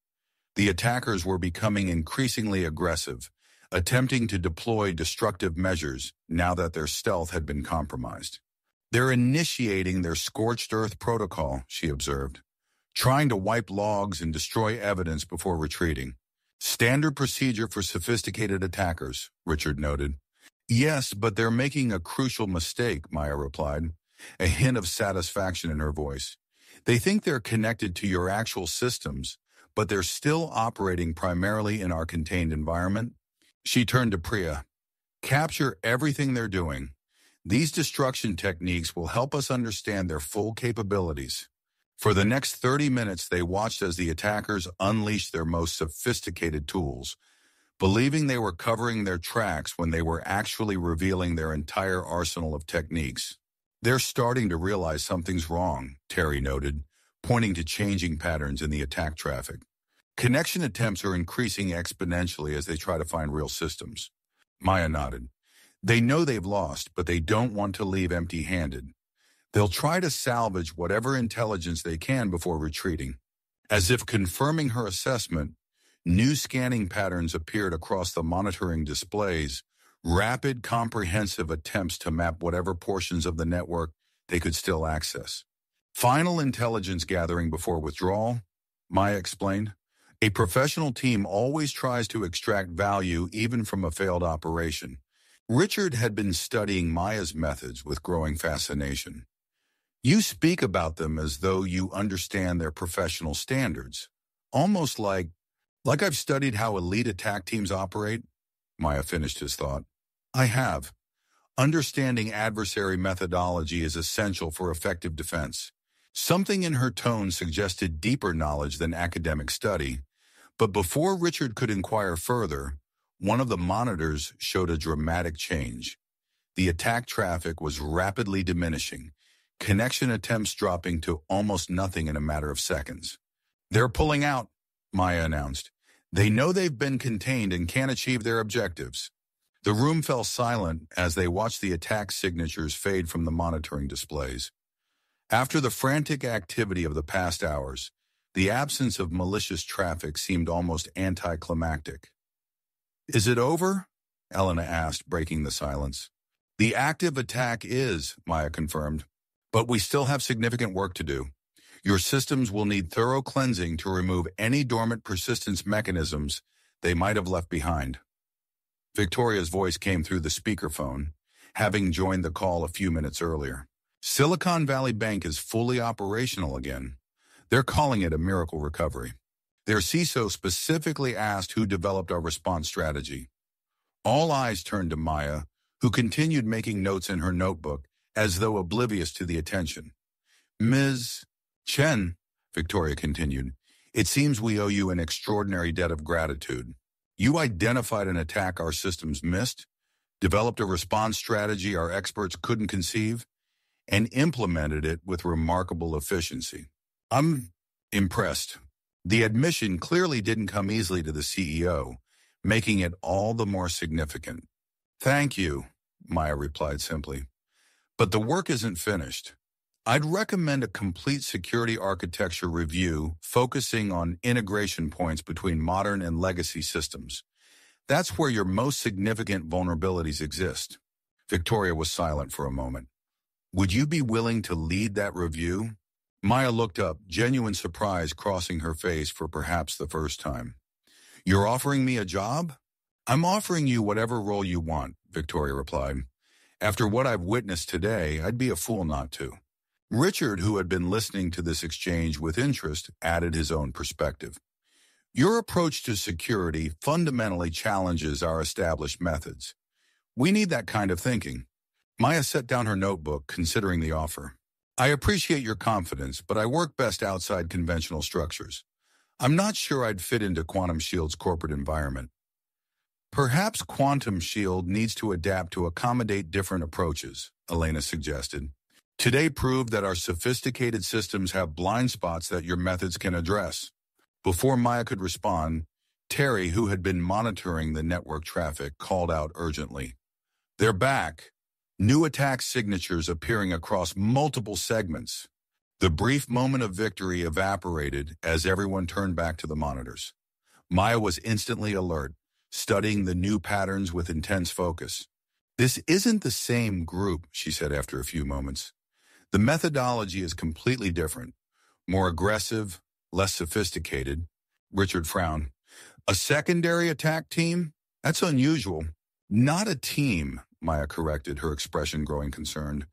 The attackers were becoming increasingly aggressive, attempting to deploy destructive measures now that their stealth had been compromised. "They're initiating their scorched earth protocol," she observed, "trying to wipe logs and destroy evidence before retreating. Standard procedure for sophisticated attackers," Richard noted. "Yes, but they're making a crucial mistake," Maya replied, a hint of satisfaction in her voice. "They think they're connected to your actual systems, but they're still operating primarily in our contained environment." She turned to Priya. "Capture everything they're doing. These destruction techniques will help us understand their full capabilities." For the next 30 minutes, they watched as the attackers unleashed their most sophisticated tools, believing they were covering their tracks when they were actually revealing their entire arsenal of techniques. "They're starting to realize something's wrong," Terry noted, pointing to changing patterns in the attack traffic. "Connection attempts are increasing exponentially as they try to find real systems." Maya nodded. "They know they've lost, but they don't want to leave empty-handed. They'll try to salvage whatever intelligence they can before retreating." As if confirming her assessment, new scanning patterns appeared across the monitoring displays, rapid, comprehensive attempts to map whatever portions of the network they could still access. "Final intelligence gathering before withdrawal," Maya explained. "A professional team always tries to extract value even from a failed operation." Richard had been studying Maya's methods with growing fascination. "You speak about them as though you understand their professional standards, almost like I've studied how elite attack teams operate," Maya finished his thought. "I have. Understanding adversary methodology is essential for effective defense." Something in her tone suggested deeper knowledge than academic study, but before Richard could inquire further, one of the monitors showed a dramatic change. The attack traffic was rapidly diminishing, connection attempts dropping to almost nothing in a matter of seconds. "They're pulling out," Maya announced. "They know they've been contained and can't achieve their objectives." The room fell silent as they watched the attack signatures fade from the monitoring displays. After the frantic activity of the past hours, the absence of malicious traffic seemed almost anticlimactic. "Is it over?" Elena asked, breaking the silence. "The active attack is," Maya confirmed. "But we still have significant work to do. Your systems will need thorough cleansing to remove any dormant persistence mechanisms they might have left behind." Victoria's voice came through the speakerphone, having joined the call a few minutes earlier. "Silicon Valley Bank is fully operational again. They're calling it a miracle recovery. Their CISO specifically asked who developed our response strategy." All eyes turned to Maya, who continued making notes in her notebook, as though oblivious to the attention. "Ms. Chen," Victoria continued, "it seems we owe you an extraordinary debt of gratitude. You identified an attack our systems missed, developed a response strategy our experts couldn't conceive, and implemented it with remarkable efficiency. I'm impressed." The admission clearly didn't come easily to the CEO, making it all the more significant. "Thank you," Maya replied simply. "But the work isn't finished. I'd recommend a complete security architecture review focusing on integration points between modern and legacy systems. That's where your most significant vulnerabilities exist." Victoria was silent for a moment. "Would you be willing to lead that review?" Maya looked up, genuine surprise crossing her face for perhaps the first time. "You're offering me a job?" "I'm offering you whatever role you want," Victoria replied. "After what I've witnessed today, I'd be a fool not to." Richard, who had been listening to this exchange with interest, added his own perspective. "Your approach to security fundamentally challenges our established methods. We need that kind of thinking." Maya set down her notebook, considering the offer. "I appreciate your confidence, but I work best outside conventional structures. I'm not sure I'd fit into Quantum Shield's corporate environment." "Perhaps Quantum Shield needs to adapt to accommodate different approaches," Elena suggested. "Today proved that our sophisticated systems have blind spots that your methods can address." Before Maya could respond, Terry, who had been monitoring the network traffic, called out urgently. "They're back. New attack signatures appearing across multiple segments." The brief moment of victory evaporated as everyone turned back to the monitors. Maya was instantly alert, studying the new patterns with intense focus. "This isn't the same group," she said after a few moments. "The methodology is completely different, more aggressive, less sophisticated." Richard frowned. "A secondary attack team? That's unusual." "Not a team," Maya corrected, her expression growing concerned.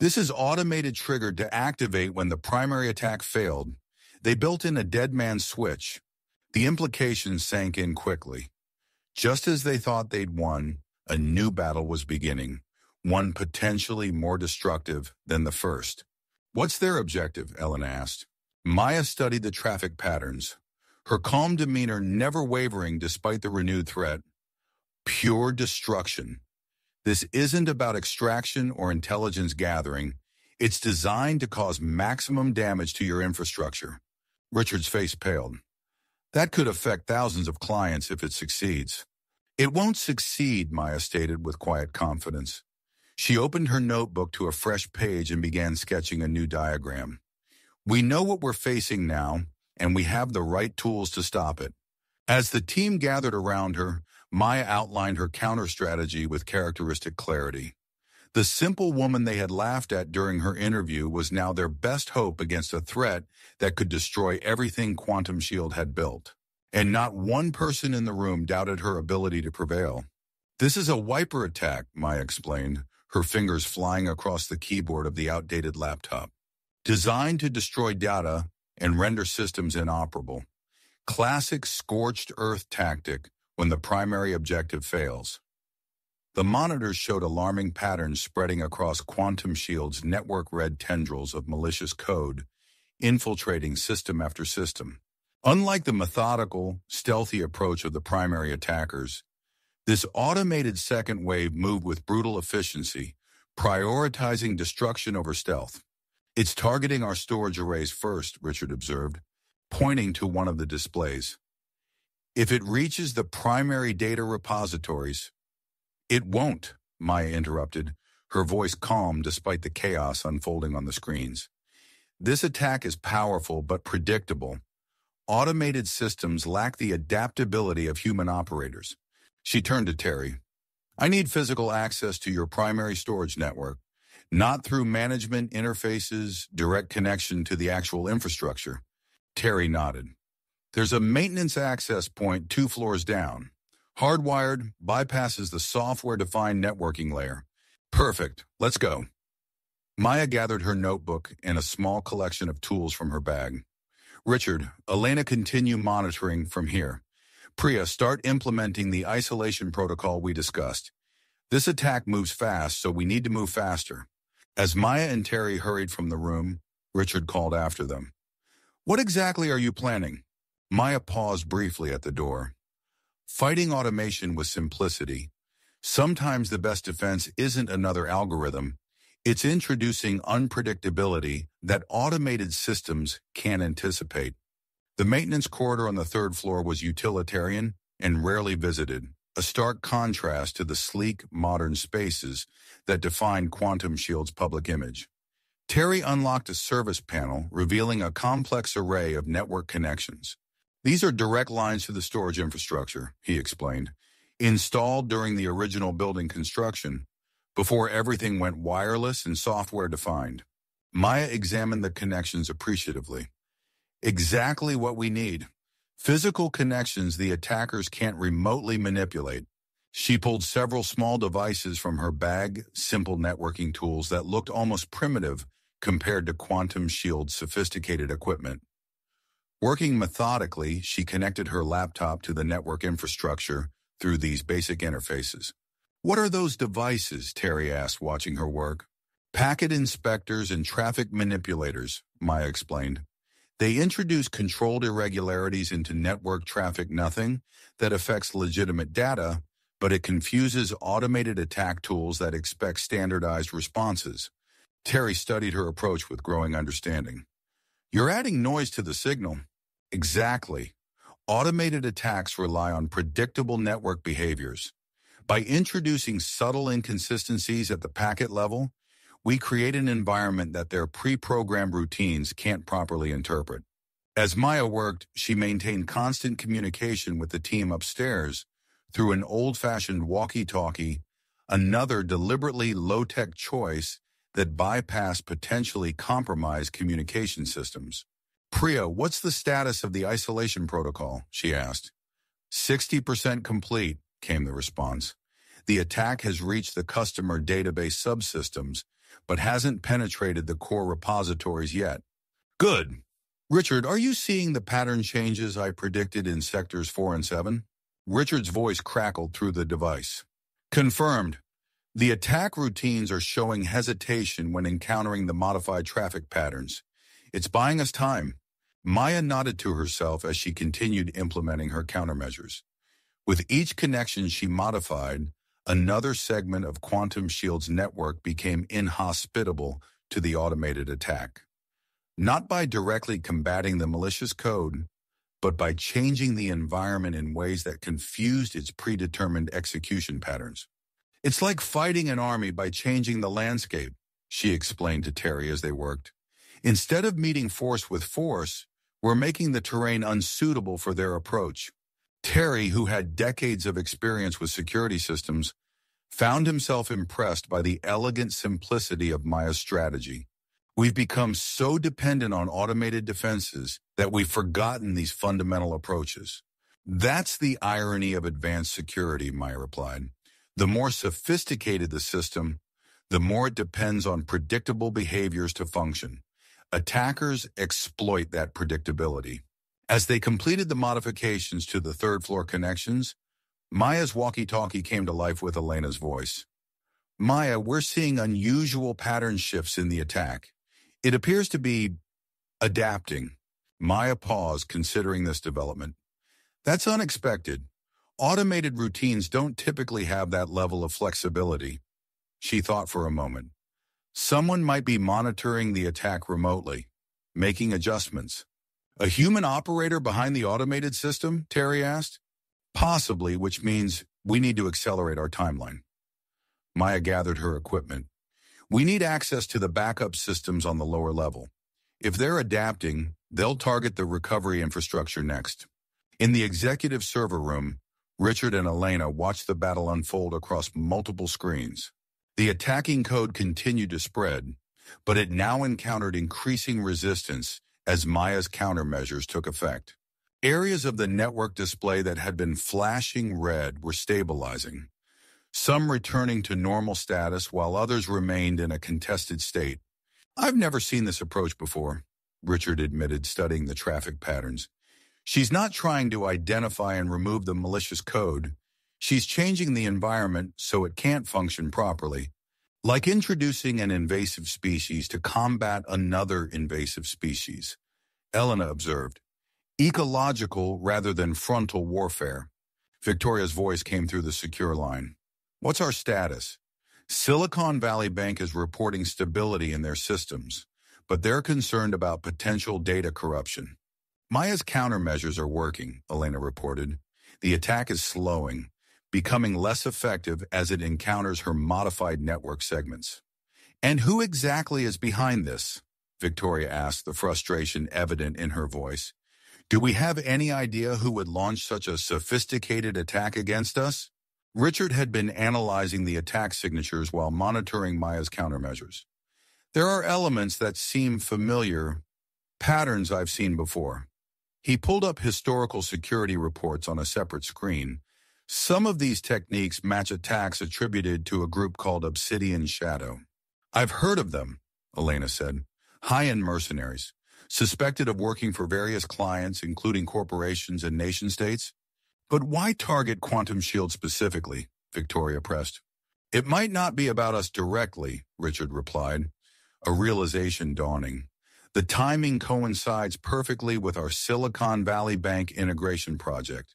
"This is automated triggered to activate when the primary attack failed. They built in a dead man switch." The implications sank in quickly. Just as they thought they'd won, a new battle was beginning, one potentially more destructive than the first. "What's their objective?" Ellen asked. Maya studied the traffic patterns, her calm demeanor never wavering despite the renewed threat. "Pure destruction. This isn't about extraction or intelligence gathering. It's designed to cause maximum damage to your infrastructure." Richard's face paled. "That could affect thousands of clients if it succeeds." "It won't succeed," Maya stated with quiet confidence. She opened her notebook to a fresh page and began sketching a new diagram. "We know what we're facing now, and we have the right tools to stop it." As the team gathered around her, Maya outlined her counter-strategy with characteristic clarity. The simple woman they had laughed at during her interview was now their best hope against a threat that could destroy everything Quantum Shield had built. And not one person in the room doubted her ability to prevail. "This is a wiper attack," Maya explained, her fingers flying across the keyboard of the outdated laptop. "Designed to destroy data and render systems inoperable. Classic scorched earth tactic when the primary objective fails." The monitors showed alarming patterns spreading across Quantum Shield's network-red tendrils of malicious code, infiltrating system after system. Unlike the methodical, stealthy approach of the primary attackers, this automated second wave moved with brutal efficiency, prioritizing destruction over stealth. "It's targeting our storage arrays first," Richard observed, pointing to one of the displays. "If it reaches the primary data repositories—" "It won't," Maya interrupted, her voice calm despite the chaos unfolding on the screens. "This attack is powerful but predictable. Automated systems lack the adaptability of human operators." She turned to Terry. "I need physical access to your primary storage network, not through management interfaces, direct connection to the actual infrastructure." Terry nodded. "There's a maintenance access point 2 floors down. Hardwired, bypasses the software-defined networking layer." "Perfect. Let's go." Maya gathered her notebook and a small collection of tools from her bag. "Richard, Elena, continue monitoring from here. Priya, start implementing the isolation protocol we discussed. This attack moves fast, so we need to move faster." As Maya and Terry hurried from the room, Richard called after them. "What exactly are you planning?" Maya paused briefly at the door. "Fighting automation with simplicity. Sometimes the best defense isn't another algorithm. It's introducing unpredictability that automated systems can't anticipate." The maintenance corridor on the 3rd floor was utilitarian and rarely visited, a stark contrast to the sleek, modern spaces that defined Quantum Shield's public image. Terry unlocked a service panel, revealing a complex array of network connections. "These are direct lines to the storage infrastructure," he explained, "installed during the original building construction, before everything went wireless and software-defined." Maya examined the connections appreciatively. "Exactly what we need. Physical connections the attackers can't remotely manipulate." She pulled several small devices from her bag, simple networking tools that looked almost primitive compared to Quantum Shield's sophisticated equipment. Working methodically, she connected her laptop to the network infrastructure through these basic interfaces. "What are those devices?" Terry asked, watching her work. "Packet inspectors and traffic manipulators," Maya explained. "They introduce controlled irregularities into network traffic, nothing that affects legitimate data, but it confuses automated attack tools that expect standardized responses." Terry studied her approach with growing understanding. "You're adding noise to the signal." "Exactly. Automated attacks rely on predictable network behaviors. By introducing subtle inconsistencies at the packet level, we create an environment that their pre-programmed routines can't properly interpret." As Maya worked, she maintained constant communication with the team upstairs, through an old-fashioned walkie-talkie, another deliberately low-tech choice that bypassed potentially compromised communication systems. "Priya, what's the status of the isolation protocol?" she asked. 60% complete, came the response. The attack has reached the customer database subsystems, but hasn't penetrated the core repositories yet. Good. Richard, are you seeing the pattern changes I predicted in sectors 4 and 7? Richard's voice crackled through the device. Confirmed. The attack routines are showing hesitation when encountering the modified traffic patterns. It's buying us time. Maya nodded to herself as she continued implementing her countermeasures. With each connection she modified, another segment of Quantum Shield's network became inhospitable to the automated attack. Not by directly combating the malicious code, but by changing the environment in ways that confused its predetermined execution patterns. "It's like fighting an army by changing the landscape," she explained to Terry as they worked. "Instead of meeting force with force, we're making the terrain unsuitable for their approach." Terry, who had decades of experience with security systems, found himself impressed by the elegant simplicity of Maya's strategy. "We've become so dependent on automated defenses that we've forgotten these fundamental approaches." "That's the irony of advanced security," Maya replied. "The more sophisticated the system, the more it depends on predictable behaviors to function. Attackers exploit that predictability." As they completed the modifications to the third-floor connections, Maya's walkie-talkie came to life with Elena's voice. "Maya, we're seeing unusual pattern shifts in the attack. It appears to be adapting." Maya paused, considering this development. "That's unexpected. Automated routines don't typically have that level of flexibility." She thought for a moment. "Someone might be monitoring the attack remotely, making adjustments." "A human operator behind the automated system?" Terry asked. "Possibly, which means we need to accelerate our timeline." Maya gathered her equipment. "We need access to the backup systems on the lower level. If they're adapting, they'll target the recovery infrastructure next." In the executive server room, Richard and Elena watched the battle unfold across multiple screens. The attacking code continued to spread, but it now encountered increasing resistance as Maya's countermeasures took effect. Areas of the network display that had been flashing red were stabilizing, some returning to normal status while others remained in a contested state. "I've never seen this approach before," Richard admitted, studying the traffic patterns. "She's not trying to identify and remove the malicious code. She's changing the environment so it can't function properly, like introducing an invasive species to combat another invasive species," Elena observed. "Ecological rather than frontal warfare." Victoria's voice came through the secure line. "What's our status?" "Silicon Valley Bank is reporting stability in their systems, but they're concerned about potential data corruption." "Maya's countermeasures are working," Elena reported. "The attack is slowing, becoming less effective as it encounters her modified network segments." "And who exactly is behind this?" Victoria asked, the frustration evident in her voice. "Do we have any idea who would launch such a sophisticated attack against us?" Richard had been analyzing the attack signatures while monitoring Maya's countermeasures. "There are elements that seem familiar, patterns I've seen before." He pulled up historical security reports on a separate screen. "Some of these techniques match attacks attributed to a group called Obsidian Shadow." "I've heard of them," Elena said. "High-end mercenaries, suspected of working for various clients, including corporations and nation-states." "But why target Quantum Shield specifically?" Victoria pressed. "It might not be about us directly," Richard replied, a realization dawning. "The timing coincides perfectly with our Silicon Valley Bank integration project.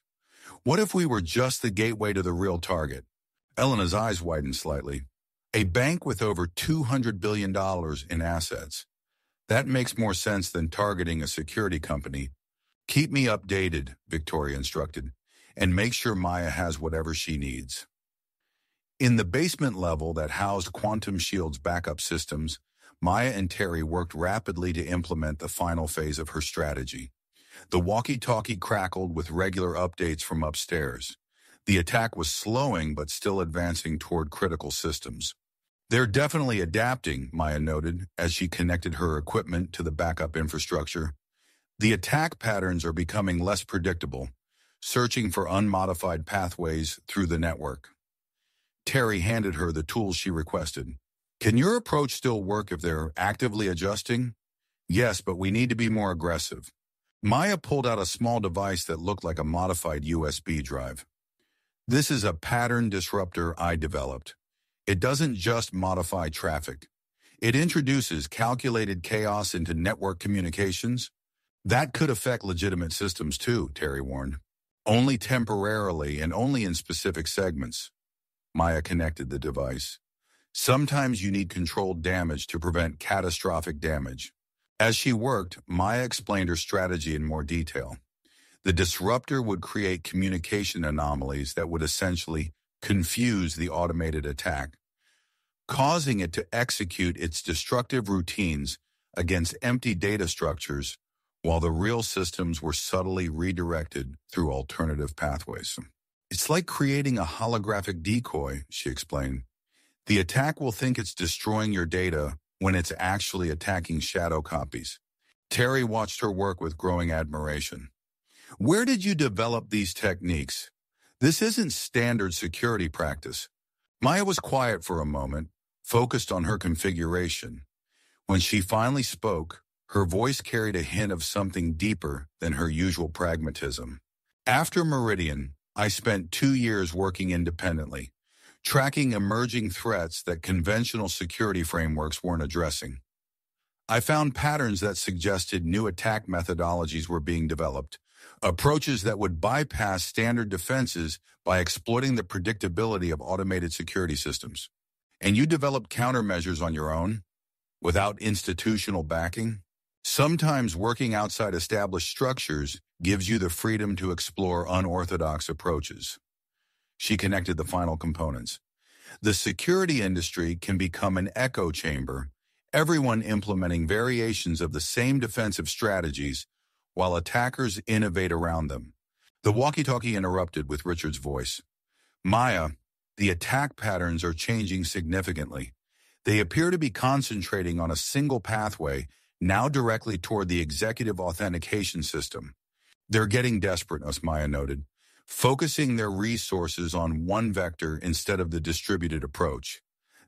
What if we were just the gateway to the real target?" Elena's eyes widened slightly. "A bank with over $200 billion in assets. That makes more sense than targeting a security company." "Keep me updated," Victoria instructed, "and make sure Maya has whatever she needs." In the basement level that housed Quantum Shield's backup systems, Maya and Terry worked rapidly to implement the final phase of her strategy. The walkie-talkie crackled with regular updates from upstairs. The attack was slowing but still advancing toward critical systems. They're definitely adapting, Maya noted as she connected her equipment to the backup infrastructure. The attack patterns are becoming less predictable, searching for unmodified pathways through the network. Terry handed her the tools she requested. Can your approach still work if they're actively adjusting? Yes, but we need to be more aggressive. Maya pulled out a small device that looked like a modified USB drive. This is a pattern disruptor I developed. It doesn't just modify traffic. It introduces calculated chaos into network communications. That could affect legitimate systems too, Terry warned. Only temporarily and only in specific segments. Maya connected the device. Sometimes you need controlled damage to prevent catastrophic damage. As she worked, Maya explained her strategy in more detail. The disruptor would create communication anomalies that would essentially confuse the automated attack, causing it to execute its destructive routines against empty data structures while the real systems were subtly redirected through alternative pathways. It's like creating a holographic decoy, she explained. The attack will think it's destroying your data when it's actually attacking shadow copies. Terry watched her work with growing admiration. Where did you develop these techniques? This isn't standard security practice. Maya was quiet for a moment, focused on her configuration. When she finally spoke, her voice carried a hint of something deeper than her usual pragmatism. After Meridian, I spent 2 years working independently, tracking emerging threats that conventional security frameworks weren't addressing. I found patterns that suggested new attack methodologies were being developed, approaches that would bypass standard defenses by exploiting the predictability of automated security systems. And you developed countermeasures on your own, without institutional backing? Sometimes working outside established structures gives you the freedom to explore unorthodox approaches. She connected the final components. The security industry can become an echo chamber, everyone implementing variations of the same defensive strategies while attackers innovate around them. The walkie-talkie interrupted with Richard's voice. Maya, the attack patterns are changing significantly. They appear to be concentrating on a single pathway, now directly toward the executive authentication system. They're getting desperate, Maya noted, focusing their resources on one vector instead of the distributed approach.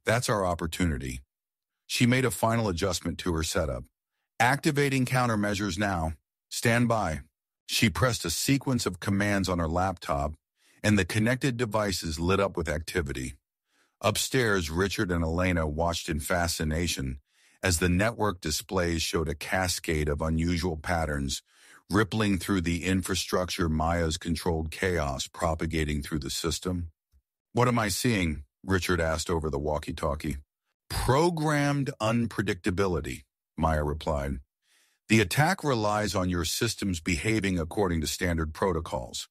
That's our opportunity. She made a final adjustment to her setup. Activating countermeasures now. Stand by. She pressed a sequence of commands on her laptop, and the connected devices lit up with activity. Upstairs, Richard and Elena watched in fascination as the network displays showed a cascade of unusual patterns rippling through the infrastructure. Maya's controlled chaos propagating through the system. What am I seeing? Richard asked over the walkie-talkie. Programmed unpredictability, Maya replied. The attack relies on your systems behaving according to standard protocols.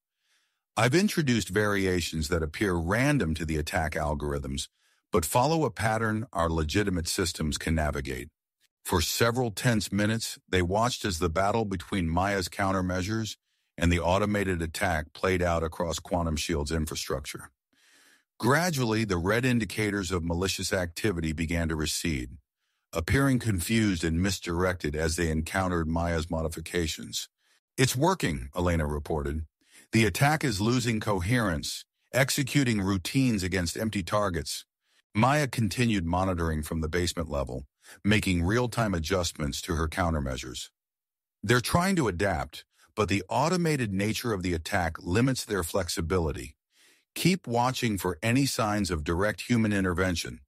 I've introduced variations that appear random to the attack algorithms, but follow a pattern our legitimate systems can navigate. For several tense minutes, they watched as the battle between Maya's countermeasures and the automated attack played out across Quantum Shield's infrastructure. Gradually, the red indicators of malicious activity began to recede, appearing confused and misdirected as they encountered Maya's modifications. It's working, Elena reported. The attack is losing coherence, executing routines against empty targets. Maya continued monitoring from the basement level, making real-time adjustments to her countermeasures. They're trying to adapt, but the automated nature of the attack limits their flexibility. Keep watching for any signs of direct human intervention.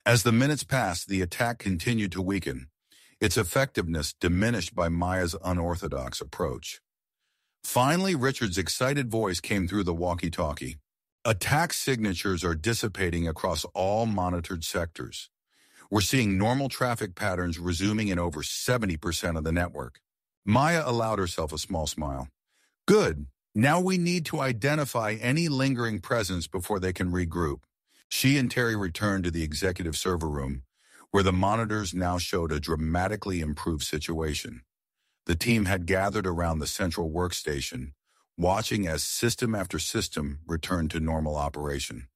As the minutes passed, the attack continued to weaken, its effectiveness diminished by Maya's unorthodox approach. Finally, Richard's excited voice came through the walkie-talkie. Attack signatures are dissipating across all monitored sectors. We're seeing normal traffic patterns resuming in over 70% of the network. Maya allowed herself a small smile. Good. Now we need to identify any lingering presence before they can regroup. She and Terry returned to the executive server room, where the monitors now showed a dramatically improved situation. The team had gathered around the central workstation, watching as system after system returned to normal operation.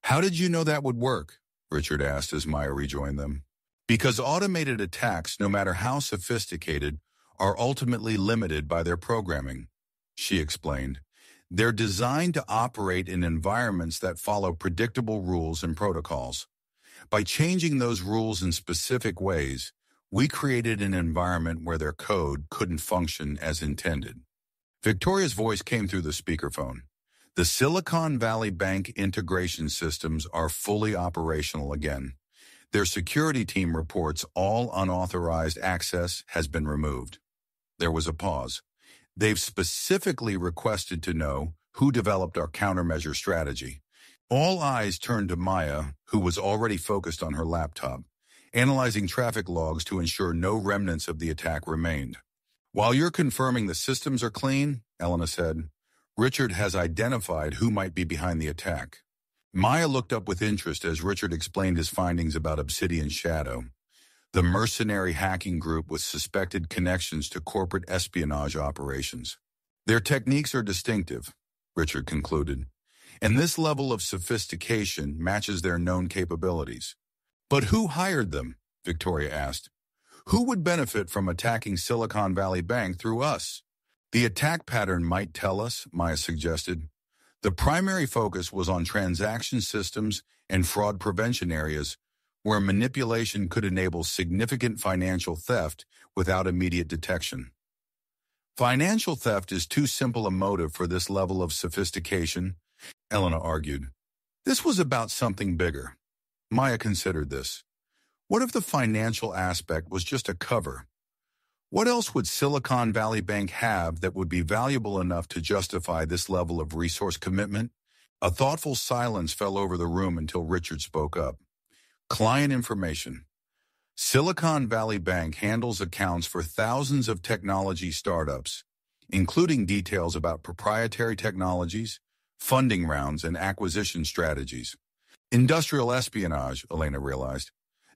"How did you know that would work?" Richard asked as Maya rejoined them. "Because automated attacks, no matter how sophisticated, are ultimately limited by their programming," she explained. "They're designed to operate in environments that follow predictable rules and protocols. By changing those rules in specific ways, we created an environment where their code couldn't function as intended." Victoria's voice came through the speakerphone. "The Silicon Valley Bank integration systems are fully operational again. Their security team reports all unauthorized access has been removed." There was a pause. "They've specifically requested to know who developed our countermeasure strategy." All eyes turned to Maya, who was already focused on her laptop, analyzing traffic logs to ensure no remnants of the attack remained. "While you're confirming the systems are clean," Elena said, "Richard has identified who might be behind the attack." Maya looked up with interest as Richard explained his findings about Obsidian Shadow, the mercenary hacking group with suspected connections to corporate espionage operations. "Their techniques are distinctive," Richard concluded, "and this level of sophistication matches their known capabilities." "But who hired them?" Victoria asked. "Who would benefit from attacking Silicon Valley Bank through us?" "The attack pattern might tell us," Maya suggested. "The primary focus was on transaction systems and fraud prevention areas, where manipulation could enable significant financial theft without immediate detection." "Financial theft is too simple a motive for this level of sophistication," Elena argued. "This was about something bigger." Maya considered this. What if the financial aspect was just a cover? What else would Silicon Valley Bank have that would be valuable enough to justify this level of resource commitment? A thoughtful silence fell over the room until Richard spoke up. "Client information. Silicon Valley Bank handles accounts for thousands of technology startups, including details about proprietary technologies, funding rounds, and acquisition strategies." Industrial espionage, Elena realized.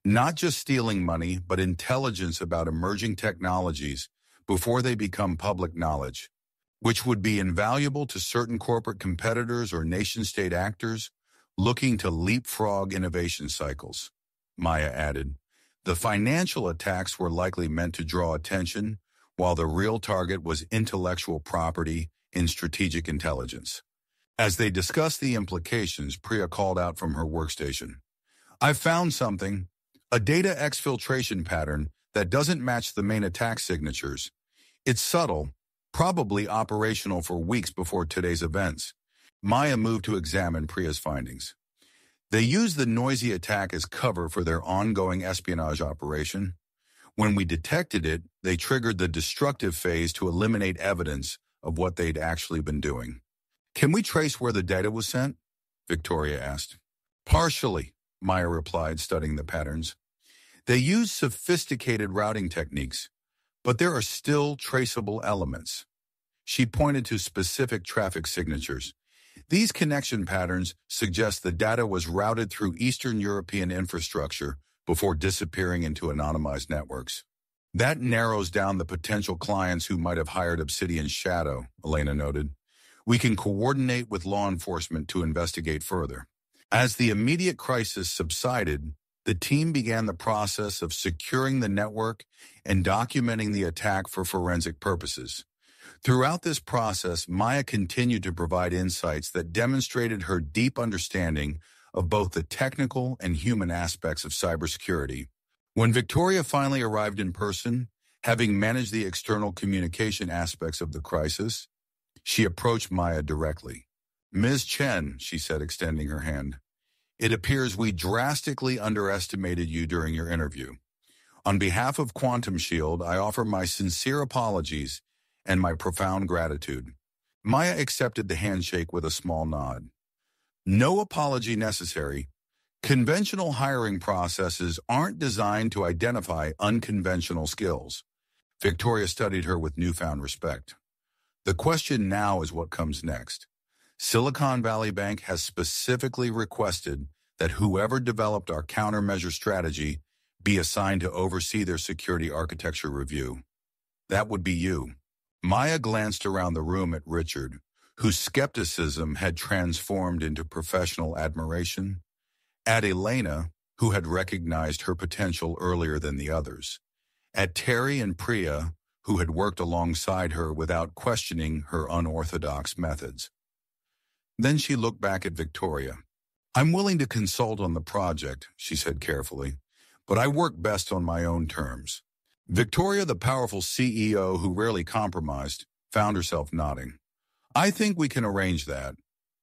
Not just stealing money, but intelligence about emerging technologies before they become public knowledge, which would be invaluable to certain corporate competitors or nation-state actors looking to leapfrog innovation cycles. Maya added, "The financial attacks were likely meant to draw attention, while the real target was intellectual property in strategic intelligence." As they discussed the implications, Priya called out from her workstation. "I've found something. A data exfiltration pattern that doesn't match the main attack signatures. It's subtle, probably operational for weeks before today's events." Maya moved to examine Priya's findings. "They used the noisy attack as cover for their ongoing espionage operation. When we detected it, they triggered the destructive phase to eliminate evidence of what they'd actually been doing." "Can we trace where the data was sent?" Victoria asked. "Partially," Maya replied, studying the patterns. "They use sophisticated routing techniques, but there are still traceable elements." She pointed to specific traffic signatures. "These connection patterns suggest the data was routed through Eastern European infrastructure before disappearing into anonymized networks." "That narrows down the potential clients who might have hired Obsidian Shadow," Elena noted. "We can coordinate with law enforcement to investigate further." As the immediate crisis subsided, the team began the process of securing the network and documenting the attack for forensic purposes. Throughout this process, Maya continued to provide insights that demonstrated her deep understanding of both the technical and human aspects of cybersecurity. When Victoria finally arrived in person, having managed the external communication aspects of the crisis, she approached Maya directly. "Ms. Chen," she said, extending her hand, "it appears we drastically underestimated you during your interview. On behalf of Quantum Shield, I offer my sincere apologies and my profound gratitude." Maya accepted the handshake with a small nod. "No apology necessary. Conventional hiring processes aren't designed to identify unconventional skills." Victoria studied her with newfound respect. "The question now is what comes next. Silicon Valley Bank has specifically requested that whoever developed our countermeasure strategy be assigned to oversee their security architecture review. That would be you." Maya glanced around the room at Richard, whose skepticism had transformed into professional admiration, at Elena, who had recognized her potential earlier than the others, at Terry and Priya, who had worked alongside her without questioning her unorthodox methods. Then she looked back at Victoria. "I'm willing to consult on the project," she said carefully, "but I work best on my own terms." Victoria, the powerful CEO who rarely compromised, found herself nodding. "I think we can arrange that.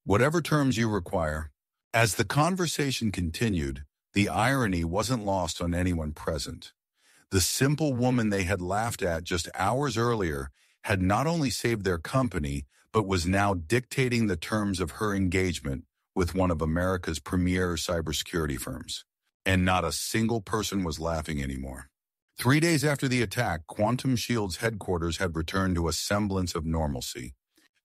Whatever terms you require." As the conversation continued, the irony wasn't lost on anyone present. The simple woman they had laughed at just hours earlier had not only saved their company, but was now dictating the terms of her engagement with one of America's premier cybersecurity firms. And not a single person was laughing anymore. 3 days after the attack, Quantum Shield's headquarters had returned to a semblance of normalcy.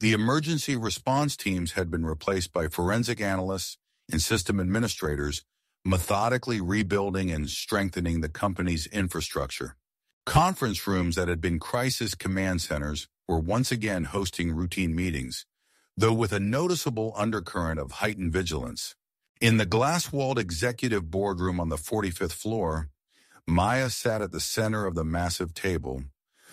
The emergency response teams had been replaced by forensic analysts and system administrators, methodically rebuilding and strengthening the company's infrastructure. Conference rooms that had been crisis command centers were once again hosting routine meetings, though with a noticeable undercurrent of heightened vigilance. In the glass-walled executive boardroom on the 45th floor, Maya sat at the center of the massive table,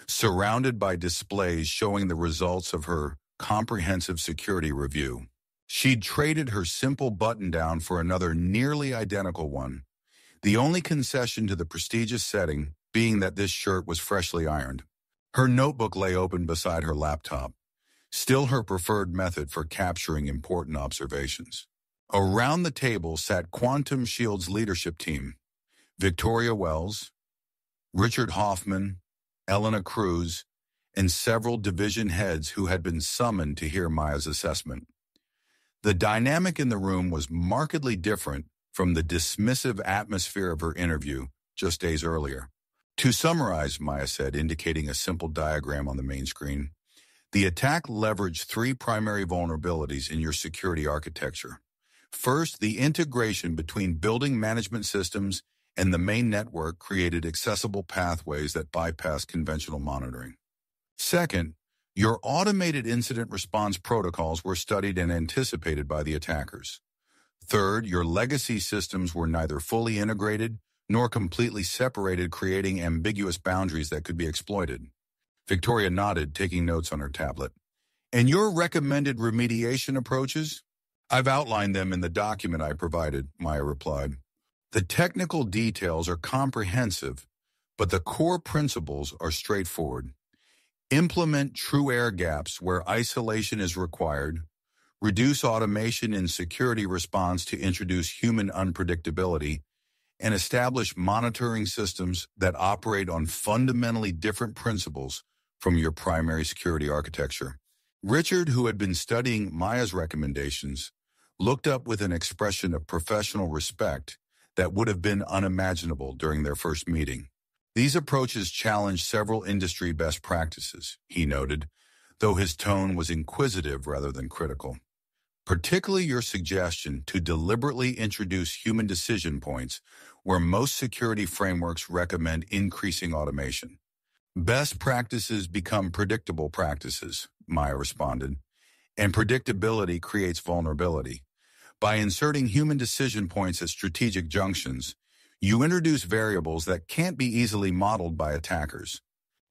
surrounded by displays showing the results of her comprehensive security review. She'd traded her simple button-down for another nearly identical one, the only concession to the prestigious setting being that this shirt was freshly ironed. Her notebook lay open beside her laptop, still her preferred method for capturing important observations. Around the table sat Quantum Shield's leadership team: Victoria Wells, Richard Hoffman, Elena Cruz, and several division heads who had been summoned to hear Maya's assessment. The dynamic in the room was markedly different from the dismissive atmosphere of her interview just days earlier. "To summarize," Maya said, indicating a simple diagram on the main screen, "the attack leveraged 3 primary vulnerabilities in your security architecture. First, the integration between building management systems and the main network created accessible pathways that bypass conventional monitoring. Second, your automated incident response protocols were studied and anticipated by the attackers. Third, your legacy systems were neither fully integrated nor completely separated, creating ambiguous boundaries that could be exploited." Victoria nodded, taking notes on her tablet. "And your recommended remediation approaches?" "I've outlined them in the document I provided," Maya replied. "The technical details are comprehensive, but the core principles are straightforward. Implement true air gaps where isolation is required, reduce automation in security response to introduce human unpredictability, and establish monitoring systems that operate on fundamentally different principles from your primary security architecture." Richard, who had been studying Maya's recommendations, looked up with an expression of professional respect that would have been unimaginable during their first meeting. "These approaches challenge several industry best practices," he noted, though his tone was inquisitive rather than critical. "Particularly your suggestion to deliberately introduce human decision points where most security frameworks recommend increasing automation." "Best practices become predictable practices," Maya responded, "and predictability creates vulnerability. By inserting human decision points at strategic junctions, you introduce variables that can't be easily modeled by attackers."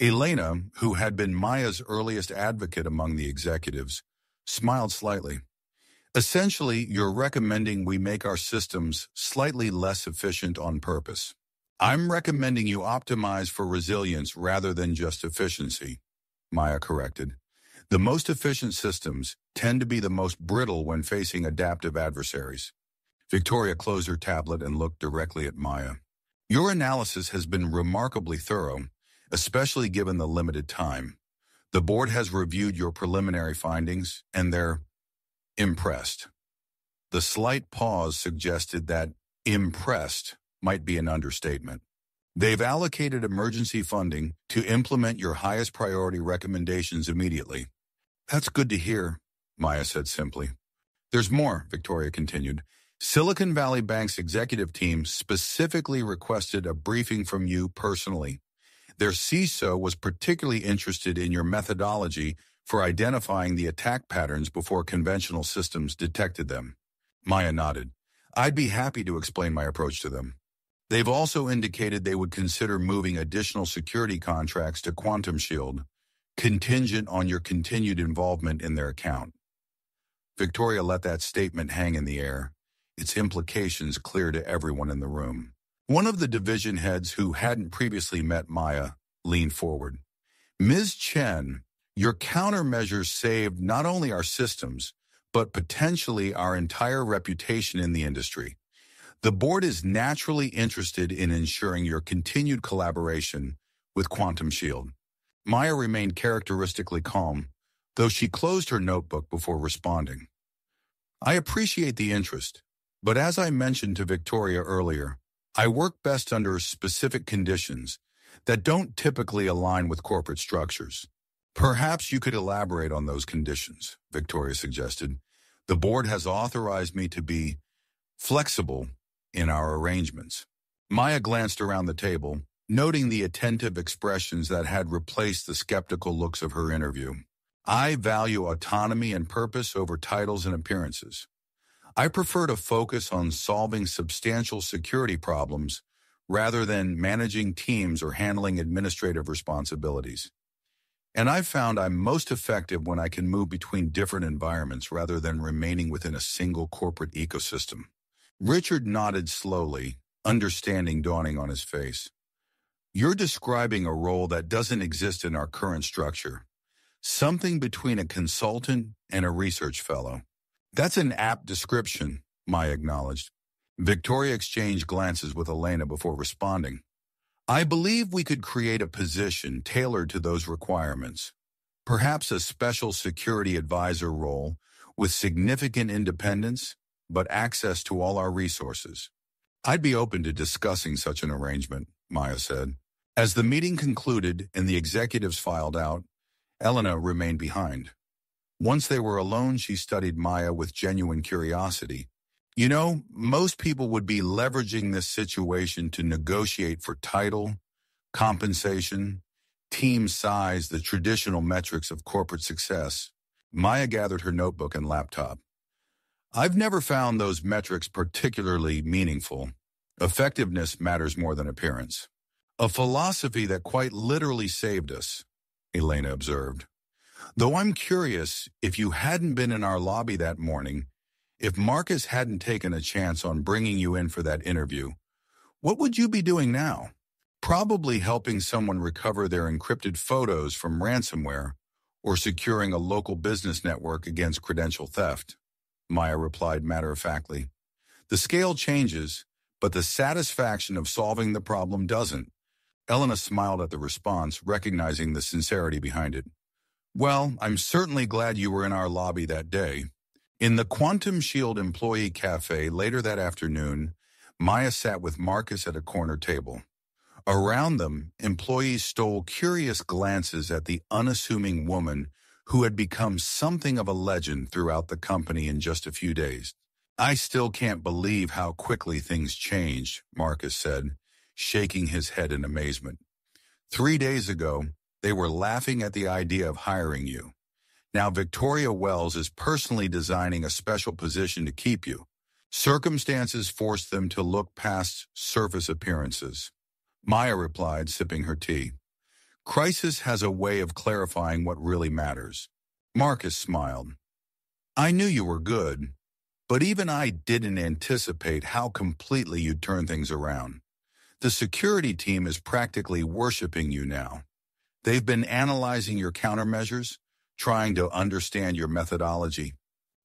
Elena, who had been Maya's earliest advocate among the executives, smiled slightly. "Essentially, you're recommending we make our systems slightly less efficient on purpose." "I'm recommending you optimize for resilience rather than just efficiency," Maya corrected. "The most efficient systems tend to be the most brittle when facing adaptive adversaries." Victoria closed her tablet and looked directly at Maya. "Your analysis has been remarkably thorough, especially given the limited time. The board has reviewed your preliminary findings, and they're impressed." The slight pause suggested that impressed might be an understatement. "They've allocated emergency funding to implement your highest priority recommendations immediately." "That's good to hear," Maya said simply. "There's more," Victoria continued. "Silicon Valley Bank's executive team specifically requested a briefing from you personally. Their CISO was particularly interested in your methodology for identifying the attack patterns before conventional systems detected them. Maya nodded. I'd be happy to explain my approach to them. They've also indicated they would consider moving additional security contracts to Quantum Shield, contingent on your continued involvement in their account. Victoria let that statement hang in the air, its implications clear to everyone in the room. One of the division heads who hadn't previously met Maya leaned forward. Ms. Chen, your countermeasures saved not only our systems, but potentially our entire reputation in the industry. The board is naturally interested in ensuring your continued collaboration with Quantum Shield. Maya remained characteristically calm, though she closed her notebook before responding. I appreciate the interest, but as I mentioned to Victoria earlier, I work best under specific conditions that don't typically align with corporate structures. Perhaps you could elaborate on those conditions, Victoria suggested. The board has authorized me to be flexible in our arrangements. Maya glanced around the table, noting the attentive expressions that had replaced the skeptical looks of her interview. I value autonomy and purpose over titles and appearances. I prefer to focus on solving substantial security problems rather than managing teams or handling administrative responsibilities. And I've found I'm most effective when I can move between different environments rather than remaining within a single corporate ecosystem. Richard nodded slowly, understanding dawning on his face. You're describing a role that doesn't exist in our current structure. Something between a consultant and a research fellow. That's an apt description, Maya acknowledged. Victoria exchanged glances with Elena before responding. I believe we could create a position tailored to those requirements. Perhaps a special security advisor role with significant independence, but access to all our resources. I'd be open to discussing such an arrangement, Maya said. As the meeting concluded and the executives filed out, Elena remained behind. Once they were alone, she studied Maya with genuine curiosity. You know, most people would be leveraging this situation to negotiate for title, compensation, team size, the traditional metrics of corporate success. Maya gathered her notebook and laptop. I've never found those metrics particularly meaningful. Effectiveness matters more than appearance. A philosophy that quite literally saved us, Elena observed. Though I'm curious, if you hadn't been in our lobby that morning, if Marcus hadn't taken a chance on bringing you in for that interview, what would you be doing now? Probably helping someone recover their encrypted photos from ransomware or securing a local business network against credential theft, Maya replied matter-of-factly. The scale changes, but the satisfaction of solving the problem doesn't. Elena smiled at the response, recognizing the sincerity behind it. Well, I'm certainly glad you were in our lobby that day. In the Quantum Shield Employee Cafe later that afternoon, Maya sat with Marcus at a corner table. Around them, employees stole curious glances at the unassuming woman who had become something of a legend throughout the company in just a few days. I still can't believe how quickly things changed, Marcus said, shaking his head in amazement. 3 days ago, they were laughing at the idea of hiring you. Now Victoria Wells is personally designing a special position to keep you. Circumstances forced them to look past surface appearances. Maya replied, sipping her tea. Crisis has a way of clarifying what really matters. Marcus smiled. I knew you were good, but even I didn't anticipate how completely you'd turn things around. The security team is practically worshiping you now. They've been analyzing your countermeasures, trying to understand your methodology.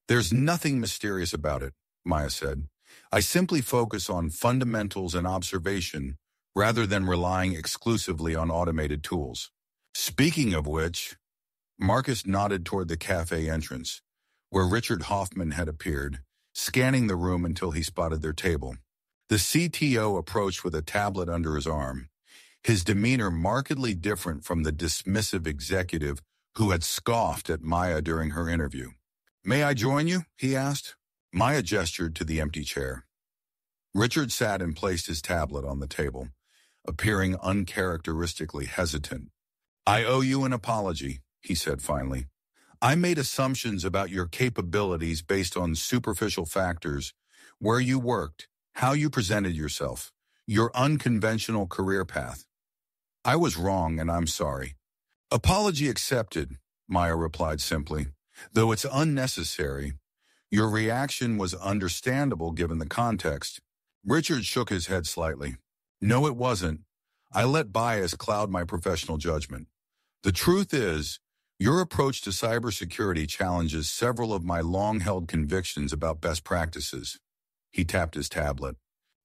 There's nothing mysterious about it, Maya said. I simply focus on fundamentals and observation rather than relying exclusively on automated tools. Speaking of which, Marcus nodded toward the cafe entrance, where Richard Hoffman had appeared, scanning the room until he spotted their table. The CTO approached with a tablet under his arm, his demeanor markedly different from the dismissive executive who had scoffed at Maya during her interview. May I join you? He asked. Maya gestured to the empty chair. Richard sat and placed his tablet on the table, appearing uncharacteristically hesitant. I owe you an apology, he said finally. I made assumptions about your capabilities based on superficial factors, where you worked, how you presented yourself, your unconventional career path. I was wrong and I'm sorry. Apology accepted, Maya replied simply. Though it's unnecessary, your reaction was understandable given the context. Richard shook his head slightly. No, it wasn't. I let bias cloud my professional judgment. The truth is, your approach to cybersecurity challenges several of my long-held convictions about best practices. He tapped his tablet.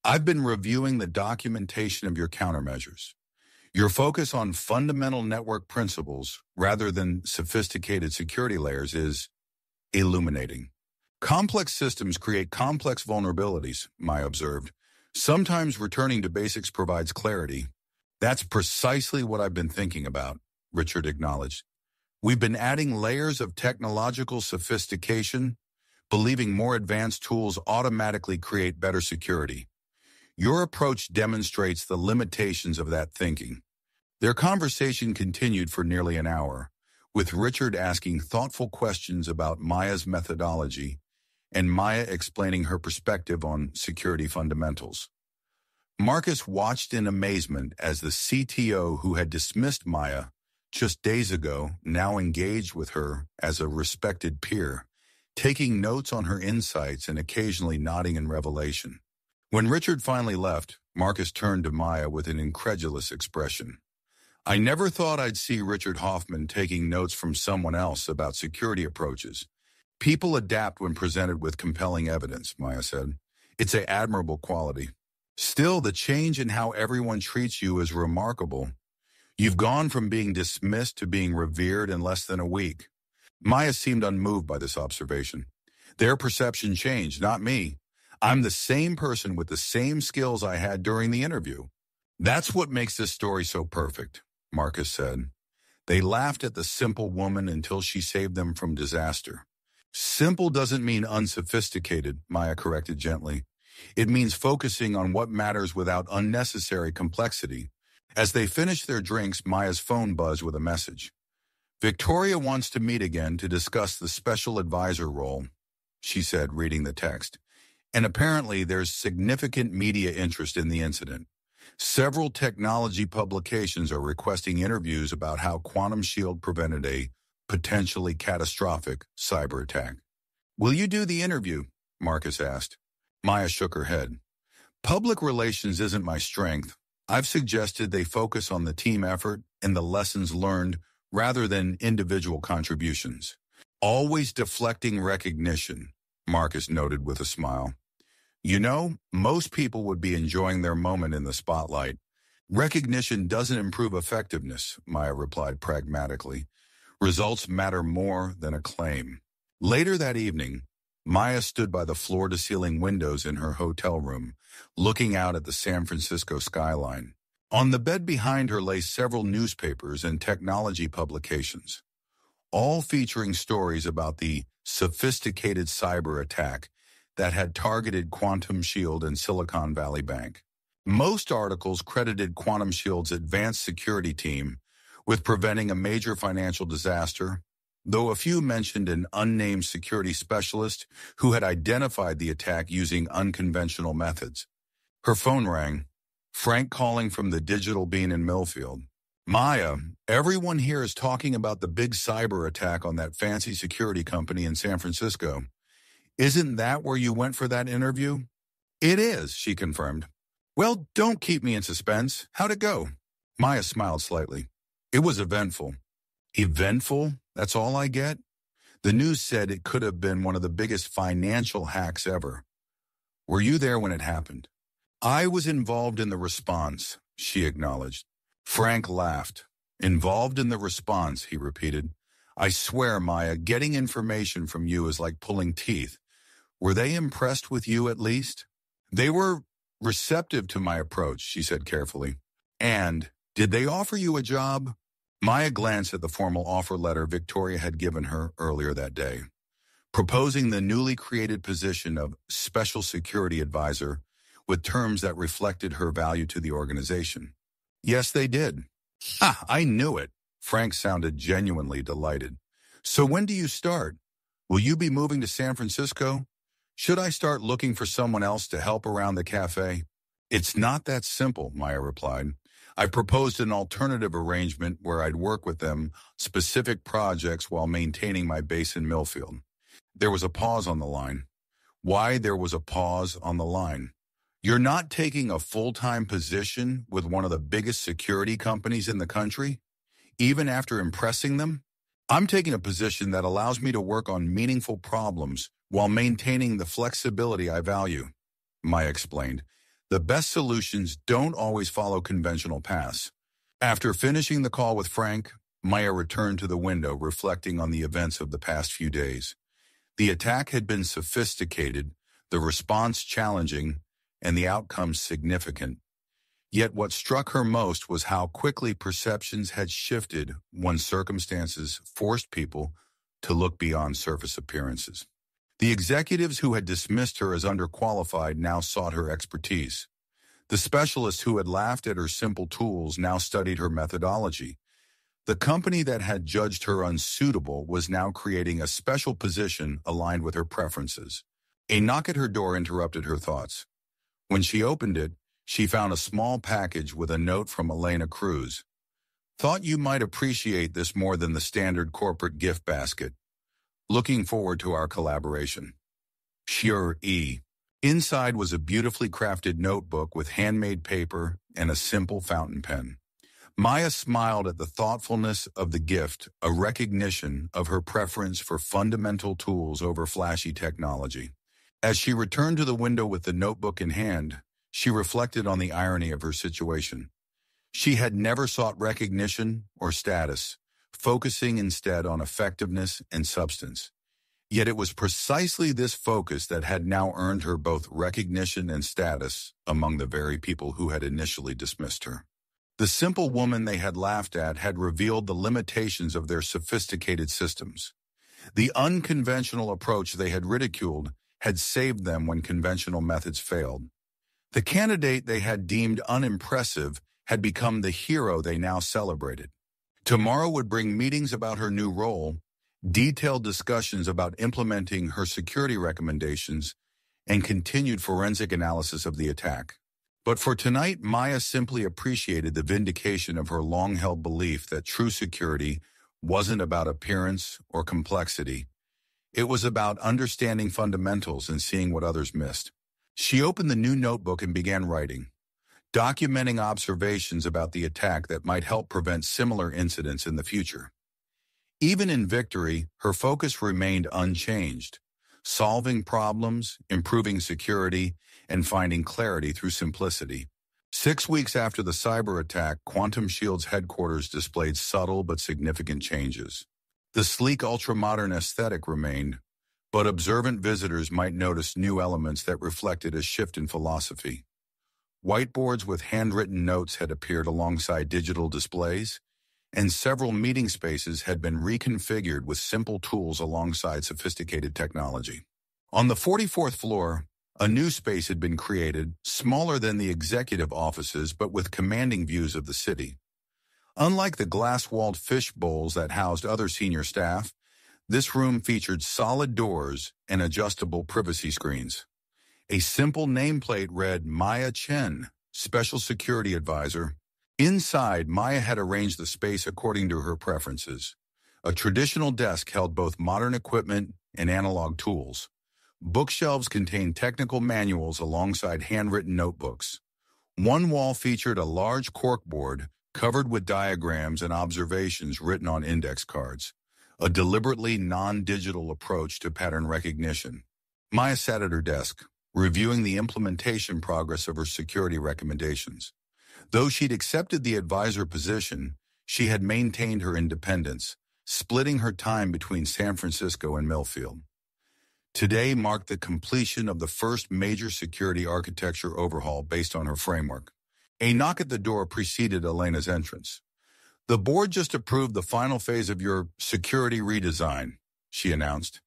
I've been reviewing the documentation of your countermeasures. Your focus on fundamental network principles rather than sophisticated security layers is illuminating. Complex systems create complex vulnerabilities, Maya observed. Sometimes returning to basics provides clarity. That's precisely what I've been thinking about, Richard acknowledged. We've been adding layers of technological sophistication, believing more advanced tools automatically create better security. Your approach demonstrates the limitations of that thinking. Their conversation continued for nearly an hour, with Richard asking thoughtful questions about Maya's methodology and Maya explaining her perspective on security fundamentals. Marcus watched in amazement as the CTO who had dismissed Maya just days ago now engaged with her as a respected peer, taking notes on her insights and occasionally nodding in revelation. When Richard finally left, Marcus turned to Maya with an incredulous expression. I never thought I'd see Richard Hoffman taking notes from someone else about security approaches. People adapt when presented with compelling evidence, Maya said. It's an admirable quality. Still, the change in how everyone treats you is remarkable. You've gone from being dismissed to being revered in less than a week. Maya seemed unmoved by this observation. Their perception changed, not me. I'm the same person with the same skills I had during the interview. That's what makes this story so perfect, Marcus said. They laughed at the simple woman until she saved them from disaster. Simple doesn't mean unsophisticated, Maya corrected gently. It means focusing on what matters without unnecessary complexity. As they finished their drinks, Maya's phone buzzed with a message. Victoria wants to meet again to discuss the special advisor role, she said, reading the text. And apparently there's significant media interest in the incident. Several technology publications are requesting interviews about how Quantum Shield prevented a potentially catastrophic cyber attack. Will you do the interview? Marcus asked. Maya shook her head. Public relations isn't my strength. I've suggested they focus on the team effort and the lessons learned rather than individual contributions. Always deflecting recognition, Marcus noted with a smile. You know, most people would be enjoying their moment in the spotlight. Recognition doesn't improve effectiveness, Maya replied pragmatically. Results matter more than acclaim. Later that evening, Maya stood by the floor-to-ceiling windows in her hotel room, looking out at the San Francisco skyline. On the bed behind her lay several newspapers and technology publications, all featuring stories about the sophisticated cyber attack that had targeted Quantum Shield and Silicon Valley Bank. Most articles credited Quantum Shield's advanced security team with preventing a major financial disaster, though a few mentioned an unnamed security specialist who had identified the attack using unconventional methods. Her phone rang. Frank calling from the Digital Bean in Millfield. Maya, everyone here is talking about the big cyber attack on that fancy security company in San Francisco. Isn't that where you went for that interview? It is, she confirmed. Well, don't keep me in suspense. How'd it go? Maya smiled slightly. It was eventful. Eventful? That's all I get? The news said it could have been one of the biggest financial hacks ever. Were you there when it happened? I was involved in the response, she acknowledged. Frank laughed. Involved in the response, he repeated. I swear, Maya, getting information from you is like pulling teeth. Were they impressed with you at least? They were receptive to my approach, she said carefully. And did they offer you a job? Maya glanced at the formal offer letter Victoria had given her earlier that day, proposing the newly created position of Special Security Advisor with terms that reflected her value to the organization. Yes, they did. Ha! I knew it. Frank sounded genuinely delighted. So when do you start? Will you be moving to San Francisco? Should I start looking for someone else to help around the cafe? It's not that simple, Maya replied. I proposed an alternative arrangement where I'd work with them specific projects while maintaining my base in Millfield. There was a pause on the line. Why there was a pause on the line? You're not taking a full-time position with one of the biggest security companies in the country, even after impressing them? I'm taking a position that allows me to work on meaningful problems while maintaining the flexibility I value, Maya explained. The best solutions don't always follow conventional paths. After finishing the call with Frank, Maya returned to the window, reflecting on the events of the past few days. The attack had been sophisticated, the response challenging, and the outcome significant. Yet what struck her most was how quickly perceptions had shifted when circumstances forced people to look beyond surface appearances. The executives who had dismissed her as underqualified now sought her expertise. The specialists who had laughed at her simple tools now studied her methodology. The company that had judged her unsuitable was now creating a special position aligned with her preferences. A knock at her door interrupted her thoughts. When she opened it, she found a small package with a note from Elena Cruz. Thought you might appreciate this more than the standard corporate gift basket. Looking forward to our collaboration. Sure, E. Inside was a beautifully crafted notebook with handmade paper and a simple fountain pen. Maya smiled at the thoughtfulness of the gift, a recognition of her preference for fundamental tools over flashy technology. As she returned to the window with the notebook in hand, she reflected on the irony of her situation. She had never sought recognition or status, focusing instead on effectiveness and substance. Yet it was precisely this focus that had now earned her both recognition and status among the very people who had initially dismissed her. The simple woman they had laughed at had revealed the limitations of their sophisticated systems. The unconventional approach they had ridiculed had saved them when conventional methods failed. The candidate they had deemed unimpressive had become the hero they now celebrated. Tomorrow would bring meetings about her new role, detailed discussions about implementing her security recommendations, and continued forensic analysis of the attack. But for tonight, Maya simply appreciated the vindication of her long-held belief that true security wasn't about appearance or complexity. It was about understanding fundamentals and seeing what others missed. She opened the new notebook and began writing, documenting observations about the attack that might help prevent similar incidents in the future. Even in victory, her focus remained unchanged, solving problems, improving security, and finding clarity through simplicity. 6 weeks after the cyber attack, Quantum Shield's headquarters displayed subtle but significant changes. The sleek ultra-modern aesthetic remained, but observant visitors might notice new elements that reflected a shift in philosophy. Whiteboards with handwritten notes had appeared alongside digital displays, and several meeting spaces had been reconfigured with simple tools alongside sophisticated technology. On the 44th floor, a new space had been created, smaller than the executive offices but with commanding views of the city. Unlike the glass-walled fish bowls that housed other senior staff, this room featured solid doors and adjustable privacy screens. A simple nameplate read Maya Chen, Special Security Advisor. Inside, Maya had arranged the space according to her preferences. A traditional desk held both modern equipment and analog tools. Bookshelves contained technical manuals alongside handwritten notebooks. One wall featured a large corkboard covered with diagrams and observations written on index cards, a deliberately non-digital approach to pattern recognition. Maya sat at her desk, reviewing the implementation progress of her security recommendations. Though she'd accepted the advisor position, she had maintained her independence, splitting her time between San Francisco and Millfield. Today marked the completion of the first major security architecture overhaul based on her framework. A knock at the door preceded Elena's entrance. "The board just approved the final phase of your security redesign," she announced.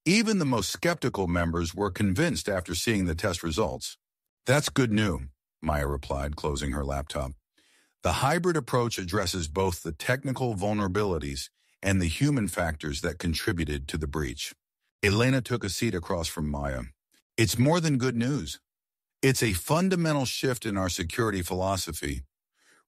Even the most skeptical members were convinced after seeing the test results. "That's good news," Maya replied, closing her laptop. "The hybrid approach addresses both the technical vulnerabilities and the human factors that contributed to the breach. Elena took a seat across from Maya. It's more than good news. It's a fundamental shift in our security philosophy.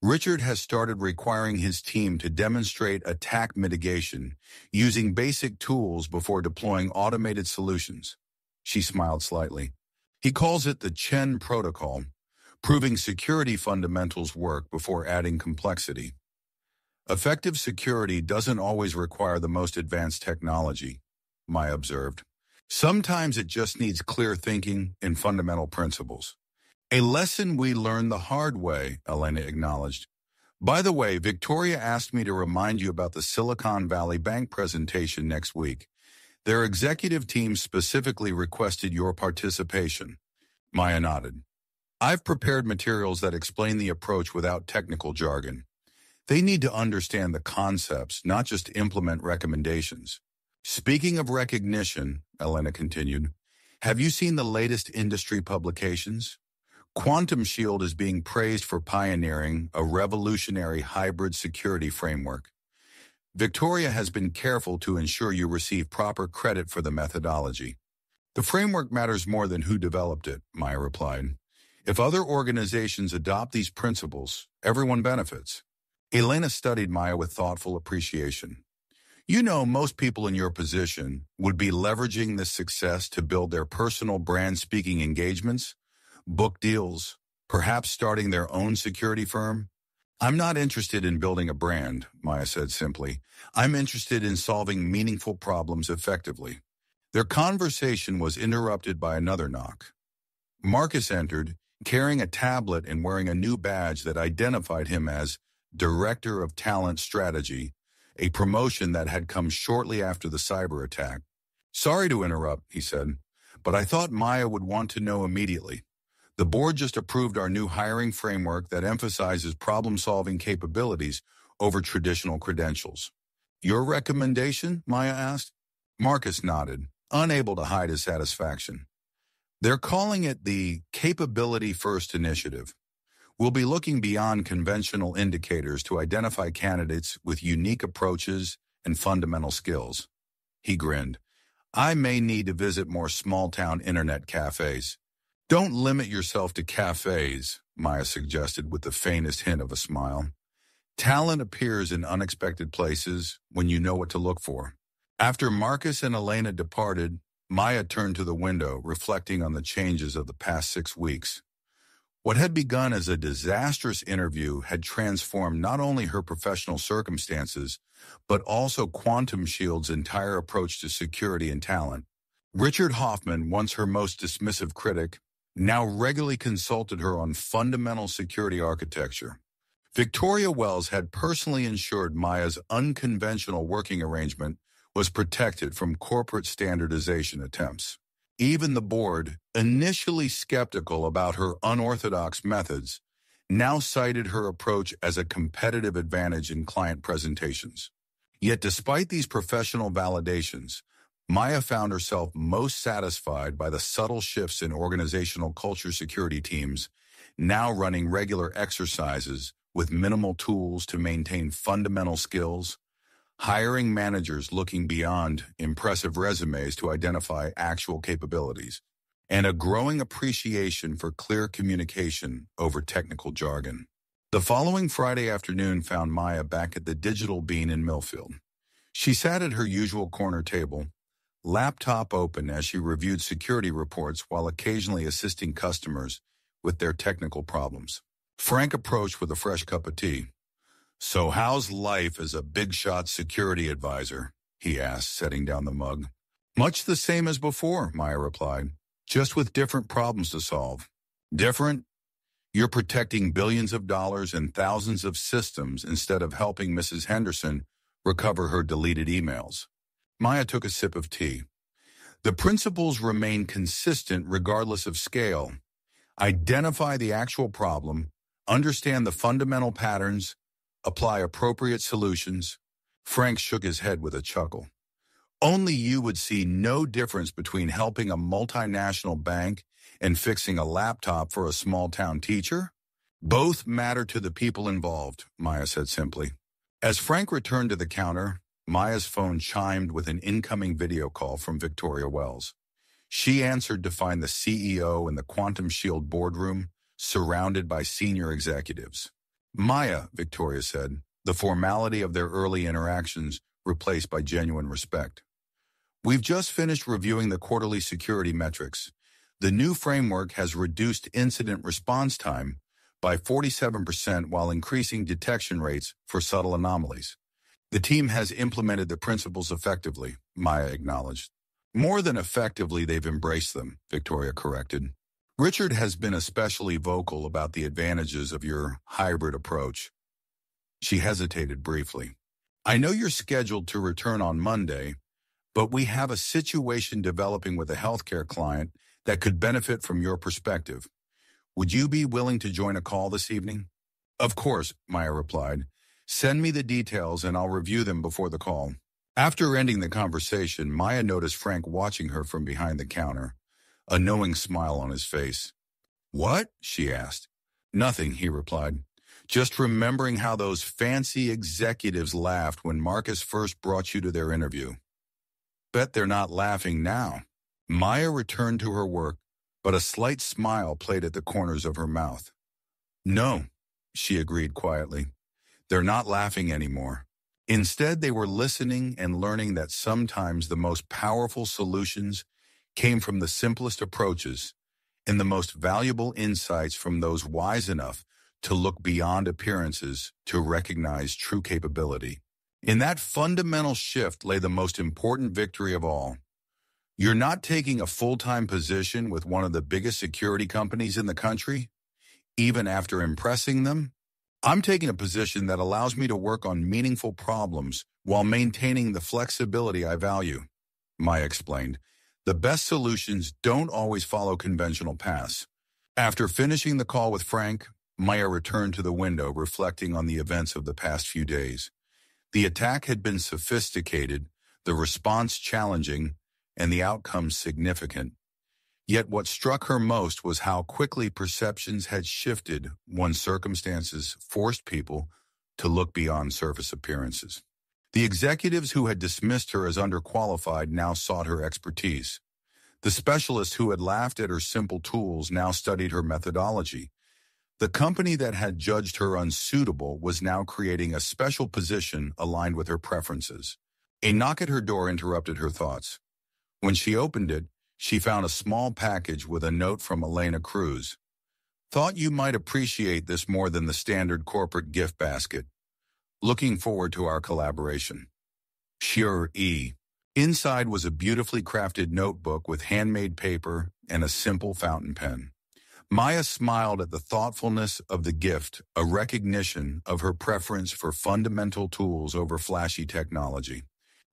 Richard has started requiring his team to demonstrate attack mitigation using basic tools before deploying automated solutions. She smiled slightly. He calls it the Chen Protocol, proving security fundamentals work before adding complexity. Effective security doesn't always require the most advanced technology, Maya observed. Sometimes it just needs clear thinking and fundamental principles. A lesson we learned the hard way, Elena acknowledged. By the way, Victoria asked me to remind you about the Silicon Valley Bank presentation next week. Their executive team specifically requested your participation. Maya nodded. I've prepared materials that explain the approach without technical jargon. They need to understand the concepts, not just implement recommendations. Speaking of recognition, Elena continued, have you seen the latest industry publications? Quantum Shield is being praised for pioneering a revolutionary hybrid security framework. Victoria has been careful to ensure you receive proper credit for the methodology. The framework matters more than who developed it, Maya replied. If other organizations adopt these principles, everyone benefits. Elena studied Maya with thoughtful appreciation. You know, most people in your position would be leveraging this success to build their personal brand speaking engagements, book deals, perhaps starting their own security firm. I'm not interested in building a brand, Maya said simply. I'm interested in solving meaningful problems effectively. Their conversation was interrupted by another knock. Marcus entered, carrying a tablet and wearing a new badge that identified him as Director of Talent Strategy, a promotion that had come shortly after the cyber attack. Sorry to interrupt, he said, but I thought Maya would want to know immediately. The board just approved our new hiring framework that emphasizes problem-solving capabilities over traditional credentials. Your recommendation? Maya asked. Marcus nodded, unable to hide his satisfaction. They're calling it the Capability First Initiative. We'll be looking beyond conventional indicators to identify candidates with unique approaches and fundamental skills. He grinned. I may need to visit more small-town internet cafes. Don't limit yourself to cafes, Maya suggested with the faintest hint of a smile. Talent appears in unexpected places when you know what to look for. After Marcus and Elena departed, Maya turned to the window, reflecting on the changes of the past 6 weeks. What had begun as a disastrous interview had transformed not only her professional circumstances, but also Quantum Shield's entire approach to security and talent. Richard Hoffman, once her most dismissive critic, now regularly consulted her on fundamental security architecture. Victoria Wells had personally ensured Maya's unconventional working arrangement was protected from corporate standardization attempts. Even the board, initially skeptical about her unorthodox methods, now cited her approach as a competitive advantage in client presentations. Yet despite these professional validations, Maya found herself most satisfied by the subtle shifts in organizational culture. Security teams now running regular exercises with minimal tools to maintain fundamental skills, hiring managers looking beyond impressive resumes to identify actual capabilities, and a growing appreciation for clear communication over technical jargon. The following Friday afternoon found Maya back at the Digital Bean in Millfield. She sat at her usual corner table, laptop open as she reviewed security reports while occasionally assisting customers with their technical problems. Frank approached with a fresh cup of tea. So how's life as a big-shot security advisor? He asked, setting down the mug. Much the same as before, Maya replied, just with different problems to solve. Different? You're protecting billions of dollars and thousands of systems instead of helping Mrs. Henderson recover her deleted emails. Maya took a sip of tea. The principles remain consistent regardless of scale. Identify the actual problem, understand the fundamental patterns, apply appropriate solutions. Frank shook his head with a chuckle. Only you would see no difference between helping a multinational bank and fixing a laptop for a small-town teacher? Both matter to the people involved, Maya said simply. As Frank returned to the counter, Maya's phone chimed with an incoming video call from Victoria Wells. She answered to find the CEO in the Quantum Shield boardroom, surrounded by senior executives. "Maya," Victoria said, the formality of their early interactions replaced by genuine respect. "We've just finished reviewing the quarterly security metrics. The new framework has reduced incident response time by 47% while increasing detection rates for subtle anomalies. The team has implemented the principles effectively," Maya acknowledged. "More than effectively, they've embraced them," Victoria corrected. "Richard has been especially vocal about the advantages of your hybrid approach." She hesitated briefly. "I know you're scheduled to return on Monday, but we have a situation developing with a healthcare client that could benefit from your perspective. Would you be willing to join a call this evening?" "Of course," Maya replied. "Send me the details and I'll review them before the call." After ending the conversation, Maya noticed Frank watching her from behind the counter, a knowing smile on his face. "What?" she asked. "Nothing," he replied. "Just remembering how those fancy executives laughed when Marcus first brought you to their interview." "Bet they're not laughing now." Maya returned to her work, but a slight smile played at the corners of her mouth. "No," she agreed quietly. "They're not laughing anymore. Instead, they were listening and learning that sometimes the most powerful solutions came from the simplest approaches and the most valuable insights from those wise enough to look beyond appearances to recognize true capability. In that fundamental shift lay the most important victory of all. You're not taking a full-time position with one of the biggest security companies in the country, even after impressing them. I'm taking a position that allows me to work on meaningful problems while maintaining the flexibility I value," Maya explained. "The best solutions don't always follow conventional paths." After finishing the call with Frank, Maya returned to the window, reflecting on the events of the past few days. The attack had been sophisticated, the response challenging, and the outcome significant. Yet what struck her most was how quickly perceptions had shifted when circumstances forced people to look beyond surface appearances. The executives who had dismissed her as underqualified now sought her expertise. The specialists who had laughed at her simple tools now studied her methodology. The company that had judged her unsuitable was now creating a special position aligned with her preferences. A knock at her door interrupted her thoughts. When she opened it, she found a small package with a note from Elena Cruz. "Thought you might appreciate this more than the standard corporate gift basket. Looking forward to our collaboration. Sure, E." Inside was a beautifully crafted notebook with handmade paper and a simple fountain pen. Maya smiled at the thoughtfulness of the gift, a recognition of her preference for fundamental tools over flashy technology.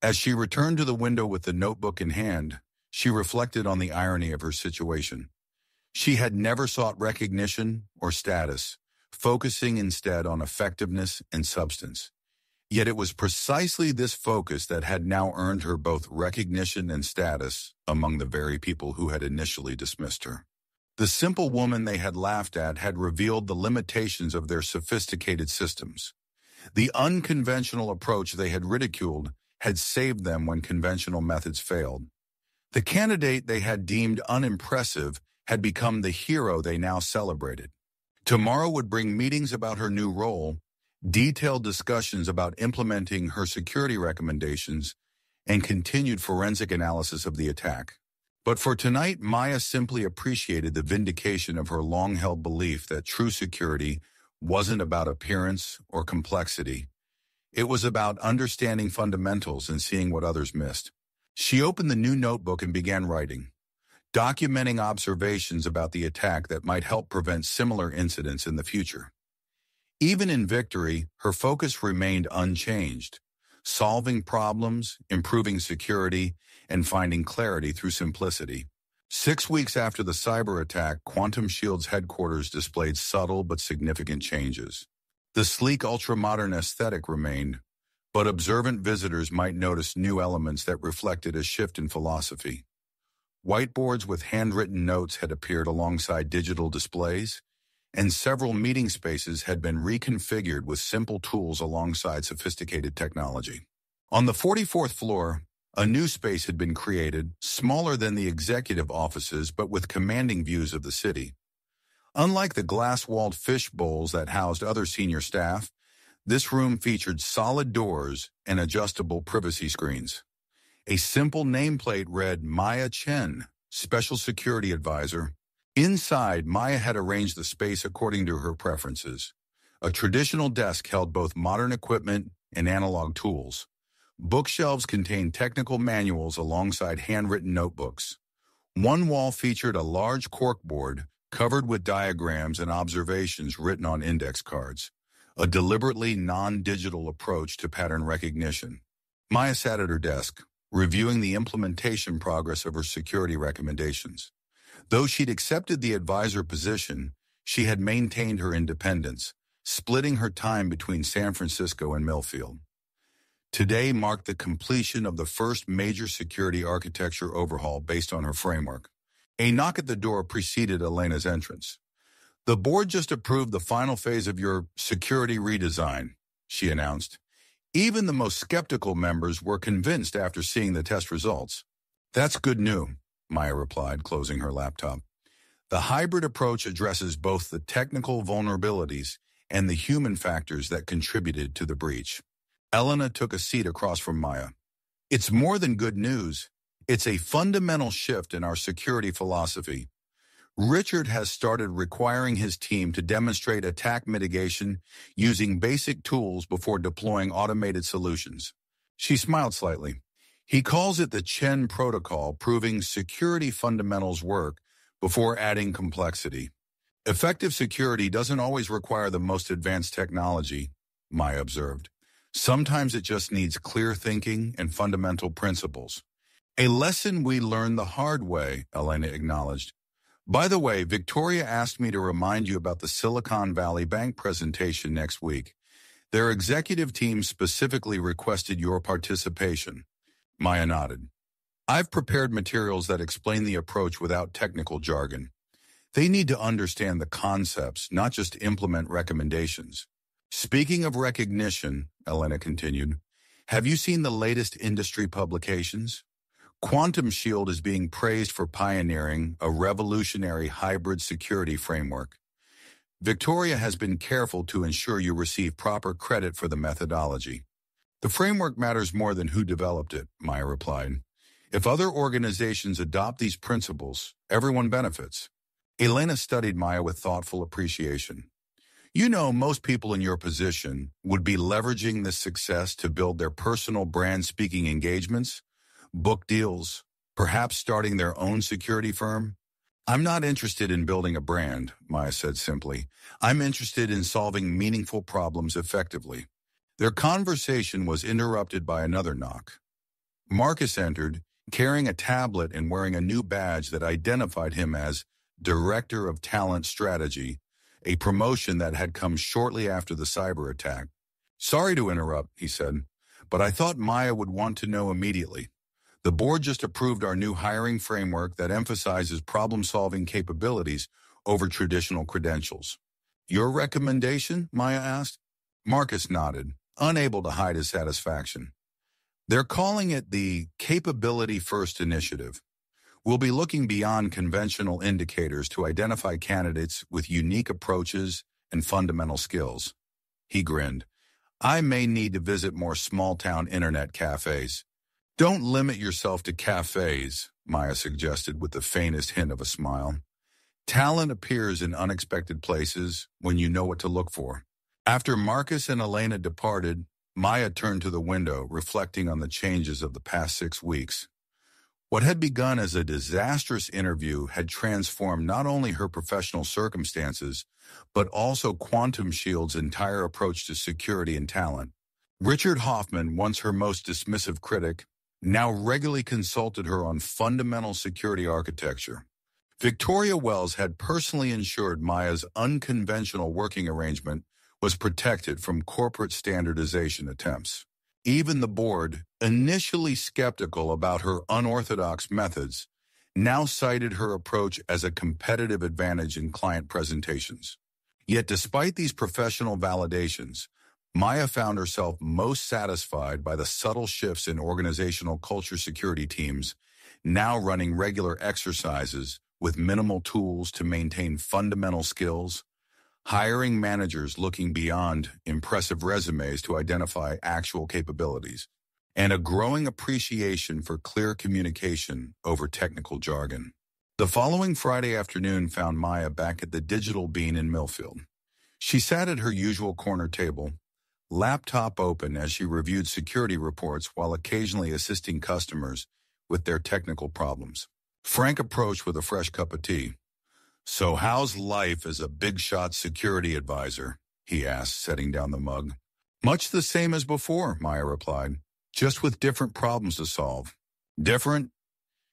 As she returned to the window with the notebook in hand, she reflected on the irony of her situation. She had never sought recognition or status, focusing instead on effectiveness and substance. Yet it was precisely this focus that had now earned her both recognition and status among the very people who had initially dismissed her. The simple woman they had laughed at had revealed the limitations of their sophisticated systems. The unconventional approach they had ridiculed had saved them when conventional methods failed. The candidate they had deemed unimpressive had become the hero they now celebrated. Tomorrow would bring meetings about her new role, detailed discussions about implementing her security recommendations, and continued forensic analysis of the attack. But for tonight, Maya simply appreciated the vindication of her long-held belief that true security wasn't about appearance or complexity. It was about understanding fundamentals and seeing what others missed. She opened the new notebook and began writing, documenting observations about the attack that might help prevent similar incidents in the future. Even in victory, her focus remained unchanged, solving problems, improving security, and finding clarity through simplicity. 6 weeks after the cyber attack, Quantum Shield's headquarters displayed subtle but significant changes. The sleek ultra-modern aesthetic remained, but observant visitors might notice new elements that reflected a shift in philosophy. Whiteboards with handwritten notes had appeared alongside digital displays, and several meeting spaces had been reconfigured with simple tools alongside sophisticated technology. On the 44th floor, a new space had been created, smaller than the executive offices but with commanding views of the city. Unlike the glass-walled fish bowls that housed other senior staff, this room featured solid doors and adjustable privacy screens. A simple nameplate read Maya Chen, Special Security Advisor. Inside, Maya had arranged the space according to her preferences. A traditional desk held both modern equipment and analog tools. Bookshelves contained technical manuals alongside handwritten notebooks. One wall featured a large corkboard covered with diagrams and observations written on index cards, a deliberately non-digital approach to pattern recognition. Maya sat at her desk, reviewing the implementation progress of her security recommendations. Though she'd accepted the advisor position, she had maintained her independence, splitting her time between San Francisco and Millfield. Today marked the completion of the first major security architecture overhaul based on her framework. A knock at the door preceded Elena's entrance. "The board just approved the final phase of your security redesign," she announced. Even the most skeptical members were convinced after seeing the test results. "That's good news," Maya replied, closing her laptop. "The hybrid approach addresses both the technical vulnerabilities and the human factors that contributed to the breach." Elena took a seat across from Maya. "It's more than good news. It's a fundamental shift in our security philosophy. Richard has started requiring his team to demonstrate attack mitigation using basic tools before deploying automated solutions." She smiled slightly. "He calls it the Chen Protocol, proving security fundamentals work before adding complexity. Effective security doesn't always require the most advanced technology," Maya observed. "Sometimes it just needs clear thinking and fundamental principles." "A lesson we learned the hard way," Elena acknowledged. "By the way, Victoria asked me to remind you about the Silicon Valley Bank presentation next week. Their executive team specifically requested your participation." Maya nodded. "I've prepared materials that explain the approach without technical jargon. They need to understand the concepts, not just implement recommendations." "Speaking of recognition," Elena continued, "have you seen the latest industry publications? Quantum Shield is being praised for pioneering a revolutionary hybrid security framework. Victoria has been careful to ensure you receive proper credit for the methodology." "The framework matters more than who developed it," Maya replied. "If other organizations adopt these principles, everyone benefits." Elena studied Maya with thoughtful appreciation. "You know, most people in your position would be leveraging this success to build their personal brand-speaking engagements, book deals, perhaps starting their own security firm." "I'm not interested in building a brand," Maya said simply. "I'm interested in solving meaningful problems effectively." Their conversation was interrupted by another knock. Marcus entered, carrying a tablet and wearing a new badge that identified him as Director of Talent Strategy, a promotion that had come shortly after the cyber attack. "Sorry to interrupt," he said, "but I thought Maya would want to know immediately. The board just approved our new hiring framework that emphasizes problem-solving capabilities over traditional credentials." "Your recommendation?" Maya asked. Marcus nodded, unable to hide his satisfaction. "They're calling it the Capability First Initiative. We'll be looking beyond conventional indicators to identify candidates with unique approaches and fundamental skills." He grinned. "I may need to visit more small-town internet cafes." "Don't limit yourself to cafes," Maya suggested with the faintest hint of a smile. "Talent appears in unexpected places when you know what to look for." After Marcus and Elena departed, Maya turned to the window, reflecting on the changes of the past 6 weeks. What had begun as a disastrous interview had transformed not only her professional circumstances, but also Quantum Shield's entire approach to security and talent. Richard Hoffman, once her most dismissive critic, now regularly consulted her on fundamental security architecture. Victoria Wells had personally ensured Maya's unconventional working arrangement was protected from corporate standardization attempts. Even the board, initially skeptical about her unorthodox methods, now cited her approach as a competitive advantage in client presentations. Yet despite these professional validations, Maya found herself most satisfied by the subtle shifts in organizational culture. Security teams now running regular exercises with minimal tools to maintain fundamental skills, hiring managers looking beyond impressive resumes to identify actual capabilities, and a growing appreciation for clear communication over technical jargon. The following Friday afternoon found Maya back at the Digital Bean in Millfield. She sat at her usual corner table, laptop open as she reviewed security reports while occasionally assisting customers with their technical problems. Frank approached with a fresh cup of tea. "So how's life as a big-shot security advisor?" he asked, setting down the mug. "Much the same as before," Maya replied, "just with different problems to solve." "Different?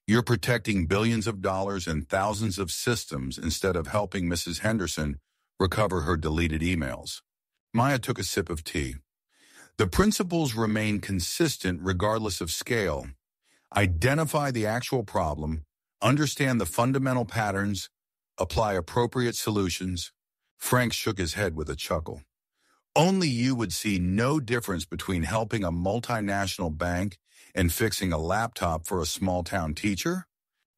You're protecting billions of dollars and thousands of systems instead of helping Mrs. Henderson recover her deleted emails." Maya took a sip of tea. "The principles remain consistent regardless of scale. Identify the actual problem, understand the fundamental patterns, apply appropriate solutions." Frank shook his head with a chuckle. "Only you would see no difference between helping a multinational bank and fixing a laptop for a small-town teacher?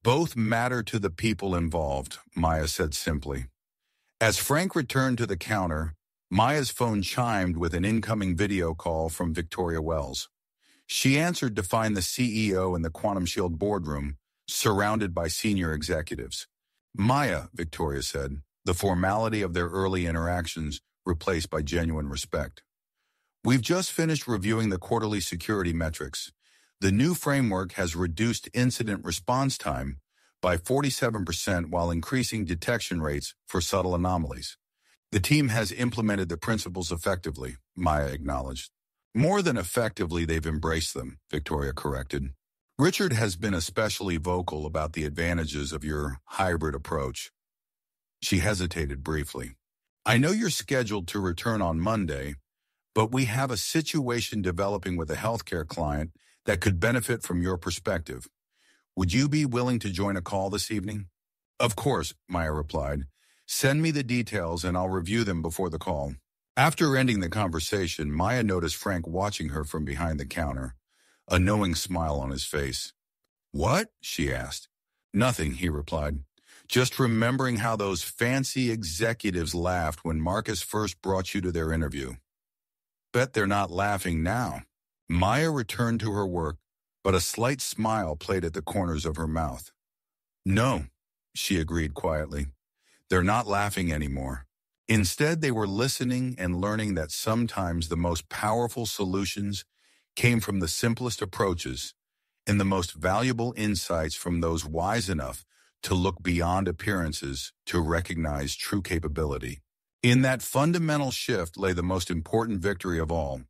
Both matter to the people involved," Maya said simply. As Frank returned to the counter, Maya's phone chimed with an incoming video call from Victoria Wells. She answered to find the CEO in the Quantum Shield boardroom, surrounded by senior executives. "Maya," Victoria said, the formality of their early interactions replaced by genuine respect. "We've just finished reviewing the quarterly security metrics. The new framework has reduced incident response time by 47% while increasing detection rates for subtle anomalies. The team has implemented the principles effectively," Maya acknowledged. "More than effectively, they've embraced them," Victoria corrected. "Richard has been especially vocal about the advantages of your hybrid approach." She hesitated briefly. "I know you're scheduled to return on Monday, but we have a situation developing with a healthcare client that could benefit from your perspective. Would you be willing to join a call this evening?" "Of course," Maya replied. "Send me the details and I'll review them before the call." After ending the conversation, Maya noticed Frank watching her from behind the counter, a knowing smile on his face. "What?" she asked. "Nothing," he replied. "Just remembering how those fancy executives laughed when Marcus first brought you to their interview. Bet they're not laughing now." Maya returned to her work, but a slight smile played at the corners of her mouth. "No," she agreed quietly. "They're not laughing anymore. Instead, they were listening and learning that sometimes the most powerful solutions came from the simplest approaches and the most valuable insights from those wise enough to look beyond appearances to recognize true capability." In that fundamental shift lay the most important victory of all,